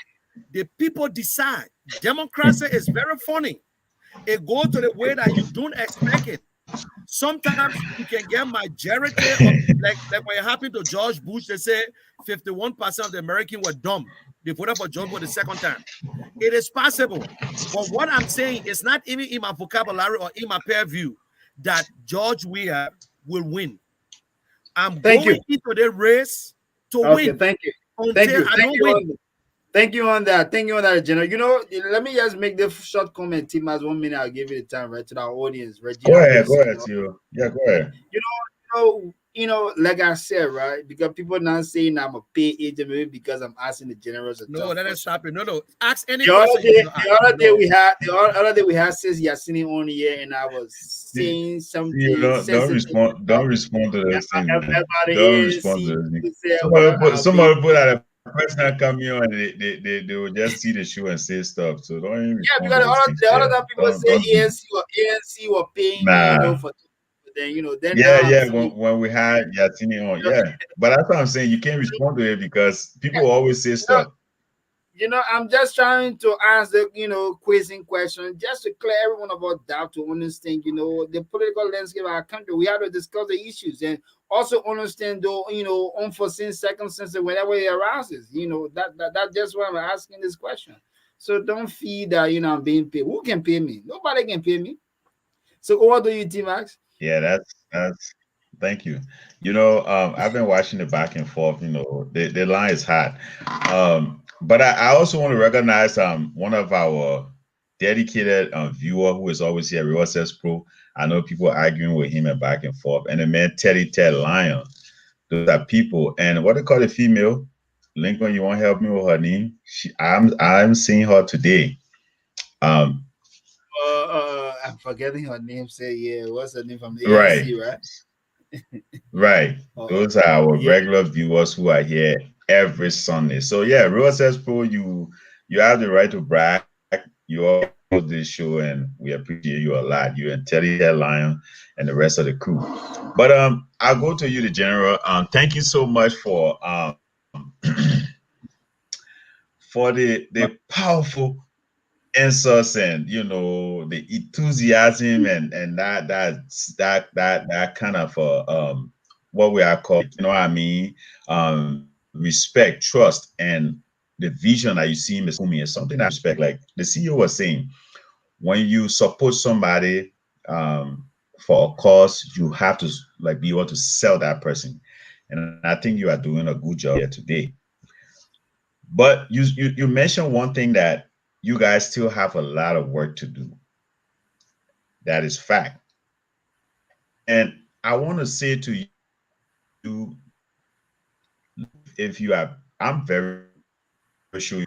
The people decide. Democracy is very funny. It goes to the way that you don't expect it. Sometimes you can get majority of, like what happened to George Bush. They say 51% of the Americans were dumb. They voted for George Bush the second time. It is possible. But what I'm saying is not even in my vocabulary or in my purview that George Weah will win. I'm going into the race to win. Thank you. Thank you on that. General. You know, let me just make the short comment. Tim has 1 minute. I'll give you the time, right, to our audience. Regina, go ahead, you. Yeah, go ahead. You know, like I said, right? Because people not saying I'm a pay agent maybe because I'm asking the generals. No, that is stopping. No. Ask any question. The other day we had says Yasini on here, and I was saying something. Don't respond to this thing. Don't respond to this. Somebody put out a person coming on, and they will just see the show and say stuff. So don't even. Yeah, because the other time people say ANC were paying me, for. Then when we had Yatini on, but that's what I'm saying. You can't respond to it because people always say stuff. I'm just trying to ask the quizzing question just to clear everyone about doubt to understand the political landscape of our country. We have to discuss the issues and also understand the unforeseen circumstances whenever it arises. That's just why I'm asking this question. So don't feel that I'm being paid. Who can pay me? Nobody can pay me. So what do you, T-Max? Yeah, that's thank you. I've been watching the back and forth. The line is hot. But I also want to recognize one of our dedicated viewer who is always here, Real Pro. I know people arguing with him and back and forth. And the man Ted Lion. Those are people. And what they call the female, Lincoln, you want to help me with her name? I'm seeing her today. I'm forgetting her name. What's her name from the ANC, right? Right. Those are our regular viewers who are here every Sunday. So Real Pro, you have the right to brag. You all do this show, and we appreciate you a lot. You and Teddy Lion and the rest of the crew. But I'll go to you, the general. Thank you so much for the powerful answers and the enthusiasm and that kind of what we are called, what I mean, respect, trust, and the vision that you see in Mr. Mounir is something I respect. Like the CEO was saying, when you support somebody for a cause, you have to be able to sell that person, and I think you are doing a good job here today. But you mentioned one thing that you guys still have a lot of work to do. That is fact. And I want to say to you, I'm very sure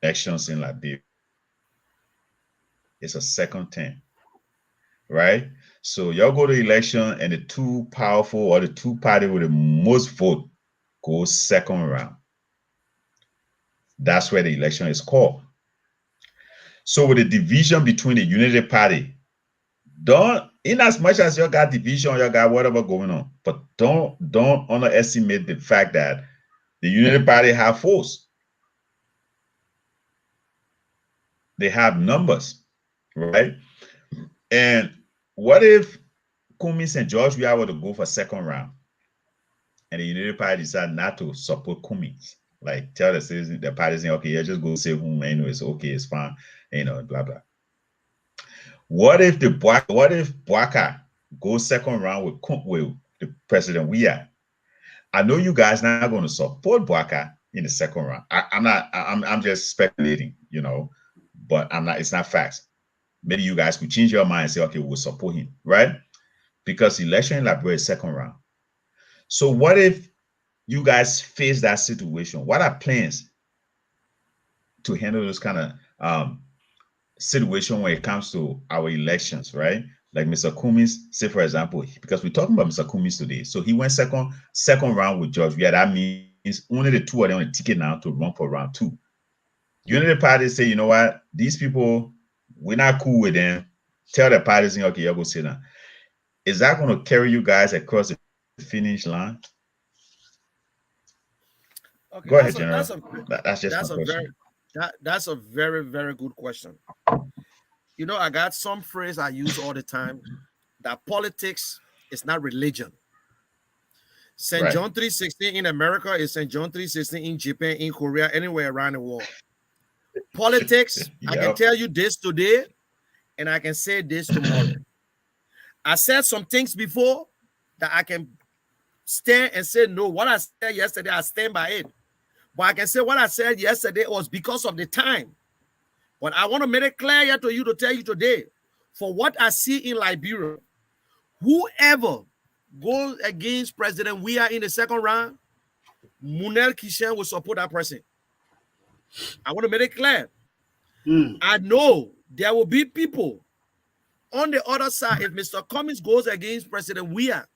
elections in Liberia, it's a second term, right? So y'all go to election and the two powerful or the two party with the most vote goes second round. That's where the election is called. So with the division between the Unity Party, in as much as you got division, you got whatever going on, but don't underestimate the fact that the Unity Party have force. They have numbers. right? And what if Cummings and George Weah were to go for second round, and the United Party decide not to support Cummings? Like tell the citizens, the party saying, okay, yeah, just go save him anyway. It's okay, it's fine, blah blah. What if Bwaka goes second round with the President Weah? I know you guys not going to support Bwaka in the second round. I'm just speculating, but I'm not. It's not facts. Maybe you guys could change your mind and say, okay, we'll support him, right? Because election in Liberia is second round. So what if you guys face that situation? What are plans to handle those kind of situation when it comes to our elections, right? Like Mr. Cummings, say for example, because we're talking about Mr. Cummings today. So he went second round with George. Yeah, that means only the two of them on the ticket now to run for round two. Unity Party say, you know what? These people, we're not cool with them. Tell the parties, okay, you'll go sit down. Is that going to carry you guys across the finish line? Okay, go ahead, General. That's a very, very good question. I got some phrase I use all the time, that politics is not religion. St. John 3:16 in America is St. John 3:16 in Japan, in Korea, anywhere around the world. Politics, I can tell you this today, and I can say this tomorrow. I said some things before that I can stand and say, no, what I said yesterday, I stand by it. But I can say what I said yesterday was because of the time. But I want to make it clear here to you to tell you today, for what I see in Liberia, whoever goes against President Weah in the second round, Mounir Keshen will support that person. I want to make it clear. I know there will be people on the other side. If Mr. Cummings goes against President Weah,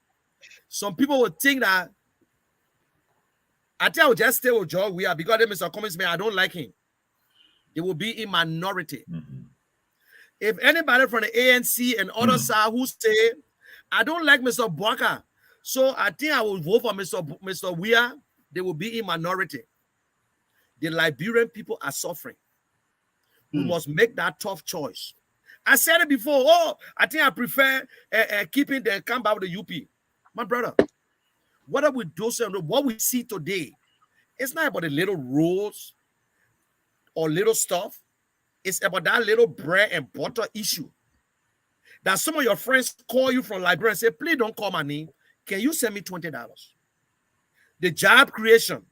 some people will think that I think I will just stay with George Weah because Mr. Cummings, man, I don't like him. They will be in minority. If anybody from the ANC and other side who say, I don't like Mr. Bwaka, so I think I will vote for Mr. Weah, they will be in minority. The Liberian people are suffering. We must make that tough choice. I said it before. Oh, I think I prefer keeping the camp out of the UP. My brother, what we do, what we see today, it's not about the little rules or little stuff. It's about that little bread and butter issue. That some of your friends call you from Liberia and say, please don't call my name. Can you send me $20? The job creation,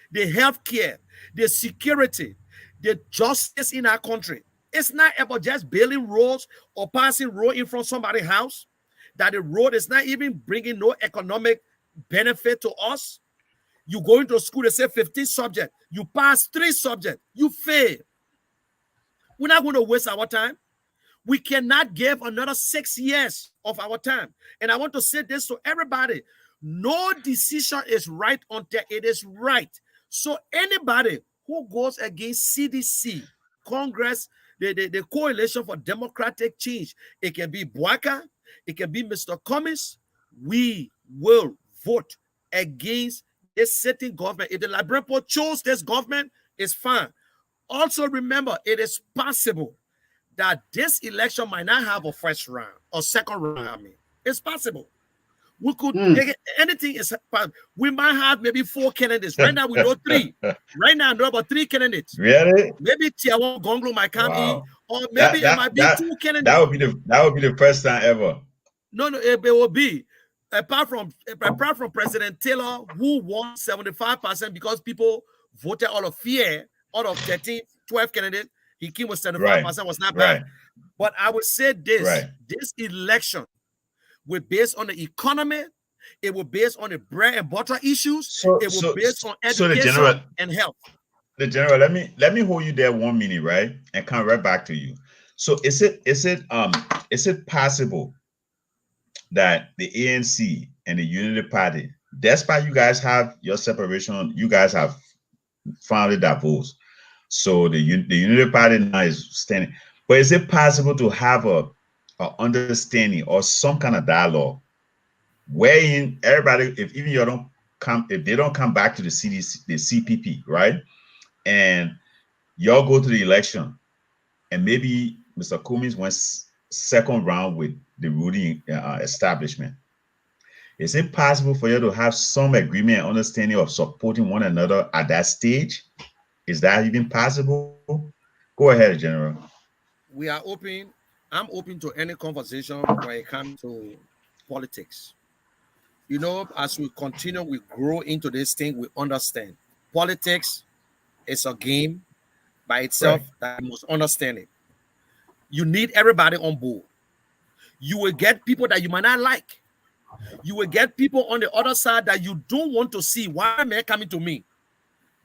the health care, the security, the justice in our country. It's not about just building roads or passing road in front of somebody's house. That the road is not even bringing no economic benefit to us. You go into school, they say 15 subjects. You pass 3 subjects. You fail. We're not going to waste our time. We cannot give another 6 years of our time. And I want to say this to everybody. No decision is right until it is right. So anybody who goes against CDC, Congress, the Coalition for Democratic Change, it can be Bwaka, it can be Mr. Cummings, we will vote against this sitting government. If the Liberian people chose this government, it's fine. Also remember, it is possible that this election might not have a first round or second round. I mean, it's possible. We could anything is. We might have maybe 4 candidates. Right now we know 3. Right now I know about 3 candidates. Really? Maybe Tiawan Gonglo might come in, or maybe it might be 2 candidates. That would be the first time ever. No, it will be. Apart from President Taylor, who won 75% because people voted out of fear, out of 12 candidates, he came with 75%, was not bad. But I would say this, this election will based on the economy, it will based on the bread and butter issues, it will based on education and health. The general, let me hold you there 1 minute, right? And come right back to you. So is it possible that the ANC and the Unity Party, despite you guys have your separation, you guys have finally divorced. So the Unity Party now is standing. But is it possible to have a understanding or some kind of dialogue wherein everybody, if they don't come back to the CDC, the CPP, right? And y'all go to the election, and maybe Mr. Cummings went second round with the ruling establishment. Is it possible for you to have some agreement and understanding of supporting one another at that stage? Is that even possible? Go ahead, General. We are open. I'm open to any conversation when it comes to politics. You know, as we continue, we grow into this thing, we understand. Politics is a game by Right. itself that you must understand it. You need everybody on board. You will get people that you might not like. You will get people on the other side that you don't want to see. Why am I coming to me?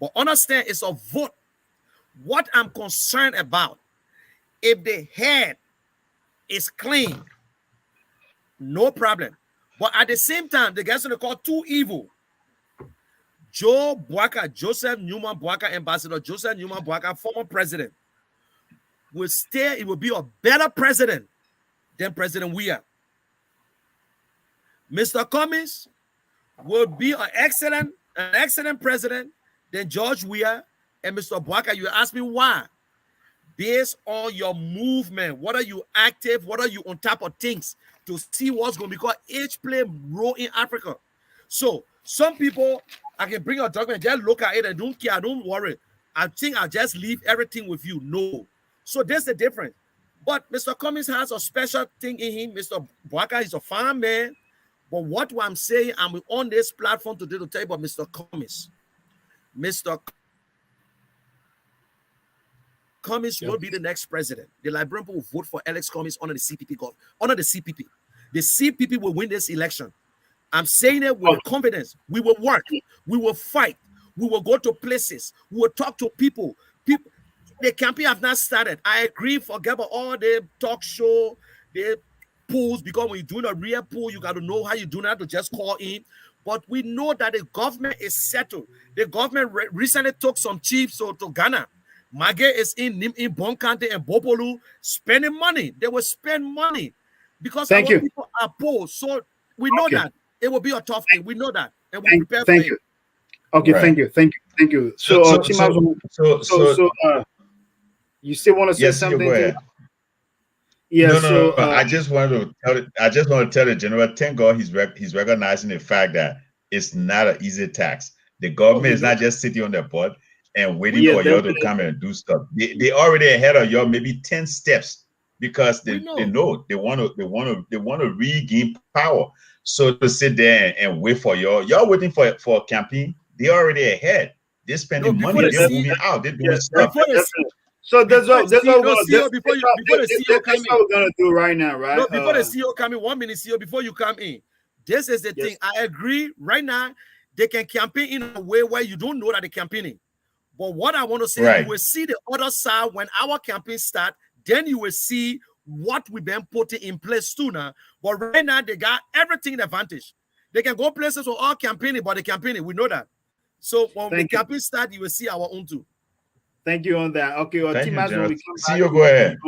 But understand it's a vote. What I'm concerned about, if the head is clean, no problem. But at the same time, the guys are called too evil. Joe Boakai, Joseph Newman Boakai, Ambassador Joseph Newman Boakai, former president, will stay. It will be a better president than President Weah. Mr. Cummings will be an excellent president than George Weah and Mr. Boakai. You ask me why? Based on your movement, what are you active? What are you on top of things to see what's going to be called each play role in Africa? So some people, I can bring a document, just look at it and don't care, don't worry. I think I'll just leave everything with you. No. So there's the difference. But Mr. Cummings has a special thing in him. Mr. Boakai is a fine man. But what I'm saying, I'm on this platform today to tell you about Mr. Cummings. Mr. Cummings will be the next president. The Liberian people will vote for Alex Cummings under the CPP government. Under the CPP. The CPP will win this election. I'm saying it with confidence. We will work. We will fight. We will go to places. We will talk to people. The campaign have not started. I agree. Forget about all the talk show, the polls, because when you're doing a real poll, you got to know how you do that to just call in. But we know that the government is settled. The government recently took some chiefs to Ghana. Mage is in Bonkante and Bopolu spending money. They will spend money because our people are poor. So we know that it will be a tough thing. We know that, and we prepare for it. Okay, Right. thank you. So, you still want to say something? Go ahead. Yeah. No. I just want to tell the general. Thank God he's recognizing the fact that it's not an easy task. The government is not just sitting on their butt and waiting for you to come and do stuff. They already ahead of you, maybe 10 steps, because they know they want to regain power. So to sit there and wait for y'all waiting for a campaign, they already ahead. They're spending money, they're moving out, they're doing stuff. So that's what we're gonna do right now, right? No, before the CEO come in, 1 minute, CEO, before you come in. This is the thing. I agree. Right now, they can campaign in a way where you don't know that they're campaigning. But what I want to say, you will see the other side when our campaign start. Then you will see what we've been putting in place sooner. But right now, they got everything in advantage. They can go places with all campaigning, but they campaigning. We know that. So when the campaign start, you will see our own too. Thank you on that. Okay, well, Thank you, when we come back, go ahead.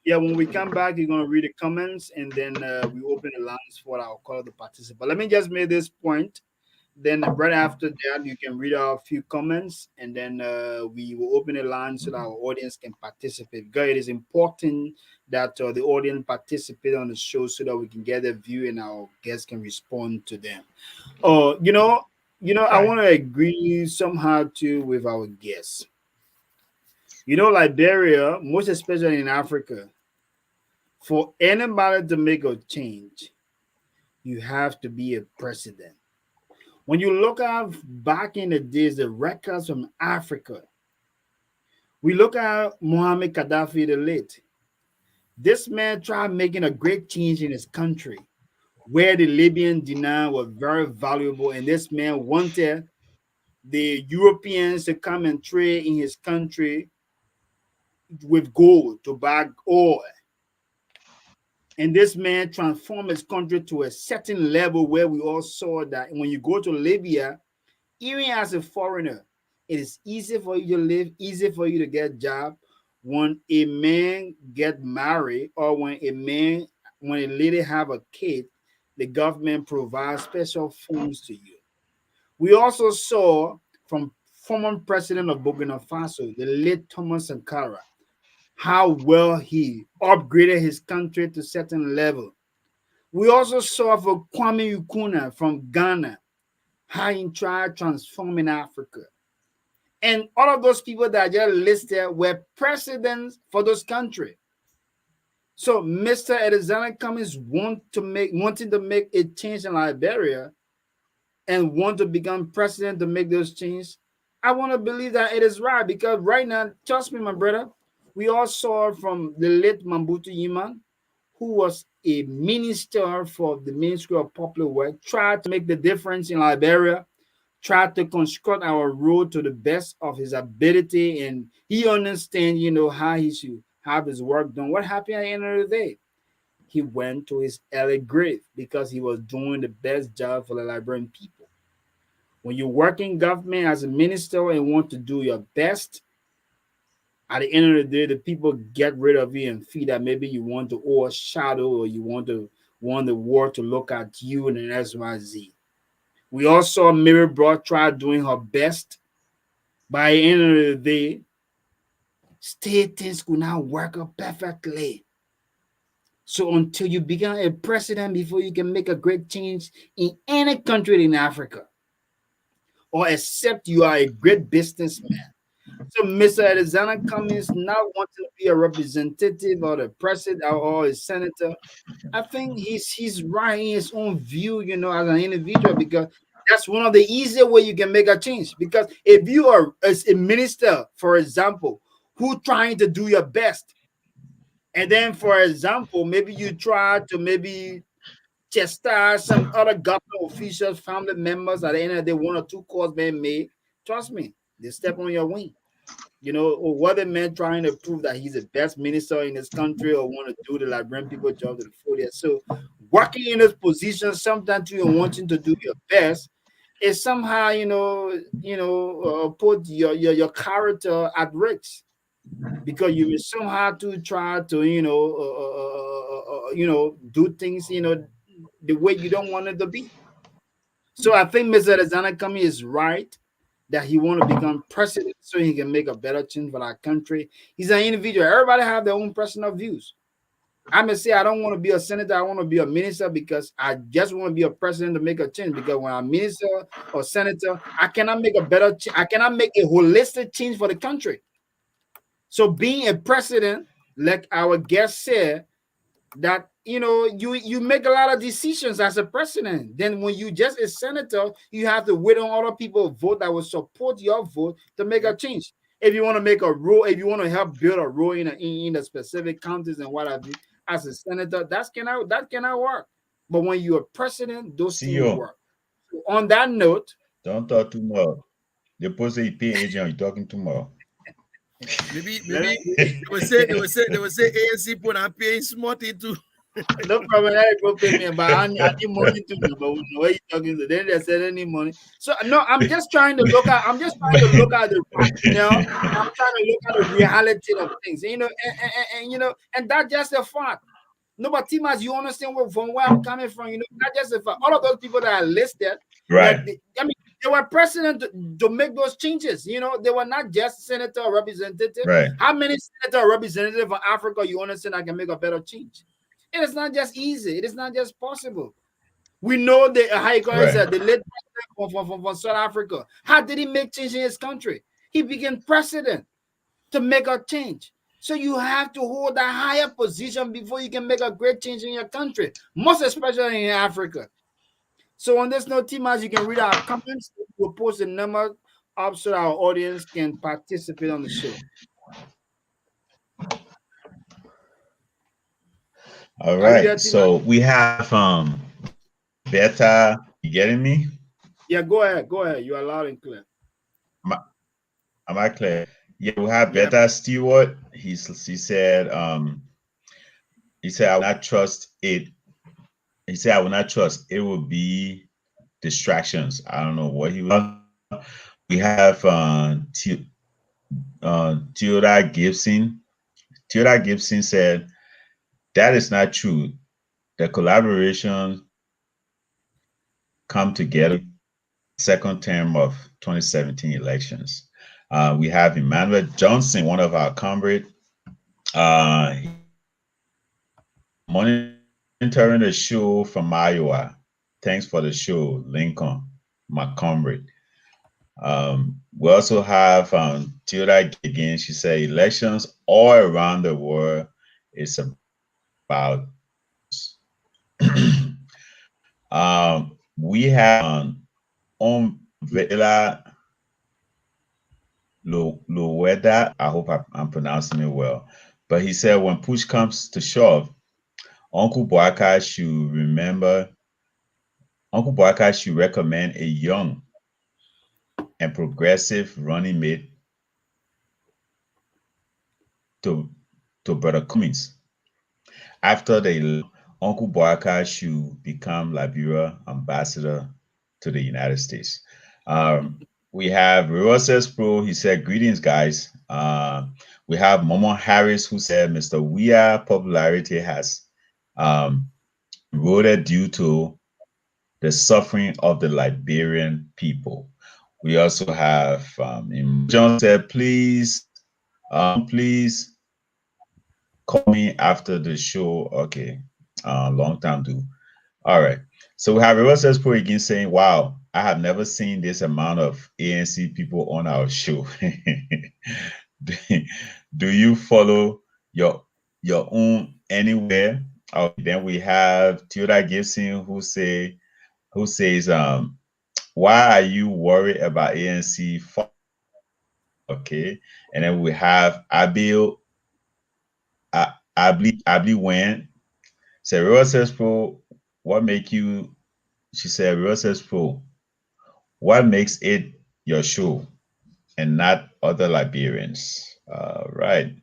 When we come back, you're gonna read the comments, and then we open the lines for our call the participant. Let me just make this point. Then right after that, you can read out a few comments, and then we will open the line so that our audience can participate. Because it is important that the audience participate on the show so that we can get a view and our guests can respond to them. I want to agree somehow too with our guests. Liberia, most especially in Africa, for anybody to make a change, you have to be a president. When you look at back in the days, the records from Africa, we look at Muhammad Gaddafi the late. This man tried making a great change in his country, where the Libyan dinar was very valuable, and this man wanted the Europeans to come and trade in his country with gold to buy oil. And this man transformed his country to a certain level where we all saw that when you go to Libya, even as a foreigner, it is easy for you to live, easy for you to get a job. When a man get married or when a lady have a kid, the government provides special funds to you. We also saw from former president of Burkina Faso, the late Thomas Sankara, how well he upgraded his country to certain level. We also saw for Kwame Nkrumah from Ghana, how he tried transforming Africa. And all of those people that I just listed were presidents for those countries. So Mr. Alexander Cummings wanting to make a change in Liberia and want to become president to make those changes. I want to believe that it is right, because right now, trust me, my brother, we all saw from the late Mambutu Yiman, who was a minister for the Ministry of Public Works, tried to make the difference in Liberia, tried to construct our road to the best of his ability, and he understands, how he should have his work done. What happened at the end of the day? He went to his early grave because he was doing the best job for the Liberian people. When you work in government as a minister and want to do your best, at the end of the day, the people get rid of you and feel that maybe you want to overshadow, or you want the world to look at you and XYZ. We all saw Mary Broad try doing her best. By the end of the day, state things could not work out perfectly. So until you become a president before you can make a great change in any country in Africa, or except you are a great businessman. So Mr. Alexander Cummings now wanting to be a representative or the president or a senator, I think he's right in his own view, as an individual, because that's one of the easier way you can make a change. Because if you are as a minister, for example, who trying to do your best, and then, for example, maybe you try to maybe chastise some other government officials, family members, at the end of the day, one or two calls being made, trust me, they step on your wing. Or whether man trying to prove that he's the best minister in this country or want to do the Liberian people job to the fullest. So working in this position, sometimes you wanting to do your best is somehow, put your character at risk, because you will somehow to try to, do things, the way you don't want it to be. So I think Mr. Alexander Cummings is right that he want to become president so he can make a better change for our country. He's an individual. Everybody have their own personal views. I may say I don't want to be a senator. I want to be a minister because I just want to be a president to make a change. Because when I'm minister or senator, I cannot make I cannot make a holistic change for the country. So being a president, like our guest said, that you make a lot of decisions as a president. Then when you just a senator, you have to wait on other people vote that will support your vote to make a change. If you want to make a rule, if you want to help build a rule in the specific counties and what have you, as a senator, that cannot work. But when you're a president, those things work. So on that note, don't talk too much. The person you pay agent, you're talking too much. Maybe they will say ANC put and paying smart too. No problem. I go pay me, but I need money too. But what you talking to? Then they said any money. So no, I'm just trying to look at. I'm just trying to look at the. I'm trying to look at the reality of things. And that's just a fact. No, but Timas, you understand from where I'm coming from. That's just a fact. All of those people that are listed, right? They were president to make those changes. They were not just senator or representative. Right. How many senator or representative from Africa you understand I can make a better change? It is not just easy. It is not just possible. We know the high the late president from South Africa. How did he make change in his country? He became president to make a change. So you have to hold a higher position before you can make a great change in your country, most especially in Africa. So on this note, team, as you can read our comments, we'll post a number up so our audience can participate on the show. All right. So we have Beta. You getting me? Yeah, go ahead. You are loud and clear. Am I clear? Yeah, we have Beta Stewart. He said I will not trust it. He said I will not trust it will be distractions. I don't know what he was. We have Theodore Gibson. Theodore Gibson said that is not true. The collaboration come together second term of 2017 elections. We have Emmanuel Johnson, one of our comrades. Uh, monitoring the show from Iowa. Thanks for the show, Lincoln, my comrade. We also have Tilda again. She said elections all around the world is about. We have on Vela Lueda. I hope I'm pronouncing it well. But he said when push comes to shove, Uncle Boaka should remember. Uncle Boaka should recommend a young and progressive running mate to Brother Cummings. After the Uncle Boaka should become Liberia ambassador to the United States. We have Roses Pro. He said, "Greetings, guys." We have Momo Harris who said, "Mr. Weir popularity has eroded due to the suffering of the Liberian people." We also have John said, please call me after the show." Okay, long time due. All right. So we have Reverse Expo again saying, "Wow, I have never seen this amount of ANC people on our show." Do you follow your own anywhere? Okay, then we have Theodore Gibson who says, "Why are you worried about ANC?" Okay, and then we have Abil Abli Wen. Say, Reverse Expo, what make you? She said, "Reverse Expo, what makes it your show and not other Liberians?" Right.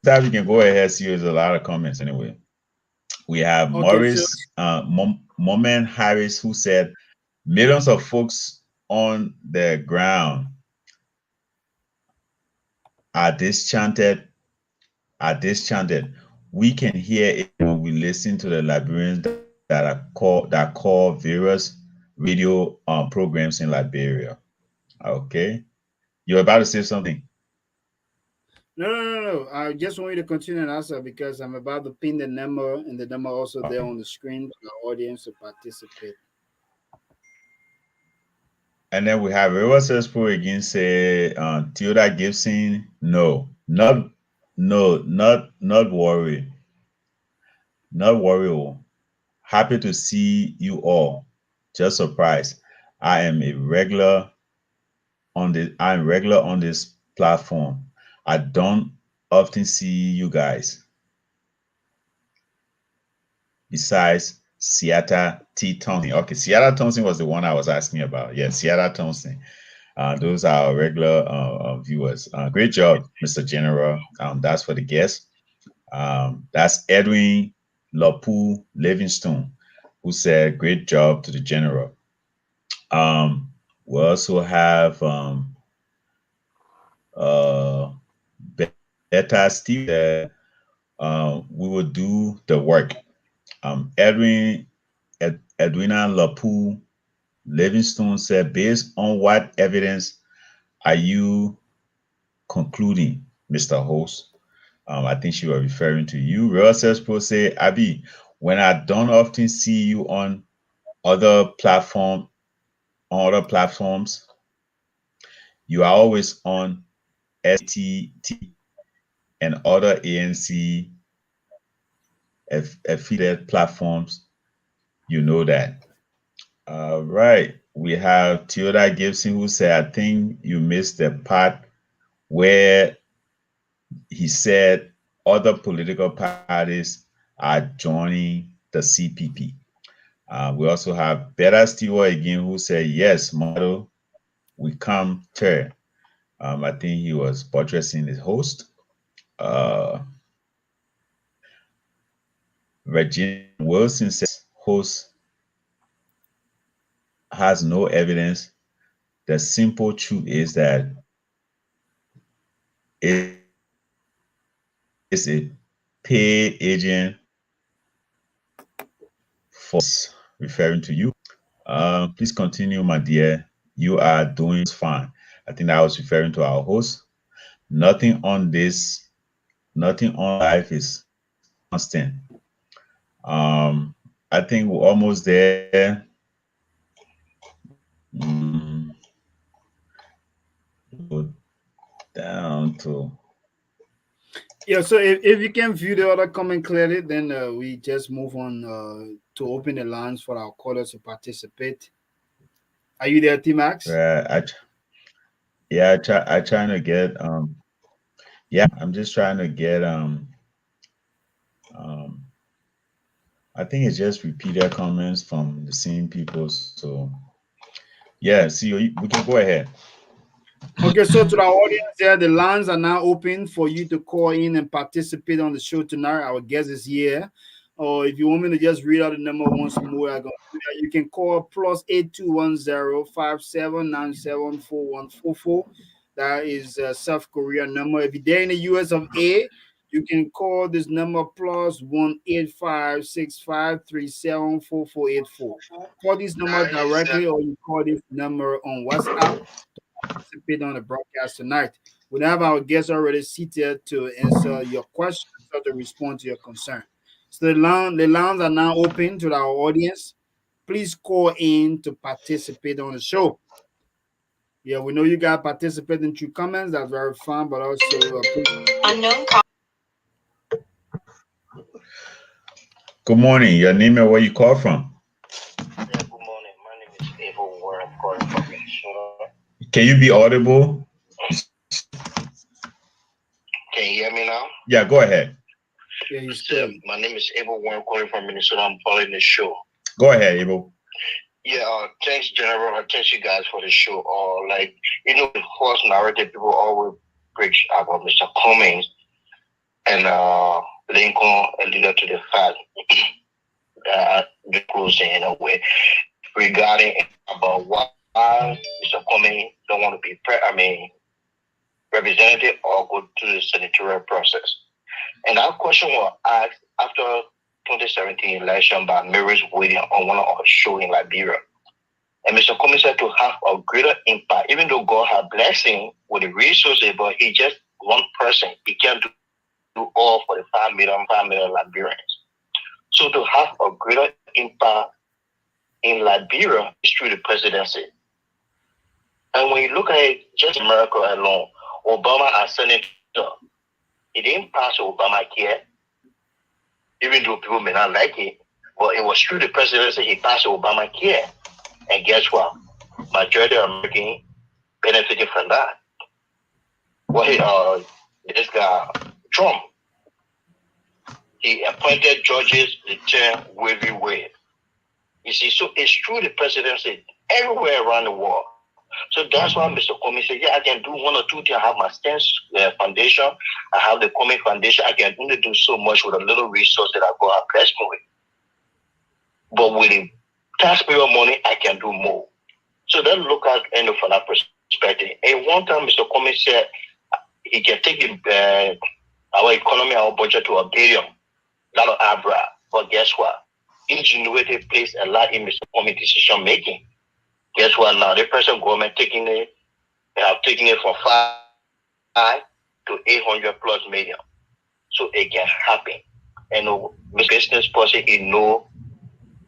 That we can go ahead. See, there's a lot of comments anyway. We have Okay, so Morris, Moment Harris, who said, "Millions of folks on the ground are disenchanted. We can hear it when we listen to the Liberians that call various radio programs in Liberia." Okay, you're about to say something. no. I just want you to continue and answer because I'm about to pin the number and the number also there Okay. on the screen for the audience to participate. And then we have Reverse Expo again say, Theodore Gibson, not worry. Not worry. Oh. Happy to see you all. Just surprised. I'm regular on this platform. I don't often see you guys. Besides Seattle T. Thompson. Okay, Seattle Thompson was the one I was asking about. Yeah, Seattle Thompson. Those are our regular viewers. Great job, Mr. General. That's for the guest. That's Edwin Lapu Livingstone, who said, "Great job to the general." We also have uh, Beta Steve. We will do the work. Edwina Lapu Livingstone said, "Based on what evidence are you concluding, Mr. Host?" I think she was referring to you. Real Sales Pro say, "Abby, when I don't often see you other platform on other platforms, you are always on STT and other ANC affiliate platforms. You know that." All right. We have Theodore Gibson who said, "I think you missed the part where he said other political parties are joining the CPP." We also have Better Stewart again who said, "Yes, model, we come to." I think he was buttressing his host. Uh, Regina Wilson says, "Host has no evidence. The simple truth is that it is a paid agent force," referring to you. Please continue, my dear. You are doing fine. I think that was referring to our host. Nothing on this, nothing on life is constant. I think we're almost there. Go down to Yeah, so if you can view the other comment clearly, then we just move on to open the lines for our callers to participate. Are you there, T-Max? I trying to get I'm just trying to get I think it's just repeated comments from the same people. So yeah, see, we can go ahead. Okay, so to our audience there, the lines are now open for you to call in and participate on the show tonight. Our guest is here. Or if you want me to just read out the number once more, I'm gonna do that. You can call +8210-5797-4144. That is South Korea number. If you're there in the US of A, you can call this number +1-8565-374484. Call this number directly, or you call this number on WhatsApp. Participate on the broadcast tonight. We have our guests already seated to answer your questions or to respond to your concern. So the lines are now open to our audience. Please call in to participate on the show. Yeah, we know you guys participating through comments. That's very fun, but also Unknown. Good morning. Your name and where you call from? Yeah, good morning. My name is Abel Warren calling from Minnesota. Can you be audible? Can you hear me now? Yeah, go ahead. yeah, he's Yeah, good. my name is Abel Warren calling from Minnesota. I'm following the show. Go ahead, Abel. Yeah, thanks, General. Thanks you guys for the show. The false narrative people always preach about Mr. Cummings and Lincoln, a leader to the fact the closing in a way regarding about why Mr. Cummings don't want to be representative or go through the senatorial process. And that question was asked after 2017 election by Mary's William on one of our shows in Liberia. And Mr. Cummings said to have a greater impact, even though God had blessing with the resources, but he just one person. He can't do all for the 5 million Liberians. So to have a greater impact in Liberia is through the presidency. And when you look at it, just America alone, Obama as senator, he didn't pass Obamacare, even though people may not like it, but it was through the presidency he passed Obamacare. And guess what? Majority of Americans benefited from that. Well, this guy, Trump, he appointed judges the term everywhere. You see, so it's through the presidency everywhere around the world. So that's why Mr. Cummings said, I can do one or two things. I have my Stance Foundation. I have the Cummings Foundation. I can only do so much with a little resource that I go and bless me with. But with the taxpayer money, I can do more. So then look at it from that perspective. And one time, Mr. Cummings said he can take our economy, our budget to $1 billion. Not an abra. But guess what? Ingenuity plays a lot in Mr. Cummings' decision making. Guess what now? The present government they have taken it from 5 to 800+ million. So it can happen. And Mr. Business person, he know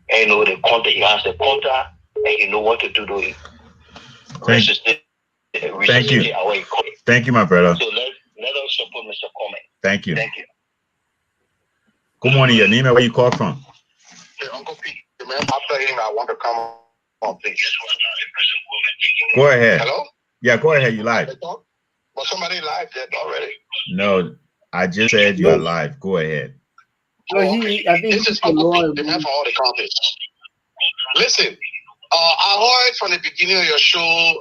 the content, he has the contact, and he know what to do to it. Thank you. Thank you, my brother. So let us support Mr. Cummings. Thank you. Thank you. Good morning. Your name and where you call from? Yeah, Uncle Pete, man, after him, I want to come on, please. Go ahead. Hello? Yeah, go ahead. You live. But somebody live there already. No, I just said you are live. Go ahead. No, I think this is Uncle Pete, the man for all the counties. Listen, I heard from the beginning of your show,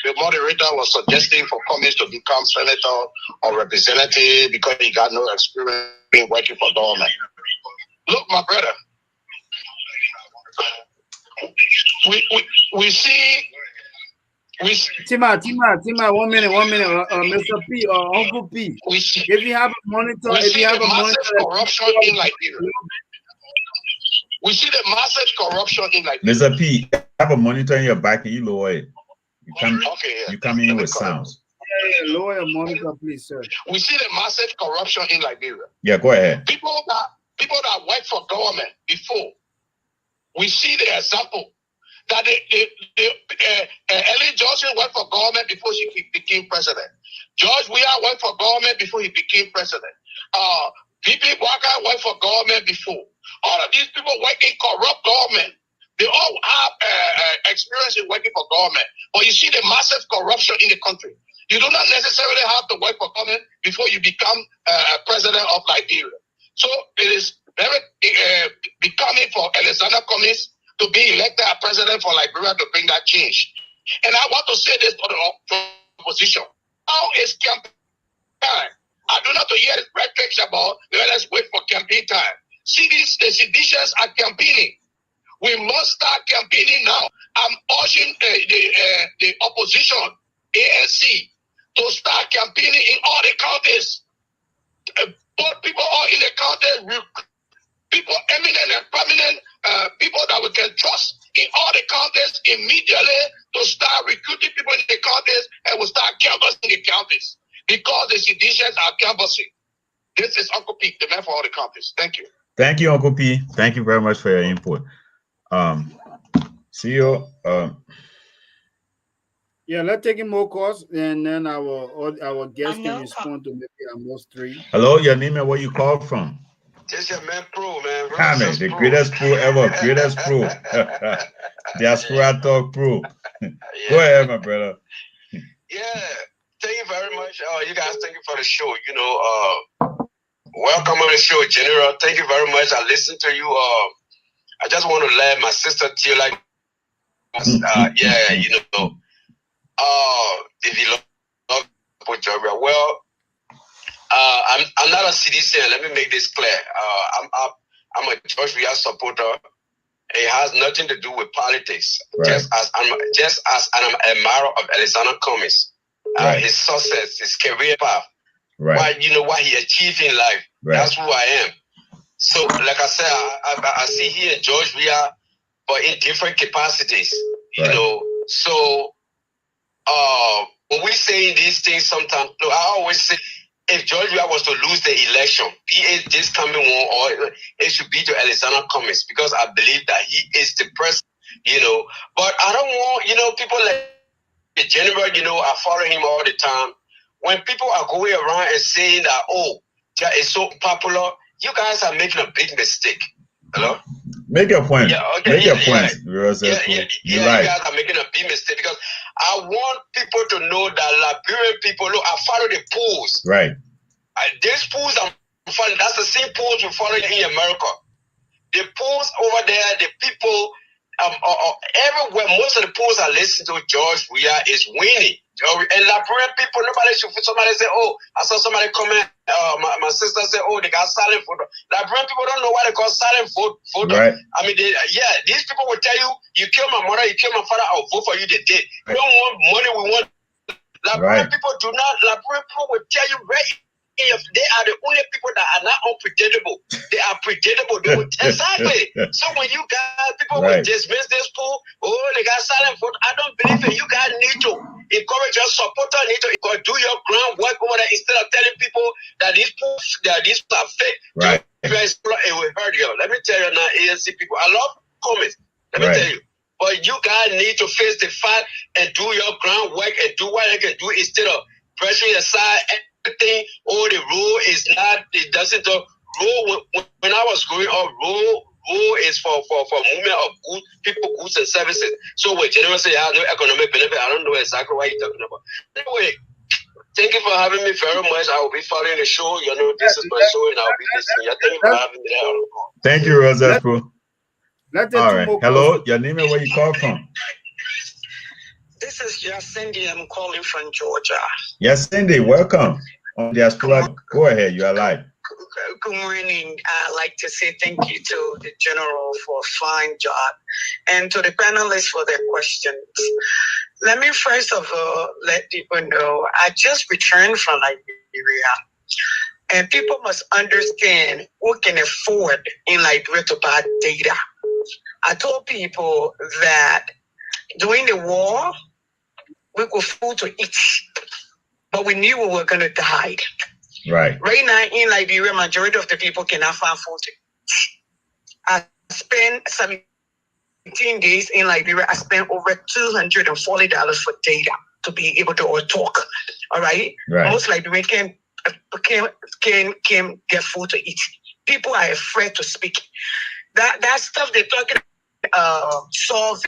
the moderator was suggesting for Cummings to become senator or representative because he got no experience being working for government. Look, my brother, we see. Tima, 1 minute, Mr. P or Uncle P. If you have a monitor, corruption in Liberia. We see the massive corruption in Liberia. Mr. P, have a monitor in your back and you lower it. You come in with sounds. Lower your monitor, please, sir. We see the massive corruption in Liberia. Yeah, go ahead. People that work for government before, we see the example that Ellen Johnson worked for government before she became president. George Weah worked for government before he became president. P.P. Walker worked for government before. All of these people work in corrupt government. They all have experience in working for government. But you see the massive corruption in the country. You do not necessarily have to work for government before you become president of Liberia. So it is very becoming for Alexander Cummings to be elected as president for Liberia to bring that change. And I want to say this for the opposition. Now is campaign time. I do not hear rhetoric about let us wait for campaign time. See, the seditious are campaigning. We must start campaigning now. I'm urging the opposition, ANC, to start campaigning in all the counties. Put people all in the counties, people eminent and prominent, people that we can trust in all the counties immediately to start recruiting people in the counties, and we'll start canvassing the counties because the seditious are canvassing. This is Uncle P, the man for all the counties. Thank you. Thank you, Uncle P. Thank you very much for your input. CEO. Yeah, let's take in more calls, and then our guest can respond to maybe almost 3. Hello, your name and where you call from? This your man Pro, man. Carmen, the greatest pro ever, greatest pro. Diaspora Talk Pro. Go ahead, my brother. Yeah, thank you very much. You guys, thank you for the show. You know, welcome on the show, General. Thank you very much. I listened to you. I just want to let my sister tell like, yeah, you know, if you love Georgia, well, I'm not a citizen. Let me make this clear. I'm a George Weah supporter. It has nothing to do with politics. Right. Just as I'm an admirer of Alexander Cummings, right. His success, his career path, right. What he achieved in life. Right. That's who I am. So, like I said, I see here George Weah, but in different capacities. Right. You know, so when we say these things, sometimes I always say, if George Weah was to lose the election, be it this coming one or it should be to Alexander Cummings, because I believe that he is the president, you know. But I don't want, people like the general, I follow him all the time. When people are going around and saying that, oh, Jah is so popular, you guys are making a big mistake. Hello? Make your point. Yeah, okay, Make your point. You guys are making a big mistake because I want people to know that Liberian people, look, I follow the polls. Right. These polls are funny. That's the same polls we follow in America. The polls over there, the people, everywhere, most of the polls I listen to, George Weah is winning. And Liberian people, somebody say, oh, I saw somebody comment, my sister said, oh, they got silent voter. Liberian people don't know why they call silent voter. Right. I mean, these people will tell you, you kill my mother, you kill my father, I'll vote for you, they did. We don't want money, we want. Liberian people do not, Liberian people will tell you, if they are the only people that are not unpredictable, they are predictable. They will exactly. So when you guys, people will dismiss this pool, oh, they got silent vote. I don't believe it. You guys need to encourage your supporters, need to do your groundwork over there instead of telling people that these pools, these are fake. Right. It will hurt you. Let me tell you now, ANC people, I love comments. Let me tell you. But you guys need to face the fact and do your groundwork and do what you can do instead of pressing aside everything. Oh, the rule is not, it doesn't, rule, when I was growing up, rule is for movement of goods, people, goods and services. So when generally say have no economic benefit, I don't know exactly what you're talking about. Anyway, thank you for having me very much. I will be following the show. This is my show and I'll be listening. Thank you for having me there. Thank you, Rosette. All right. Hello, your name and where you call from? This is Cindy. I'm calling from Georgia. Yes, Cindy, welcome on Diaspora. Go ahead, you are live. Good morning. I'd like to say thank you to the General for a fine job and to the panelists for their questions. Let me first of all let people know I just returned from Liberia. And people must understand who can afford in Liberia to buy data. I told people that during the war, we could food to eat. but we knew we were going to die. Right. Right now in Liberia, majority of the people cannot find food. I spent 17 days in Liberia. I spent over $240 for data to be able to talk. All right. Most Liberians can get food to eat. People are afraid to speak. That stuff they're talking solve.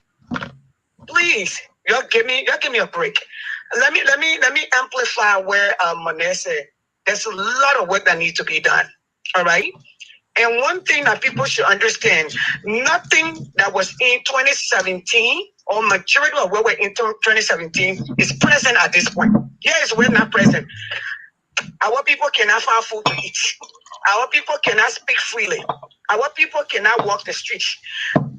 Please, y'all give me a break. Let me amplify where Mounir said. There's a lot of work that needs to be done. All right. And one thing that people should understand, nothing that was in 2017 or majority of what we're in 2017 is present at this point. Yes, we're not present. Our people cannot find food to eat. Our people cannot speak freely. Our people cannot walk the streets.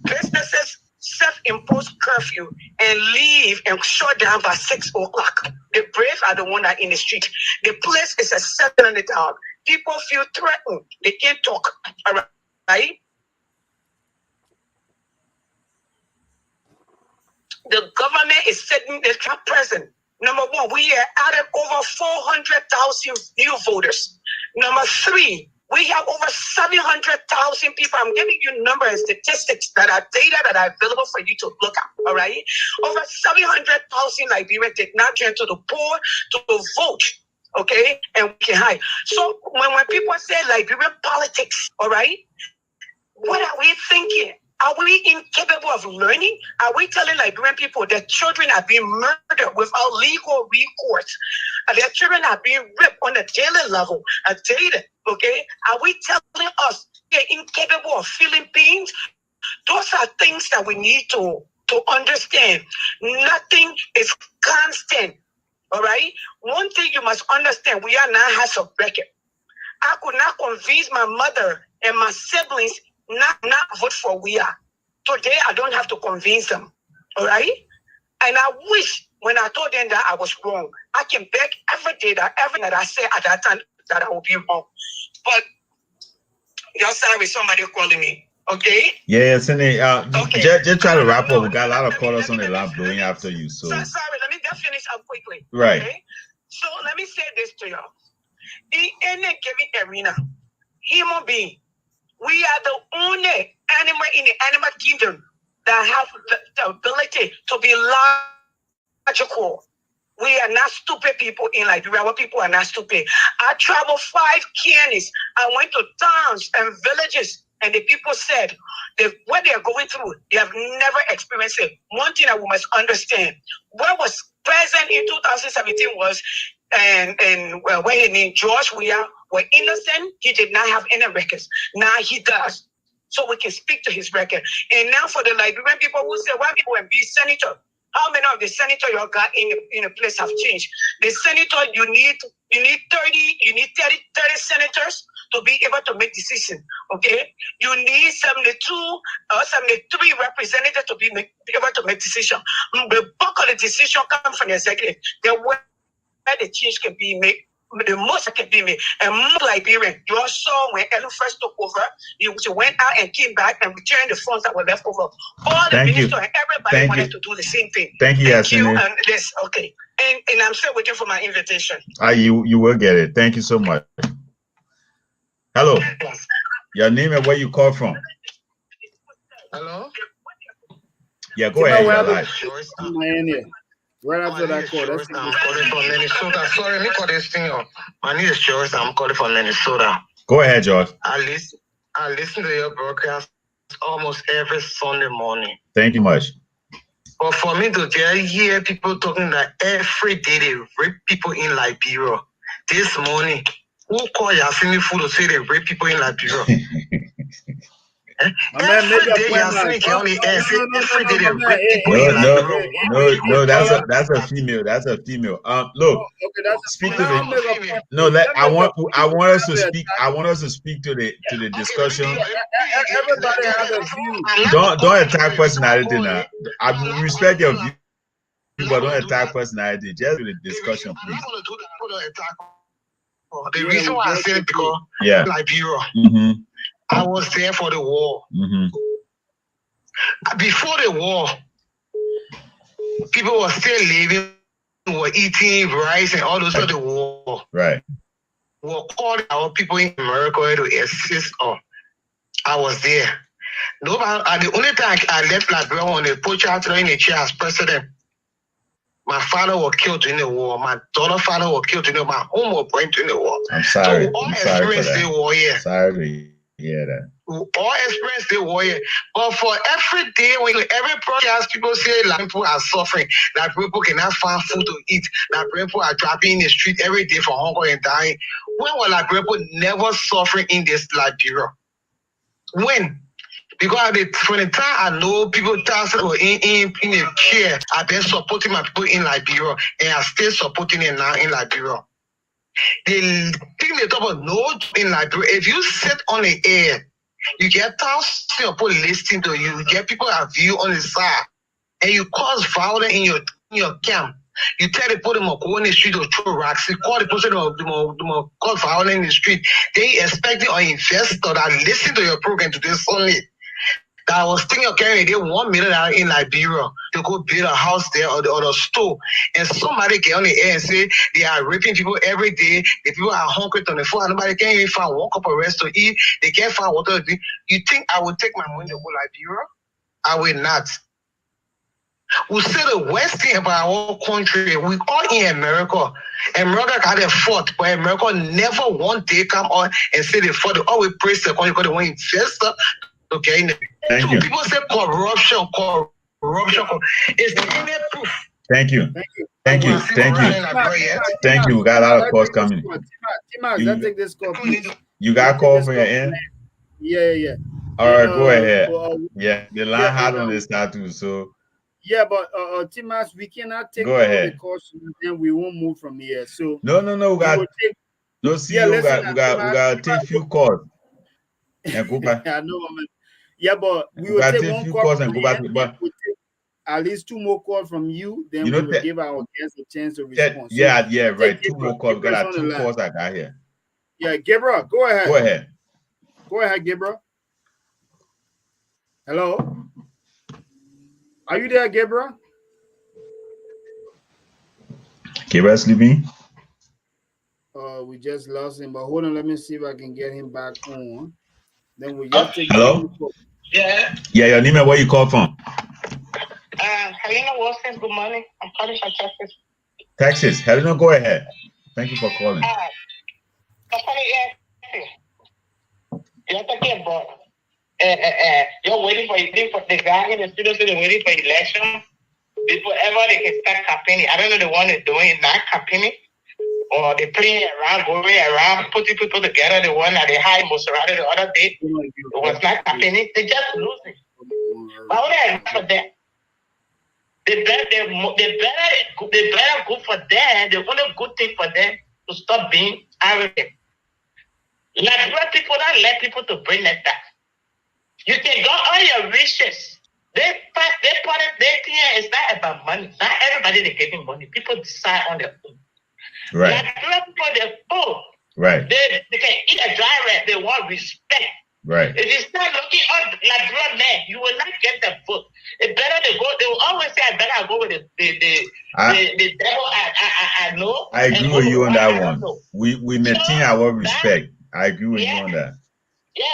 Businesses self-imposed curfew and leave and shut down by 6 o'clock. The brave are the one that are in the street. The place is a 700 down. People feel threatened. They can't talk. All right? The government is setting the trap present. Number one, we are added over 400,000 new voters. Number three, we have over 700,000 people. I'm giving you numbers and statistics that are data that are available for you to look at. All right? Over 700,000 Liberians did not turn to the poll to vote. Okay? And we can hide. So when people say Liberian politics, all right, what are we thinking? Are we incapable of learning? Are we telling Liberian people that children are being murdered without legal recourse? Their children are being ripped on a daily level, okay? Are we telling us they're incapable of feeling pains? Those are things that we need to understand. Nothing is constant, all right? One thing you must understand, we are not house of record. I could not convince my mother and my siblings not vote for we are. Today, I don't have to convince them. All right? And I wish when I told them that I was wrong, I can beg every day that everything that I said at that time that I will be wrong. But you're sorry, somebody calling me. Okay? Yeah, Cindy, okay. Just try to wrap up. We got a lot of callers on the line blowing after you. So sorry, let me just finish up quickly. Right. Okay? So let me say this to y'all. In any given arena, human being, we are the only animal in the animal kingdom that have the ability to be logical. We are not stupid people in Liberia. Our people are not stupid. I traveled 5 counties. I went to towns and villages, and the people said what they are going through, they have never experienced it. One thing that we must understand, what was present in 2017 was, and when he named George, we were innocent. He did not have any records. Now he does. So we can speak to his record. And now for the Liberian people who say, why people and be senator? How many of the senators you got in a place have changed? The senator, you need 30 senators to be able to make decisions. Okay? You need 72 or 73 representatives to be able to make decisions. The bulk of the decision comes from the executive. Where the change can be made, the most can be made. And more Liberian, you all saw when Ellen first took over, you went out and came back and returned the funds that were left over. All the ministers and everybody wanted to do the same thing. Thank you, and this, okay. And I'm still waiting for my invitation. You will get it. Thank you so much. Hello. Your name and where you call from? Hello? Yeah, go ahead. Right after that call, I'm calling from Minnesota. Sorry, let me call this thing up. My name is George. I'm calling from Minnesota. Go ahead, George. I listen to your broadcast almost every Sunday morning. Thank you much. But for me to hear people talking that every day they rape people in Liberia. This morning, who called Yasini Food to say they rape people in Liberia? Every day Yasini can only answer. Every day they rape people in Liberia. No, that's a female. That's a female. Look, speak to the. No, I want us to speak. I want us to speak to the discussion. Everybody has a view. Don't attack personality now. I respect your view, but don't attack personality. Just the discussion, please. The reason why I say it because Liberia. Mm-hmm. I was there for the war. Mm-hmm. Before the war, people were still living were eating rice and all those other war. Right. Were calling our people in America to assist us. I was there. Nobody, the only time I left Liberia on the poacher in the chair as president. My father was killed in the war. My daughter's father was killed in the war. My home was burned in the war. I'm sorry. So all I'm sorry for experienced the that. war, yeah. Sorry to hear that. All experienced the war, yeah. But for every day, when every broadcast, people say like people are suffering, that people cannot find food to eat, that people are dropping in the street every day for hunger and dying. When were like people never suffering in this Liberia? When? Because from the time I know people were in the chair, I've been supporting my people in Liberia, and I still supporting them now in Liberia. The thing they talk about no in Liberia, if you sit on the air, you get thousands of people listening to you, you get people have you on the side, and you cause violence in your camp. You tell the people to go in the street or throw rocks. You call the person to cause violence in the street. They expect an investor that listen to your program to this only. I was thinking of carrying $1 million in Liberia to go build a house there or the store. And somebody get on the air and say they are raping people every day. The people are hungry on the floor. Nobody can even find one cup of rest to eat. They can't find water to drink. You think I would take my money to go Liberia? I will not. We say the worst thing about our country. We all in America. America got a fault, but America never one day come on and say they fought. They always praise the country because they want investor. Okay. Thank so you. People say corruption. Is there any proof? Thank you. Thank you. Thank you. Thank you. We got a lot of calls coming. Let's take this call, please. You got a call for your end? Yeah. All right, go ahead. Yeah, the line hot on this side too, so. Yeah, but Timas, we cannot take all the calls and then we won't move from here. So no, we got we got to take few calls and go back. I know, man. Yeah, but we will take one call and go back. But we'll take at least 2 more calls from you. Then we will give our guests a chance to respond. Yeah, right. 2 more calls. We got 2 calls I got here. Yeah, Gabriel, go ahead. Go ahead, Gabriel. Hello. Are you there, Gabriel? Gabriel sleeping? We just lost him, but hold on, let me see if I can get him back on. Then we just take hello? Yeah. Yeah, your name and where you call from? Helena Wilson, good morning. I'm calling from Texas. Texas. Helena, go ahead. Thank you for calling. You're talking about you're waiting for the guy in the studio saying they're waiting for election. Before ever they can start campaigning. I don't know the one they're doing not campaigning. Or they play around, going around, putting people together. The one that they hired Monserrate the other day, it was not happening. They just losing. But what I for them, they better go for them. The only good thing for them to stop being arrogant. Like people don't let people to bring that back. You can go all your riches. They put it it's not about money. Not everybody they getting money. People decide on their own. Right. Like people they're full. Right. They can eat a dry rat. They want respect. Right. If you start looking on like blood man, you will not get the vote. It's better to go. They will always say, "I better go with the devil." I know. I agree with you on that one. We maintain our respect. I agree with you on that. Yeah.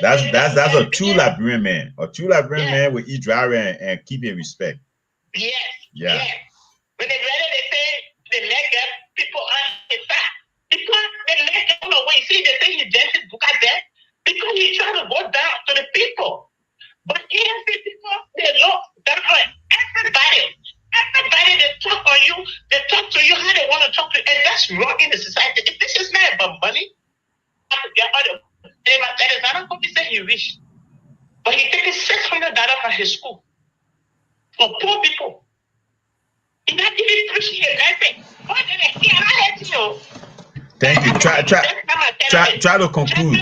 That's a true Liberian man. A true Liberian man will eat dry rat and keep in respect. Yes. Yeah. When they ready, they say the nigga people on the side. Because the nigga, when you see the thing you just look at that. Because he trying to go down to the people. But ANC people, they look down on everybody. Everybody, they talk on you. They talk to you how they want to talk to you. And that's wrong in the society. If this is not about money, I have to get all the that is not going to say he rich. But he taking $600 from his school. For poor people. He's not even preaching nothing. What did I see? I let you. Thank you. Try to conclude.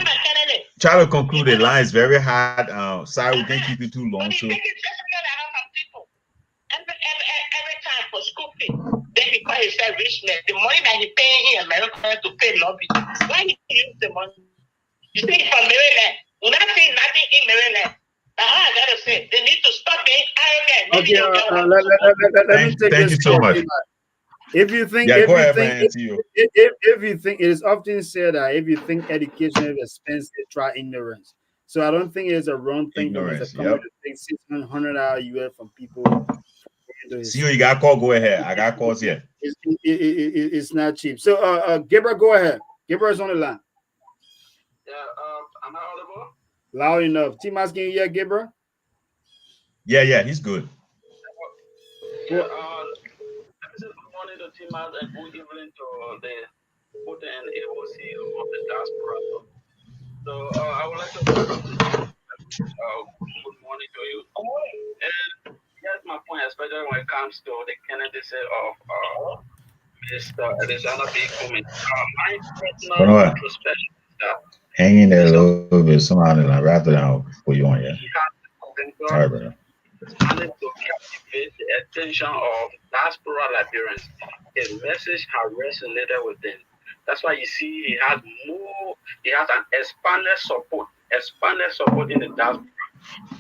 Try to conclude. The line is very hard. Sorry, we can't keep it too long. So. Every time for school fee, then he call himself rich man. The money that he paying in America to pay lobby. Why he use the money? You think from Maryland? We're not saying nothing in Maryland. I gotta say, they need to stop being arrogant. Okay, let me take thank this you so much. If you think, Yeah, if go you ahead, think, man. To you. if you think, it is often said that if you think education is expensive, try ignorance. So I don't think it's a wrong thing for Mr. Ignorance. Cummings Yep. to take 600 hours a year from people into his See you got call. Go ahead. I got calls here. it's not cheap. So Gabriel, go ahead. Gabriel's on the line. Yeah, am I audible? Loud enough. Timas, can you hear Gabriel? Yeah, he's good. Yeah, let me say good morning to Timas and good evening to the both and AOC of the diaspora. So I would like to welcome the good morning to you. And here's my point, especially when it comes to the candidacy of Mr. Alexander B Cummings. My personal introspection is that hanging there a little bit. Somebody like wrap it out for you on here. he has the potential Sorry, brother. managed to captivate the attention of diaspora Liberians. His message has resonated with them. That's why you see he has an expanded support in the diaspora.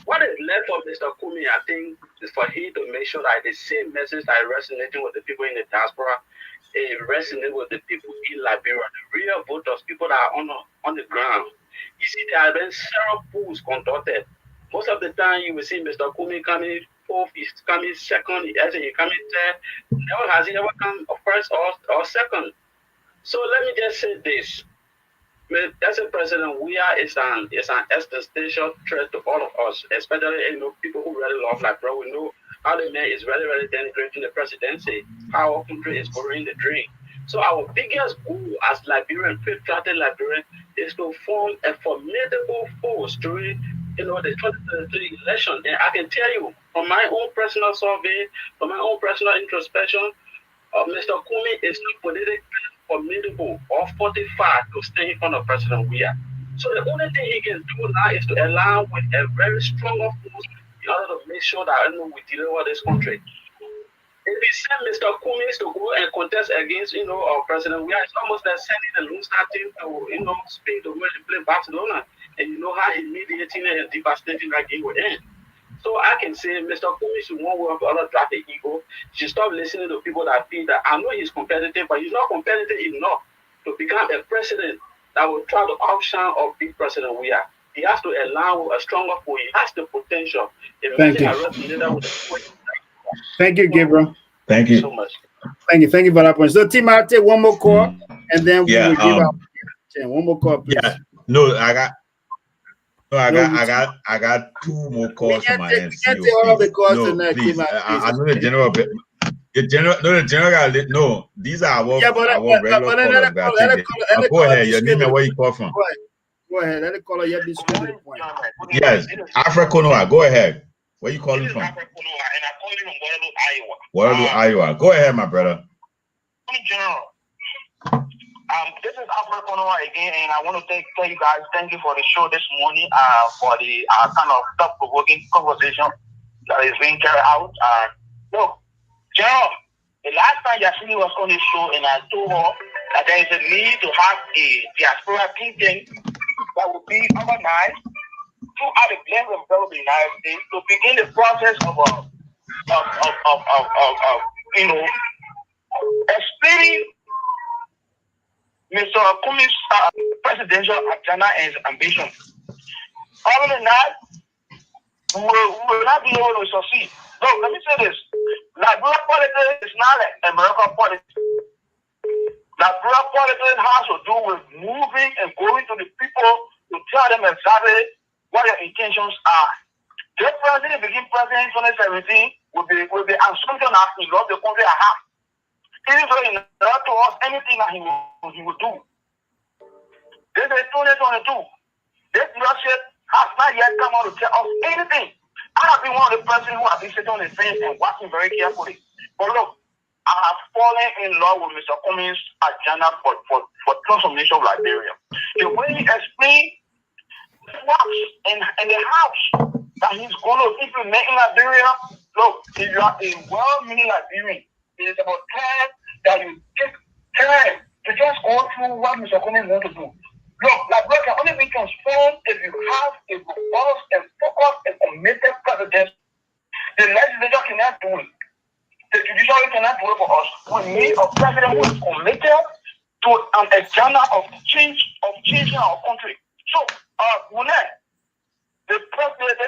What is left of Mr. Kumi, I think, is for him to make sure that the same message that is resonating with the people in the diaspora, it resonates with the people in Liberia, the real voters, people that are on the ground. You see, there have been several polls conducted. Most of the time, you will see Mr. Kumi coming fourth, he's coming second, he's coming third. Never has he ever come first or second. So let me just say this. As a president, we are is an existential threat to all of us, especially people who really love Liberia. We know how the man is really, really denigrating the presidency, how our country is going the drain. So our biggest goal as Liberian, patriotic Liberian, is to form a formidable force during the 2023 election. And I can tell you from my own personal survey, from my own personal introspection, Mr. Kumi is not politically formidable or fortified to stand in front of President Weah. So the only thing he can do now is to align with a very strong force in order to make sure that we deliver this country. If he send Mr. Cummings to go and contest against, President Weah, it's almost like sending the Lone Star team to, Spain to go and play Barcelona. And you know how humiliating and devastating that game will end. So I can say Mr. Cummings should one way or the other drop the ego. He should stop listening to people that feel that I know he's competitive, but he's not competitive enough to become a president that will try to outshine or beat President Weah. He has to align with a stronger force. He has the potential. Thank you, Gabriel. Thank you so much. Thank you for that point. So, Tim, I'll take one more call, and then we will give out one more call, please. Yeah, no, I got two more calls from my end. All of the calls tonight, please. Tim, I know the general. No, these are our regular callers. Go ahead. Your name and where you call from. Go ahead. Let the caller get this point. Yes, Africanoa. Go ahead. Where you calling from? And I'm calling from Iowa. Waterloo, Iowa. Go ahead, my brother. General, this is Africanoa again, and I want to tell you guys, thank you for the show this morning, for the kind of thought-provoking conversation that is being carried out. Look, General, the last time Yasini was on the show, and I told her that there is a need to have a diaspora thinking that will be organized throughout the length and breadth of the United States to begin the process of explaining Mr. Cummings' presidential agenda and his ambition. Other than that, we will not be able to succeed. Look, let me say this. Liberia politics is not like American politics. Liberia politics has to do with moving and going to the people to tell them exactly what their intentions are. This president became president in 2017 will be assumption that he loves the country I have. Even though he not to us anything that he will do. This is 2022. This leadership has not yet come out to tell us anything. I have been one of the presidents who have been sitting on the fence and watching very carefully. But look, I have fallen in love with Mr. Cummings' agenda for transformation of Liberia. The way he explained what in the house that he's going to implement in Liberia, look, if you are a well-meaning Liberian, it is about time that you take time to just go through what Mr. Cummings wants to do. Look, Liberia can only be transformed if you have a robust and focused and committed president. The legislature cannot do it. The judiciary cannot do it for us. We need a president who is committed to an agenda of changing our country. So, the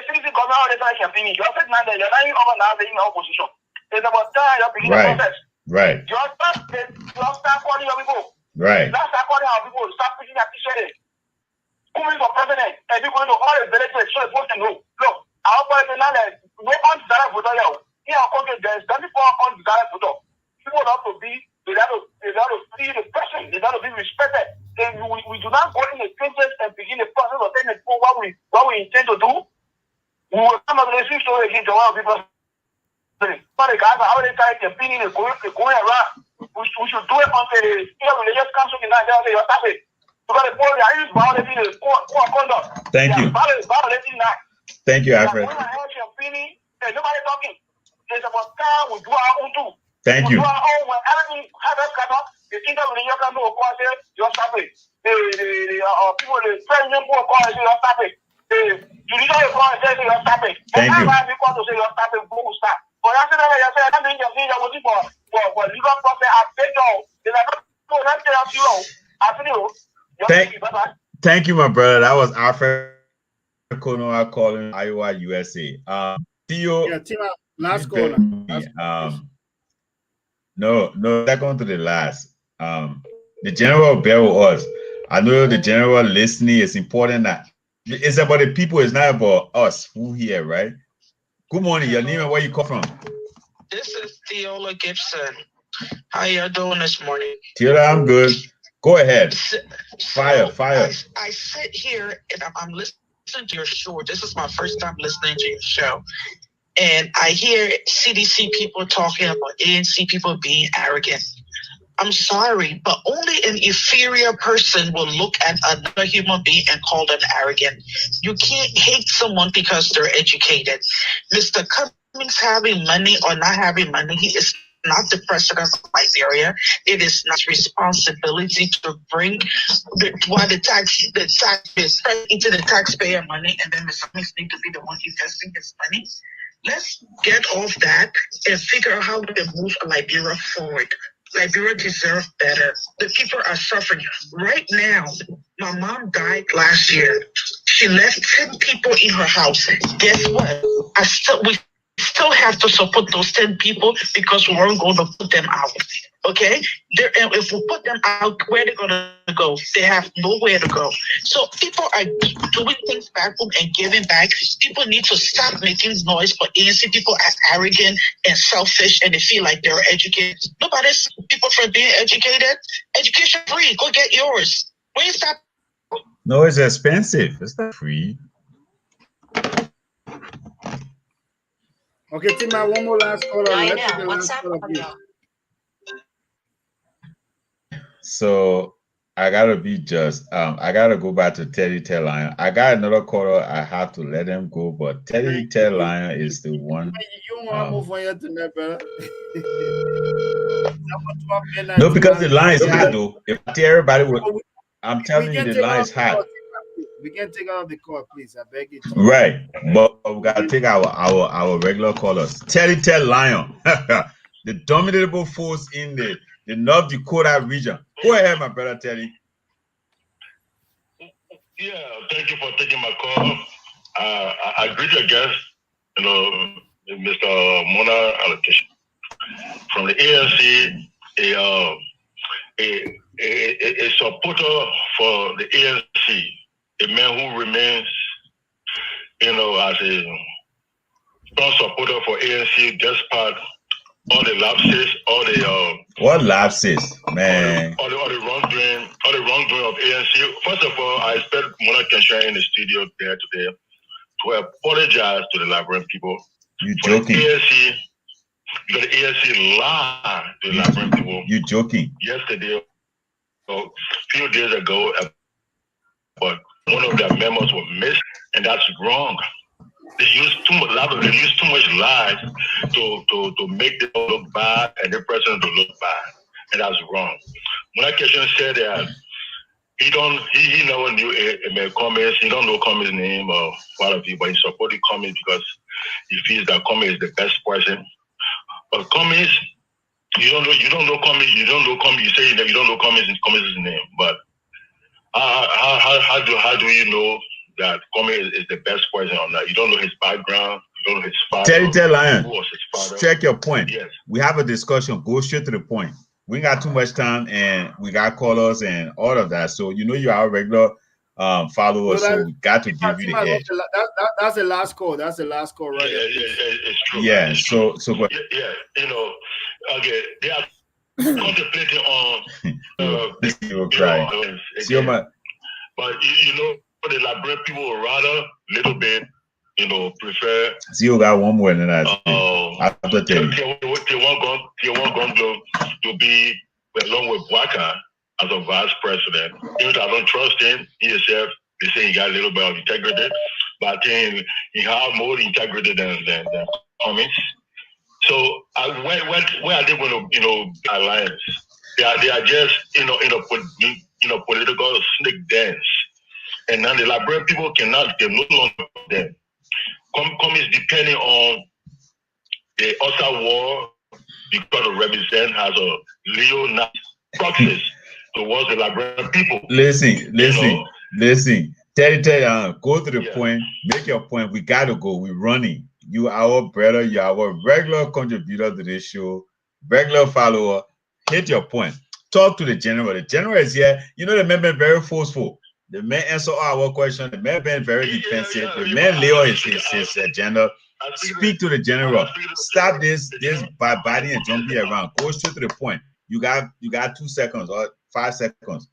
citizen government already started campaigning. You have said now that you're not organizing in opposition. It's about time you're beginning the process. Right. You have start calling your people. Right. Start calling our people. Start preaching that t-shirt. Coming for president, and people know all the villages, so it's supposed to know. Look, our president now that no undesirable voter here. In our country, there is 24 undesirable voter. People have to be, they have to see the person, they have to be respected. And we do not go in the trenches and begin the process of telling people what we intend to do. We will come up with a story against a lot of people. But the guys are already trying to opinion is going around. We should do it until the religious council in Nigeria say you're stopping. Because the board are used violating the core conduct. Thank you. Violating that. Thank you, Alfred. Nobody talking. It's about time we do our own too. Thank you. We do our own when everything happens, the religious council will call say you're stopping. The people, the president will call say you're stopping. The judiciary will call say you're stopping. Thank you. Because to say you're stopping, go stop. But that's what I said. I'm doing just waiting for legal process. I beg you. Thank you, my brother. That was Alfred Konoa calling Iowa, USA. Theo. Yeah, Tina, last caller. No, second to the last. The general bear with us. I know the general listening is important. That it's about the people. It's not about us who here, right? Good morning. Your name and where you come from? This is Theola Gibson. How you doing this morning? Theola, I'm good. Go ahead. Fire. I sit here and I'm listening to your show. This is my first time listening to your show. And I hear CDC people talking about ANC people being arrogant. I'm sorry, but only an inferior person will look at another human being and call them arrogant. You can't hate someone because they're educated. Mr. Cummings having money or not having money, he is not the president of Liberia. It is not responsibility to bring the tax into the taxpayer money, and then Mr. Cummings need to be the one investing his money. Let's get off that and figure out how to move Liberia forward. Liberia deserves better. The people are suffering. Right now, my mom died last year. She left 10 people in her house. Guess what? We still have to support those 10 people because we weren't going to put them out. Okay? If we put them out, where are they going to go? They have nowhere to go. So people are doing things back home and giving back. People need to stop making noise, but ANC people are arrogant and selfish and they feel like they're educated. Nobody's people from being educated. Education free. Go get yours. Where is that? No, it's expensive. It's not free. Okay, Tima, one more last caller. What's up? So I gotta be just. I gotta go back to Teddy Tell Lion. I got another caller. I have to let him go, but Teddy Tell Lion is the one. You want to move on here tonight, brother? No, because the line is hot, though. If everybody would, I'm telling you, the line is hot. We can take out the call, please. I beg you. Right, but we gotta take our regular callers. Teddy Tell Lion, the dominable force in the North Dakota region. Go ahead, my brother Teddy. Yeah, thank you for taking my call. I greet your guest, Mr.Mounir Kwe Keshen from the ANC, a supporter for the ANC, a man who remains, as a strong supporter for ANC despite all the lapses, all the what lapses, man? All the wrongdoing of ANC. First of all, I expect Mounir Keshen in the studio there today to apologize to the Liberian people. You joking? Because the ANC lied to the Liberian people. You joking? Yesterday, a few days ago, but one of their members was missed, and that's wrong. They use too much lies to make them look bad and the president to look bad, and that's wrong. Mounir Keshen said that he never knew Cummings. He don't know Cummings' name or quality, but he supported Cummings because he feels that Cummings is the best person. But Cummings You don't know Cummings. You say that you don't know Cummings' name, but how do you know that Cummings is the best person on that? You don't know his background. You don't know his father. Tell Lion. Who was his father? Check your point. Yes. We have a discussion. Go straight to the point. We ain't got too much time, and we got callers and all of that. So you know you are a regular followers, so we got to give you the edge. That's the last call. That's the last call, right? Yeah, it's true. Yeah. It's so true. Yeah. You know, okay. They are contemplating on. You will cry. But you know, the Liberian people would rather little bit, you know, prefer. Zio got one more than that. After Tier one gun club to be along with Waka as a vice president. Even though I don't trust him, he himself, they say he got a little bit of integrity, but I think he has more integrity than Cummings. So where are they going to, you know, alliance? They are just, you know, in a political snake dance. And now the Liberian people they're no longer them. Cummings depending on the Osa war because of represent has a Leo proxies towards the Liberian people. Listen. Tell go to the point, make your point. We gotta go. We're running. You are our brother, you are our regular contributor to this show, regular follower. Hit your point. Talk to the general. The general is here. You know, the man been very forceful. The man answer our question. The man been very defensive. The man lay on his agenda. Speak to the general. Stop this by body and jumping around. Go straight to the point. You got 2 seconds or 5 seconds.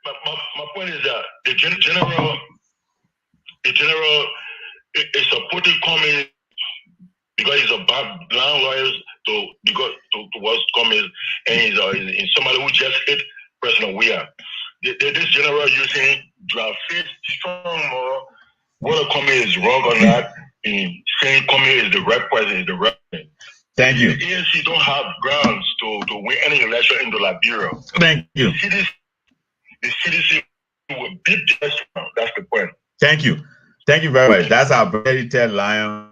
My point is that the general is supporting Cummings because he's a blind lawyer towards Cummings, and he's somebody who just hit President Weah. This general using draft strong more whether Cummings is wrong or not in saying Cummings is the right president, is the right thing. Thank you. The ANC don't have grounds to win any election in the Liberia. Thank you. The CDC will beat Diaspora. That's the point. Thank you. Thank you very much. That's our very Ted Lion.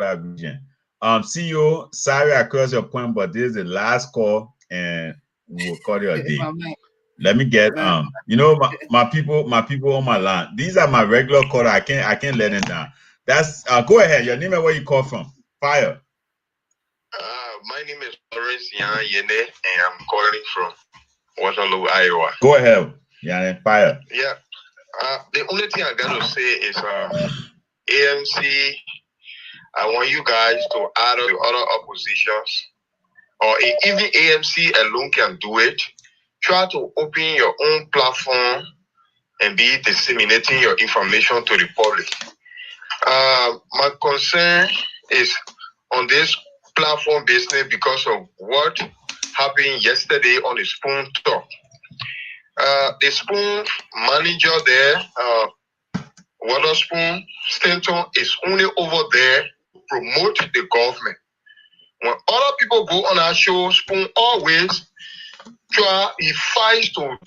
CEO, sorry I crossed your point, but this is the last call and we'll call you a day. Let me get you know my people on my line. These are my regular caller. I can't let them down. That's go ahead. Your name and where you call from. Fire. My name is Lawrence Yan Yene, and I'm calling from Waterloo, Iowa. Go ahead, Yan. Fire. Yeah. The only thing I got to say is ANC. I want you guys to add up the other oppositions, or even ANC alone can do it. Try to open your own platform and be disseminating your information to the public. My concern is on this platform business because of what happened yesterday on the Spoon Talk. The Spoon manager there, Waterspoon Stanton, is only over there to promote the government. When other people go on our show, Spoon always he fights to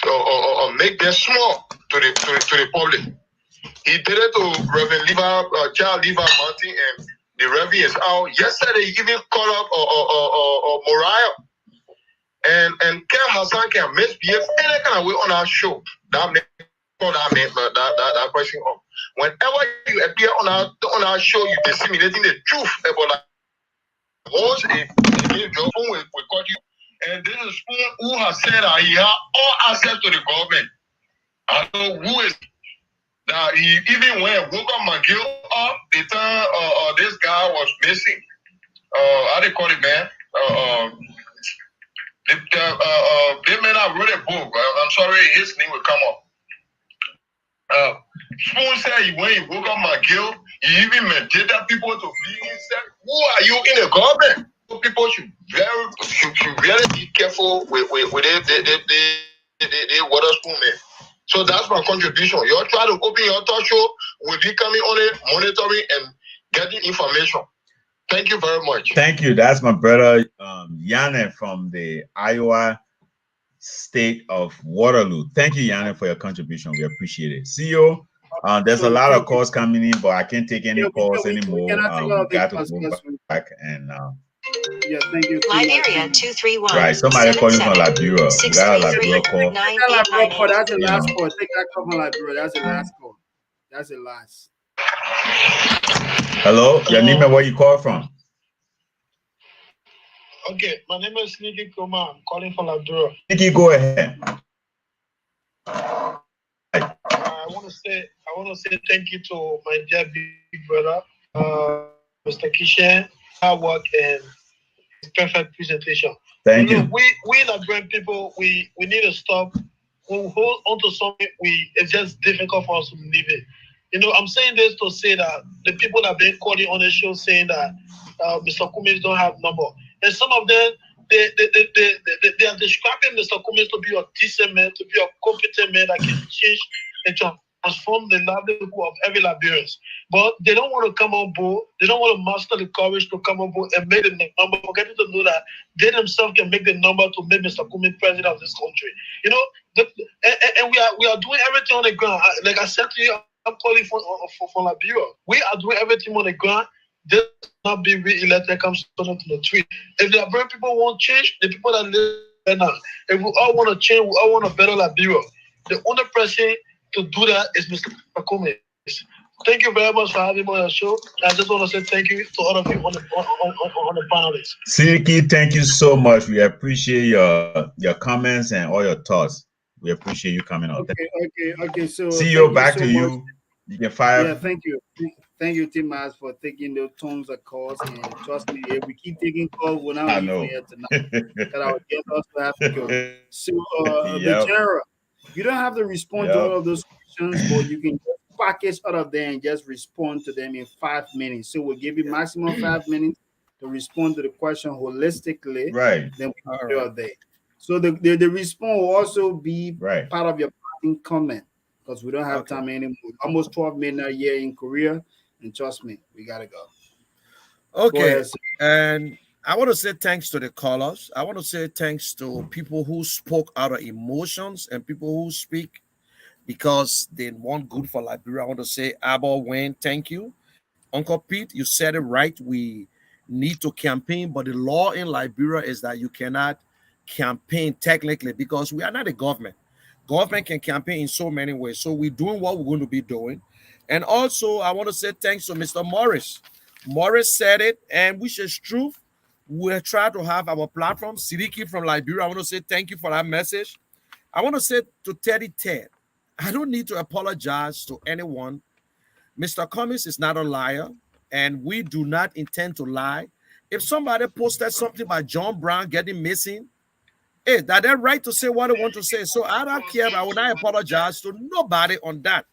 make them small to the public. He did it to Reverend Child Lever Martin, and the Reverend is out. Yesterday, he even called up Moriah. And Ken Hassan can misbehave any kind of way on our show. That question up. Whenever you appear on our show, you're disseminating the truth about that. Once your phone will cut you. And this is Spoon who has said that he has all access to the government. I don't know who is that. He even when Walker McGill up the time this guy was missing. How they call it, man? They may not wrote a book. I'm sorry, his name will come up. Spoon said when he woke up McGill, he even mandated people to be. He said, "Who are you in the government?" People should really be careful with the Waterspoon man. So that's my contribution. You're trying to open your talk show. We'll be coming on it, monitoring and getting information. Thank you very much. Thank you. That's my brother Yanne from the Iowa state of Waterloo. Thank you, Yanne, for your contribution. We appreciate it. CEO, there's a lot of calls coming in, but I can't take any calls anymore. We got to go back and Yeah, thank you. Liberia 231. Right, somebody calling from Liberia. You got a Liberia call. That's the You last know. call. Take that call from Liberia. That's the last call. That's the last. Hello, your name and where you call from? Okay, my name is Niki Kuma. I'm calling from Liberia. Nikki, go ahead. I want to say thank you to my dear big brother, Mr. Keshen, hard work and perfect presentation. Thank you. We Liberian people, we need to stop. We hold on to something. It's just difficult for us to believe it. I'm saying this to say that the people that have been calling on the show saying that Mr. Cummings don't have number, and some of them they are describing Mr. Cummings to be a decent man, to be a competent man that can change and transform the livelihood of every Liberian. But they don't want to come on board. They don't want to muster the courage to come on board and make the number, forgetting to know that they themselves can make the number to make Mr. Cummings president of this country. And we are doing everything on the ground. Like I said to you, I'm calling for Liberia. We are doing everything on the ground. This not be re-elected comes to the tweet. If the Liberian people want change, the people that live there now, if we all want to change, we all want a better Liberia. The only person to do that is Mr. Cummings. Thank you very much for having me on the show. I just want to say thank you to all of you on the panelists. Siki, thank you so much. We appreciate your comments and all your thoughts. We appreciate you coming on. Okay. So CEO, back so to much. you. You can fire. Yeah, thank you. Thank you, Timas, for taking those tons of calls. And trust me, if we keep taking calls, we're not leaving here tonight. That our guests also have to go. So, the general, you don't have to respond to all of those questions, but you can just package all of them and just respond to them in 5 minutes. So we'll give you maximum 5 minutes to respond to the question holistically. Right. Then we can do it there. So the response will also be part of your parting comment, because we don't have time anymore. Almost 12 minutes here in Korea, and trust me, we gotta go. Okay, and I want to say thanks to the callers. I want to say thanks to people who spoke out of emotions and people who speak because they want good for Liberia. I want to say, Abba Wayne, thank you. Uncle Pete, you said it right. We need to campaign, but the law in Liberia is that you cannot campaign technically because we are not a government. Government can campaign in so many ways. So we're doing what we're going to be doing. And also, I want to say thanks to Mr. Morris. Morris said it, and which is true. We're trying to have our platform. Sidiki from Liberia, I want to say thank you for that message. I want to say to Teddy Ted, I don't need to apologize to anyone. Mr. Cummings is not a liar, and we do not intend to lie. If somebody posted something by John Brown getting missing, hey, that they're right to say what they want to say. So I don't care. I will not apologize to nobody on that.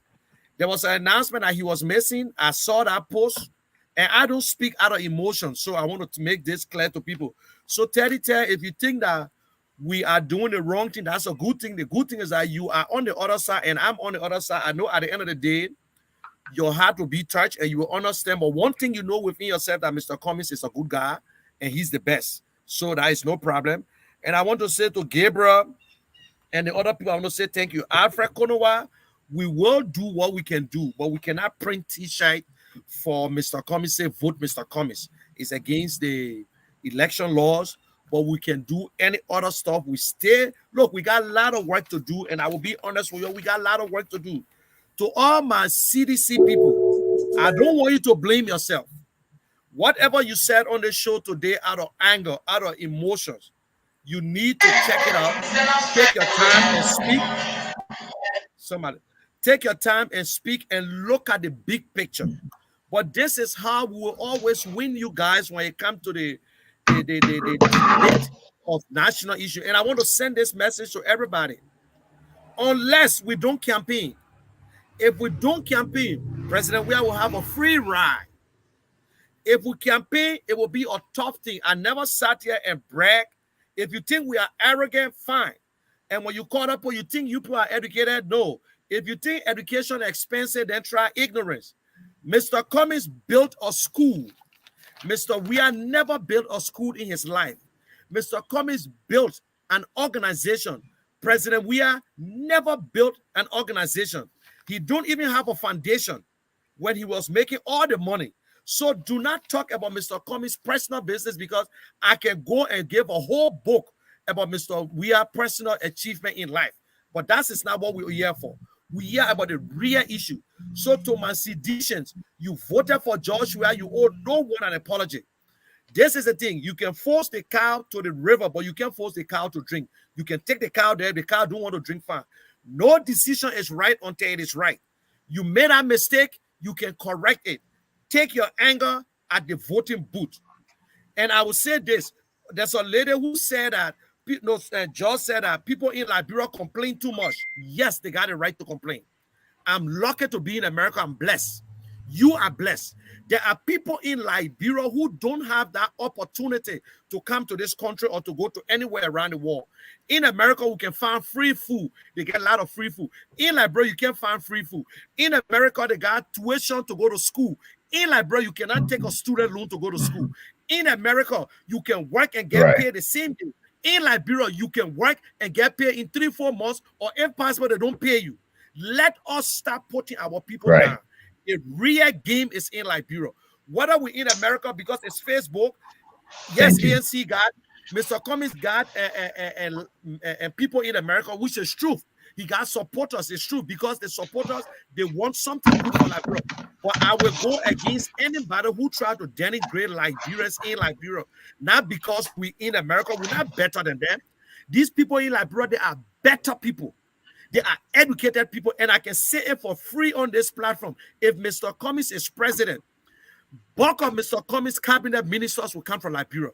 There was an announcement that he was missing. I saw that post, and I don't speak out of emotion. So I wanted to make this clear to people. So Teddy, if you think that we are doing the wrong thing, that's a good thing. The good thing is that you are on the other side, and I'm on the other side. I know at the end of the day, your heart will be touched, and you will understand. But one thing you know within yourself that Mr. Cummings is a good guy, and he's the best. So that is no problem. And I want to say to Gabriel and the other people, I want to say thank you. Alfred Konowa, we will do what we can do, but we cannot print T-shirt for Mr. Cummings, say vote Mr. Cummings. It's against the election laws, but we can do any other stuff. Look, we got a lot of work to do, and I will be honest with you, we got a lot of work to do. To all my CDC people, I don't want you to blame yourself. Whatever you said on the show today out of anger, out of emotions, you need to check it out. Take your time and speak. Take your time and speak and look at the big picture. But this is how we will always win you guys when it comes to the debate of national issue. And I want to send this message to everybody. Unless we don't campaign, if we don't campaign, President Weah will have a free ride. If we campaign, it will be a tough thing. I never sat here and brag. If you think we are arrogant, fine. And when you caught up or you think you people are educated, no. If you think education is expensive, then try ignorance. Mr. Cummings built a school. Mr. Weah never built a school in his life. Mr. Cummings built an organization. President Weah never built an organization. He don't even have a foundation when he was making all the money. So do not talk about Mr. Cummings' personal business, because I can go and give a whole book about Mr. Weir's personal achievement in life. But that is not what we're here for. We hear about the real issue. So to my seditians, you voted for Joshua, you owe no one an apology. This is the thing. You can force the cow to the river, but you can't force the cow to drink. You can take the cow there. The cow don't want to drink fine. No decision is right until it is right. You made a mistake, you can correct it. Take your anger at the voting booth. And I will say this. There's a lady who said that, George said that people in Liberia complain too much. Yes, they got a right to complain. I'm lucky to be in America. I'm blessed. You are blessed. There are people in Liberia who don't have that opportunity to come to this country or to go to anywhere around the world. In America, we can find free food. They get a lot of free food. In Liberia, you can't find free food. In America, they got tuition to go to school. In Liberia, you cannot take a student loan to go to school. In America, you can work and get paid the same day. In Liberia, you can work and get paid in 3-4 months, or if possible, they don't pay you. Let us stop putting our people down. The real game is in Liberia. Whether we're in America because it's Facebook, yes, ANC got, Mr. Cummings got, and people in America, which is true. He got supporters, it's true, because the supporters, they want something good for Liberia. But I will go against anybody who try to denigrate Liberians in Liberia. Not because we in America, we're not better than them. These people in Liberia, they are better people. They are educated people, and I can say it for free on this platform. If Mr. Cummings is president, bulk of Mr. Cummings' cabinet ministers will come from Liberia.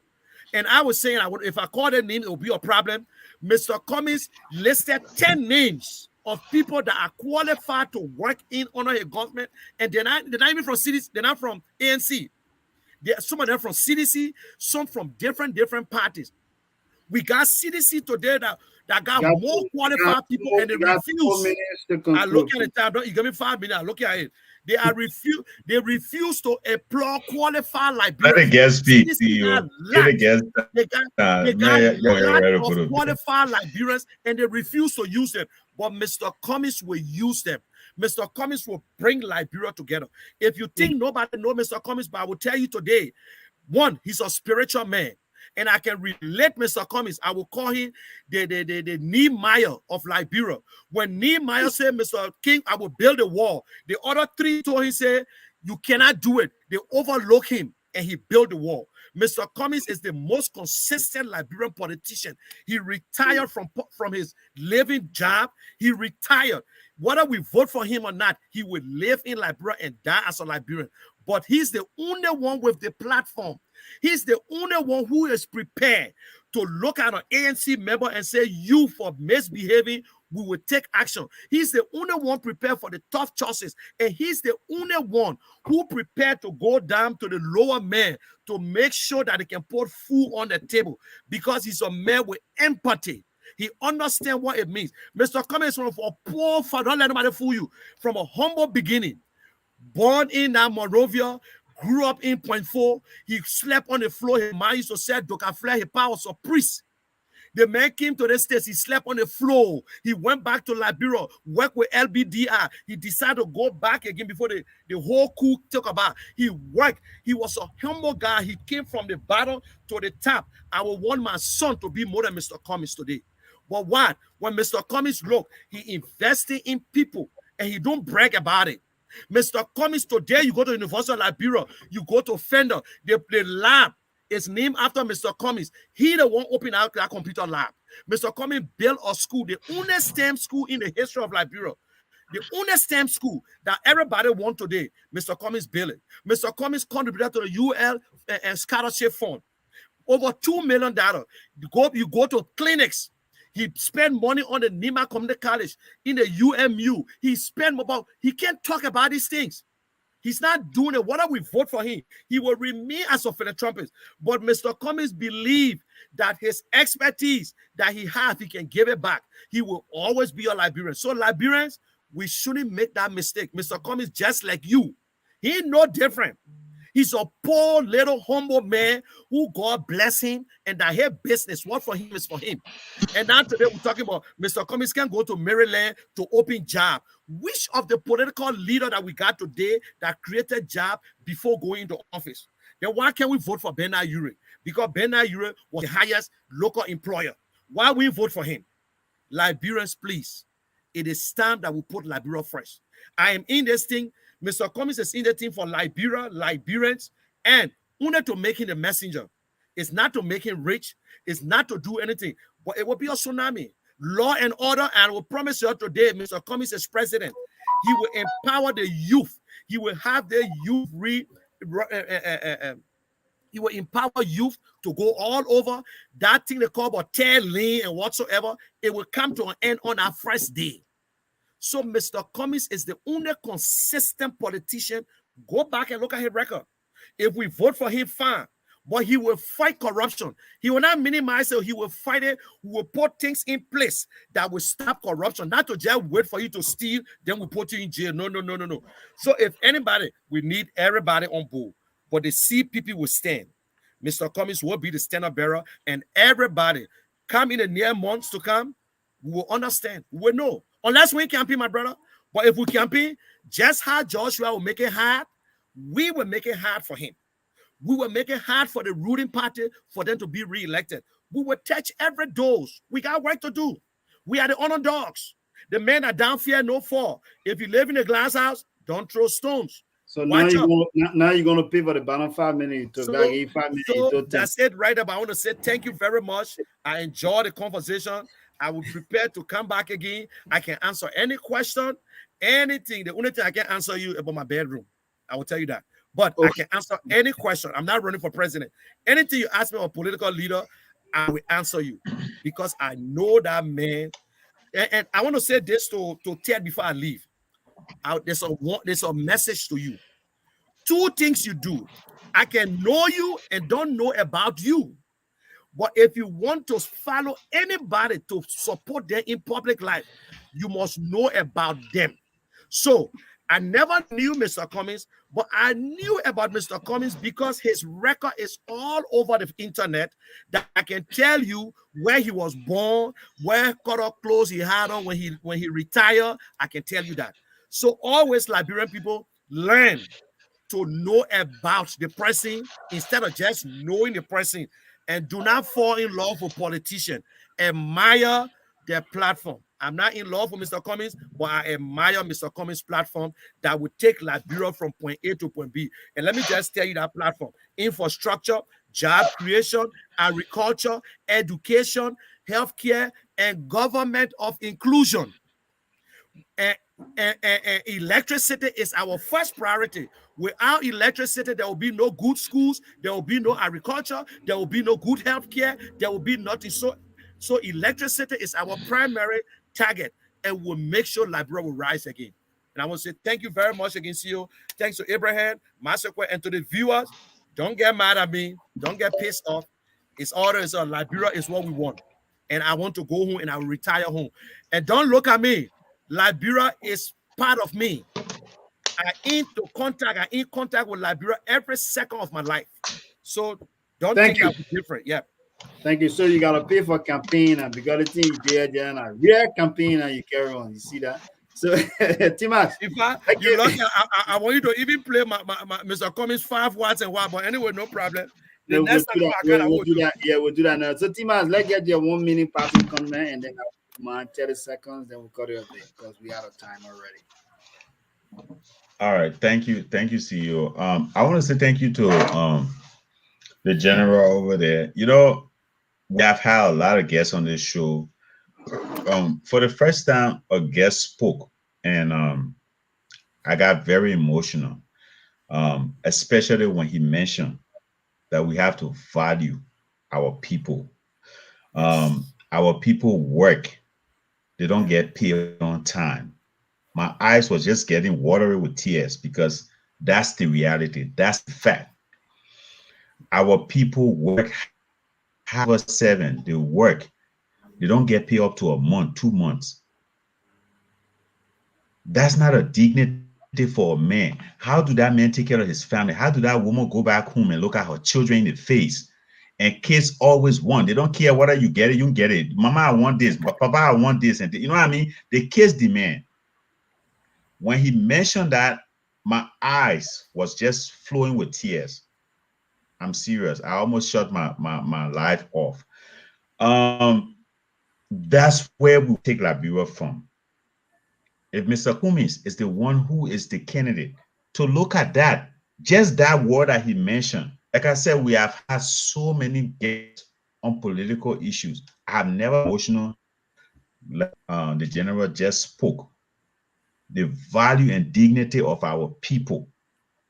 And I was saying, if I call their name, it will be a problem. Mr. Cummings listed 10 names of people that are qualified to work in under a government, and they're not even from CDC, they're not from ANC. Some of them from CDC, some from different parties. We got CDC today that got more qualified people, and they refuse. I look at the time. You give me 5 minutes. I look at it. They refuse to employ qualified Liberians. Let it get speak, CEO. They got qualified Liberians, and they refuse to use them. But Mr. Cummings will use them. Mr. Cummings will bring Liberia together. If you think nobody knows Mr. Cummings, but I will tell you today, one, he's a spiritual man. And I can relate Mr. Cummings. I will call him the Nehemiah of Liberia. When Nehemiah said, Mr. King, I will build a wall, the other 3 told him, say, you cannot do it. They overlook him, and he built the wall. Mr. Cummings is the most consistent Liberian politician. He retired from his living job. He retired. Whether we vote for him or not, he will live in Liberia and die as a Liberian. But he's the only one with the platform. He's the only one who is prepared to look at an ANC member and say, you for misbehaving, we will take action. He's the only one prepared for the tough choices. And he's the only one who prepared to go down to the lower man to make sure that he can put food on the table, because he's a man with empathy. He understands what it means. Mr. Cummings from a poor father, don't let nobody fool you, from a humble beginning, born in Monrovia, grew up in Point 4. He slept on the floor. His mom used to say, Dr. Flair, his pa was a priest. The man came to the States. He slept on the floor. He went back to Liberia, worked with LBDI. He decided to go back again before the whole coup took about. He worked. He was a humble guy. He came from the bottom to the top. I would want my son to be more than Mr. Cummings today. But what? When Mr. Cummings look, he invested in people, and he don't brag about it. Mr. Cummings, today you go to University of Liberia, you go to Fender, the lab is named after Mr. Cummings. He the one opened out that computer lab. Mr. Cummings built a school, the only STEM school in the history of Liberia. The only STEM school that everybody wants today, Mr. Cummings built it. Mr. Cummings contributed to the UL and scholarship fund. Over $2 million. You go to clinics. He spent money on the Nima Community College in the UMU. He can't talk about these things. He's not doing it. Whether we vote for him, he will remain as a philanthropist. But Mr. Cummings believes that his expertise that he has, he can give it back. He will always be a Liberian. So Liberians, we shouldn't make that mistake. Mr. Cummings, just like you, he ain't no different. He's a poor little humble man who God bless him, and that her business, what for him is for him. And now today we're talking about Mr. Cummings can go to Maryland to open job. Which of the political leader that we got today that created job before going into office? Then why can't we vote for Bernard Ure? Because Bernard Ure was the highest local employer. Why we vote for him? Liberians, please. It is time that we put Liberia first. I am in this thing. Mr. Cummings is in the thing for Liberia, Liberians, and only to make him a messenger. It's not to make him rich. It's not to do anything. But it will be a tsunami. Law and order, and I will promise you today, Mr. Cummings is president. He will empower the youth. He will have the youth he will empower youth to go all over. That thing they call about lean and whatsoever, it will come to an end on our first day. So Mr. Cummings is the only consistent politician. Go back and look at his record. If we vote for him, fine. But he will fight corruption. He will not minimize it. He will fight it. We will put things in place that will stop corruption. Not to just wait for you to steal, then we put you in jail. No, no, no, no, no. So if anybody, we need everybody on board. But the CPP will stand. Mr. Cummings will be the standard bearer, and everybody come in the near months to come, we will understand. We will know. Unless we campaign, my brother. But if we campaign, just how Joshua will make it hard, we will make it hard for him. We will make it hard for the ruling party for them to be re-elected. We will touch every dose. We got work to do. We are the underdogs. The men are down, fear no fall. If you live in a glass house, don't throw stones. So now you're going to pay for the bottom 5 minutes. So that's it right up. I want to say thank you very much. I enjoyed the conversation. I will prepare to come back again. I can answer any question, anything. The only thing I can answer you about my bedroom. I will tell you that. But I can answer any question. I'm not running for president. Anything you ask me about political leader, I will answer you because I know that man. And I want to say this to Ted before I leave. There's a message to you. 2 things you do. I can know you and don't know about you. But if you want to follow anybody to support them in public life, you must know about them. So I never knew Mr. Cummings, but I knew about Mr. Cummings because his record is all over the internet that I can tell you where he was born, where color clothes he had on when he retired. I can tell you that. So always Liberian people learn to know about the person instead of just knowing the person, and do not fall in love with politicians. Admire their platform. I'm not in love with Mr. Cummings, but I admire Mr. Cummings' platform that would take Liberia from point A to point B. And let me just tell you that platform: infrastructure, job creation, agriculture, education, healthcare, and government of inclusion. And electricity is our first priority. Without electricity, there will be no good schools, there will be no agriculture, there will be no good healthcare, there will be nothing. So electricity is our primary target, and we'll make sure Liberia will rise again. And I want to say thank you very much again, CEO. Thanks to Abraham, Master Kwe, and to the viewers. Don't get mad at me. Don't get pissed off. It's orders. Liberia is what we want. And I want to go home and I will retire home. And don't look at me. Liberia is part of me. I'm in contact with Liberia every second of my life. So don't think I'm different. Yeah. Thank you. So you gotta pay for campaign, and because the thing you did there and a real campaign, and you carry on. You see that? So Timas, I want you to even play my Mr. Cummings 5 watts and what, but anyway, no problem. We'll do that. Yeah, we'll do that now. So Timas, let's get your 1 minute passing comment, and then my 30 seconds, then we'll cut it up there because we out of time already. All right, thank you, CEO. I want to say thank you to the general over there. You know, we have had a lot of guests on this show. For the first time, a guest spoke, and I got very emotional, especially when he mentioned that we have to value our people. Our people work. They don't get paid on time. My eyes was just getting watery with tears because that's the reality. That's the fact. Our people work 7. They work. They don't get paid up to a month, 2 months. That's not a dignity for a man. How do that man take care of his family? How do that woman go back home and look at her children in the face? And kids always want. They don't care whether you get it, you can get it. Mama, I want this, but Papa, I want this. And you know what I mean? The kids demand. When he mentioned that, my eyes was just flowing with tears. I'm serious. I almost shut my life off. That's where we take Liberia from. If Mr. Cummings is the one who is the candidate, to look at that, just that word that he mentioned, like I said, we have had so many guests on political issues. I have never emotional, like the general just spoke. The value and dignity of our people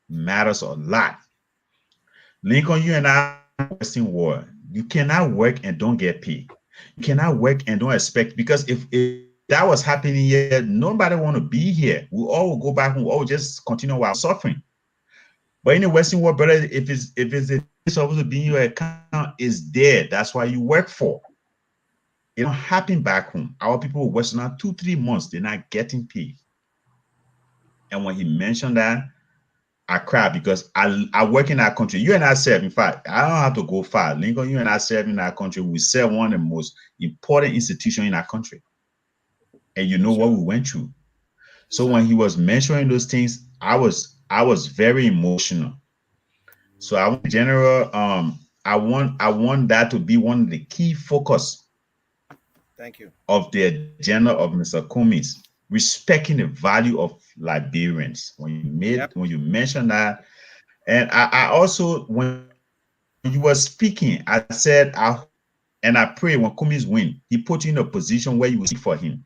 matters a lot. Lincoln, you and I are Western war. You cannot work and don't get paid. You cannot work and don't expect, because if that was happening here, nobody want to be here. We all will go back and we'll all just continue our suffering. But in the Western world, brother, if it's supposed to be in your account, is there. That's why you work for. It don't happen back home. Our people were Western now 2-3 months, they're not getting paid. And when he mentioned that, I cried, because I work in our country. You and I serve. In fact, I don't have to go far. Lincoln, you and I serve in our country. We serve one of the most important institutions in our country. And you know what we went through. So when he was mentioning those things, I was very emotional. So I want general, I want that to be one of the key focus. Thank you. Of the agenda of Mr. Cummings, respecting the value of Liberians. When you mentioned that, and I also, when you were speaking, I said, I pray when Cummings win, he put you in a position where you will speak for him.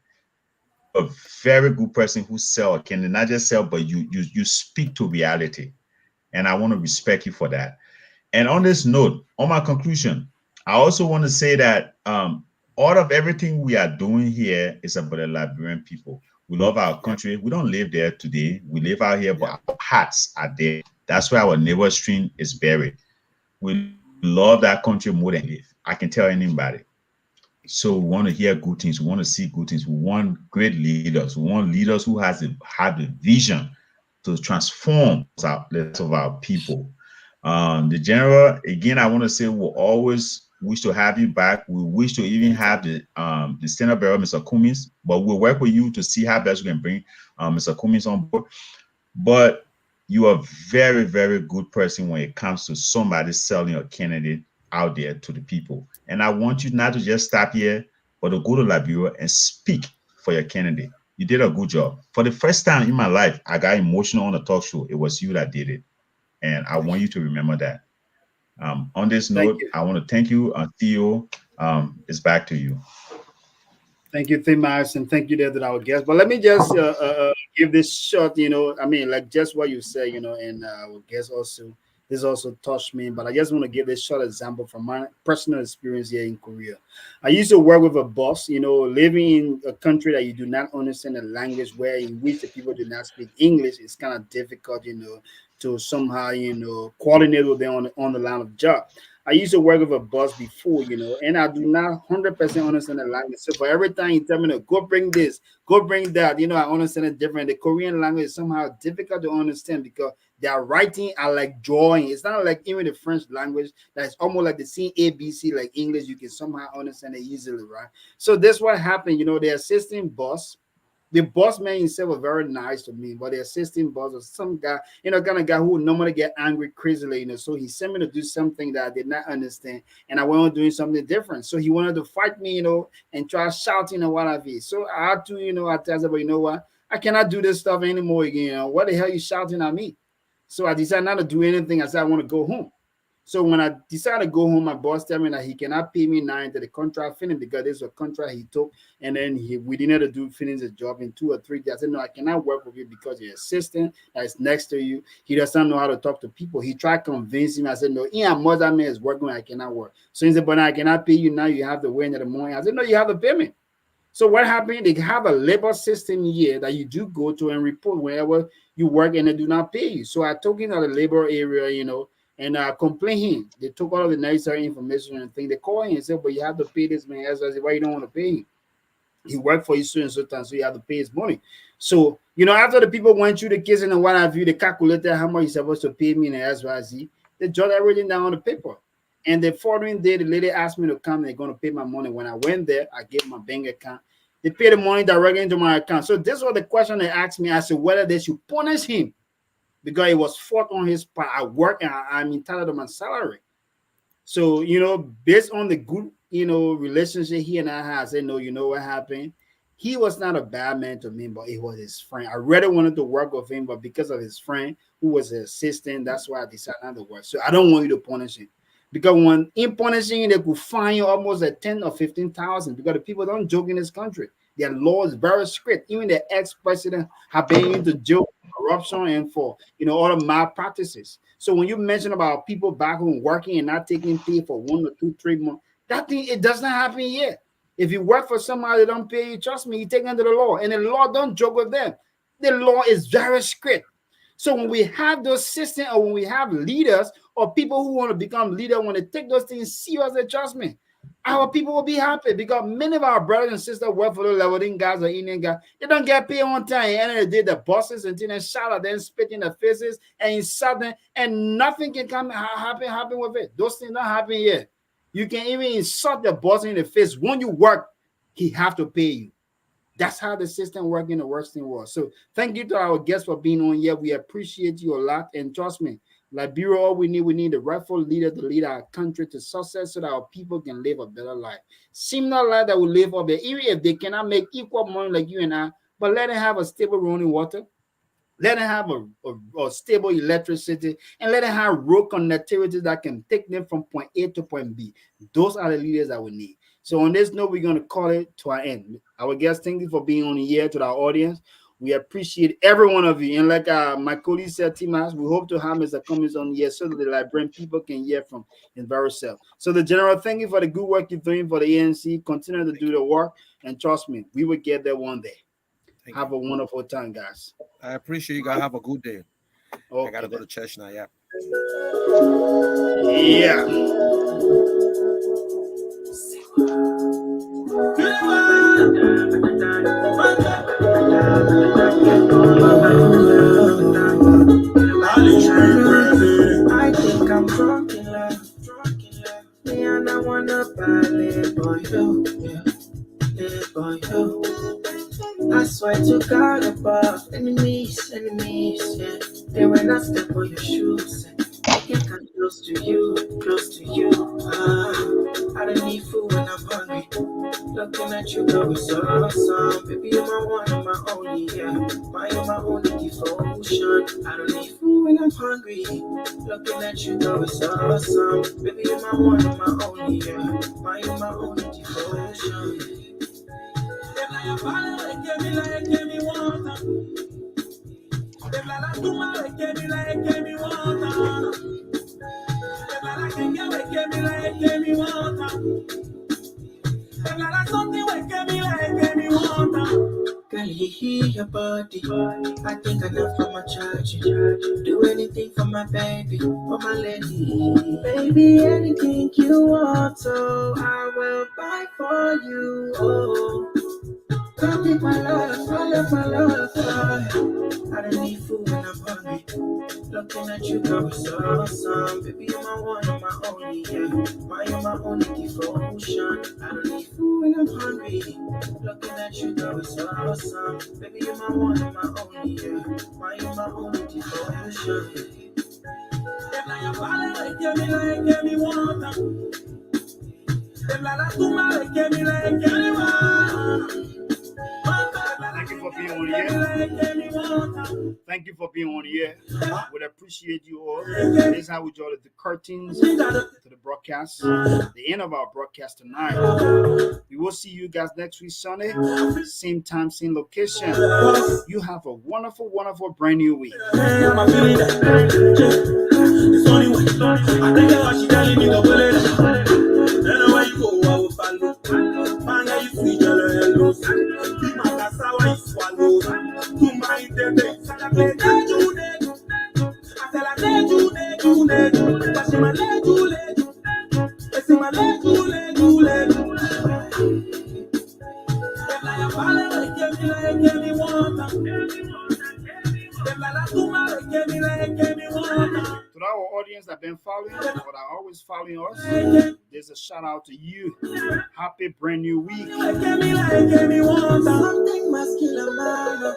A very good person who can not just sell, but you speak to reality, and I want to respect you for that. And on this note, on my conclusion, I also want to say that all of everything we are doing here is about the Liberian people. We love our country. We don't live there today. We live out here, but our hearts are there. That's where our neighbor stream is buried. We love that country more than live. I can tell anybody. So we want to hear good things. We want to see good things. We want great leaders. We want leaders who have the vision to transform the lives of our people. The general, again, I want to say we'll always wish to have you back. We wish to even have the Senate Bearer, Mr. Cummings, but we'll work with you to see how best we can bring Mr. Cummings on board. But you are a very, very good person when it comes to somebody selling a candidate out there to the people. And I want you not to just stop here, but to go to Liberia and speak for your candidate. You did a good job. For the first time in my life, I got emotional on a talk show. It was you that did it. And I want you to remember that. On this note, I want to thank you, Theo. It's back to you. Thank you, Thimas, and thank you there to our guest. But let me just give this short, I mean, like just what you say, and our guest also, this also touched me. But I just want to give this short example from my personal experience here in Korea. I used to work with a boss, living in a country that you do not understand the language, where in which the people do not speak English. It's kind of difficult, to somehow, coordinate with them on the line of job. I used to work with a boss before, and I do not 100% understand the language. So for every time you tell me to go bring this, go bring that, I understand it different. The Korean language is somehow difficult to understand because their writing are like drawing. It's not like even the French language that's almost like the same ABC like English. You can somehow understand it easily, right? So that's what happened. The assistant boss. The boss man himself was very nice to me, but the assistant boss was some guy, kind of guy who would normally get angry crazily, So he sent me to do something that I did not understand, and I went on doing something different. So he wanted to fight me, and try shouting and what have you. So I had to, I tell him, but you know what? I cannot do this stuff anymore again. What the hell are you shouting at me? So I decided not to do anything. I said I want to go home. So when I decided to go home, my boss told me that he cannot pay me now until the contract finished, because this was a contract he took, and then we didn't have to finish the job in 2 or 3 days. I said, no, I cannot work with you because your assistant that is next to you, he doesn't know how to talk to people. He tried to convince him. I said, no, mother man is working, I cannot work. So he said, but I cannot pay you now. You have to wait until the morning. I said, no, you have to pay me. So what happened? They have a labor system here that you do go to and report whenever you work, and they do not pay you. So I took him to the labor area, and complain him. They took all of the necessary information and thing. They called him and said, but you have to pay this man. I said, why you don't want to pay him? He worked for you so and so time, so you have to pay his money. So, you know, after the people went through the case and what have you, they calculated how much he's supposed to pay me in the XYZ. They jot everything down on the paper. And the following day, the lady asked me to come. They're going to pay my money. When I went there, I gave my bank account. They paid the money directly into my account. So this was the question they asked me as to whether they should punish him because it was fault on his part. I work and I'm entitled to my salary. So, you know, based on the good, you know, relationship he and I had, I said, no, you know what happened? He was not a bad man to me, but it was his friend. I really wanted to work with him, but because of his friend who was his assistant, that's why I decided not to work. So I don't want you to punish him. Because when in punishing, they could fine you almost at 10 or 15,000 because the people don't joke in this country. Their law is very strict. Even the ex-president have been into jail for corruption and for, you know, all the malpractices. So when you mention about people back home working and not taking pay for 1 or 2, 3 months, that thing, it does not happen yet. If you work for somebody that don't pay you, trust me, you take under the law. And the law don't joke with them. The law is very strict. So when we have those systems or when we have leaders or people who want to become leaders, when they take those things seriously, trust me, our people will be happy because many of our brothers and sisters work for the Lebanon guys or Indian guys. They don't get paid on time. And they did the bosses and then shout at them, spit in their faces and insult them, and nothing can happen with it. Those things don't happen yet. You can even insult the boss in the face. When you work, he have to pay you. That's how the system works in the Western world. So thank you to our guests for being on here. We appreciate you a lot. And trust me, Liberia, all we need the rightful leader to lead our country to success so that our people can live a better life. Similar life that we live up there, even if they cannot make equal money like you and I, but let them have a stable running water. Let them have a stable electricity, and let them have road connectivity that can take them from point A to point B. Those are the leaders that we need. So on this note, we're going to call it to our end. Our guests, thank you for being on here to our audience. We appreciate every one of you. And like my colleague said, Timas, we hope to have Mr. Cummings on here so that the Liberian people can hear from his very self. So the general, thank you for the good work you're doing for the ANC. Continue to do the work. And trust me, we will get there one day. Have a wonderful time, guys. I appreciate you guys. Have a good day. Okay. I got to go to church now. Yeah. Yeah. I think I'm drunk in love. Me and I wanna ballet for you, yeah, for you. I swear to God above, enemies, yeah. They when I step on your shoes, I can come close to you. I don't need food when I'm hungry. Looking at you, girl, it's awesome. Baby, you're my one and my only, yeah. My only devotion. I don't need food when I'm hungry. Looking at you, girl, it's awesome. Baby, you're my one and my only, yeah. My only devotion. Girl, you hear your body. I think enough for my charge. Do anything for my baby, for my lady. Baby, anything you want, so I will buy for you. Oh, come take my love, my love. I don't need food when I'm hungry. Looking at you, girl, it's awesome. Baby, you're my one and my only, yeah. You're my only devotion. I don't need food when I'm hungry. Looking at you, girl, it's awesome. Baby, you're my one and my only, yeah. You're my only devotion. Thank you for being on here. Thank you for being on here. We appreciate you all. This is how we draw the curtains to the broadcast. The end of our broadcast tonight. We will see you guys next week Sunday. Same time, same location. You have a wonderful, wonderful brand new week. It's only way. I think what she telling me the bullet. Then where you go, I will follow. Man, I used to each other hello. Be my that's how I swallow. To my day, I play you. I tell I let you. I say my let you. I say my let you. To our audience that been following or that are always following us, there's a shout out to you. Happy brand new week. Something must kill a man.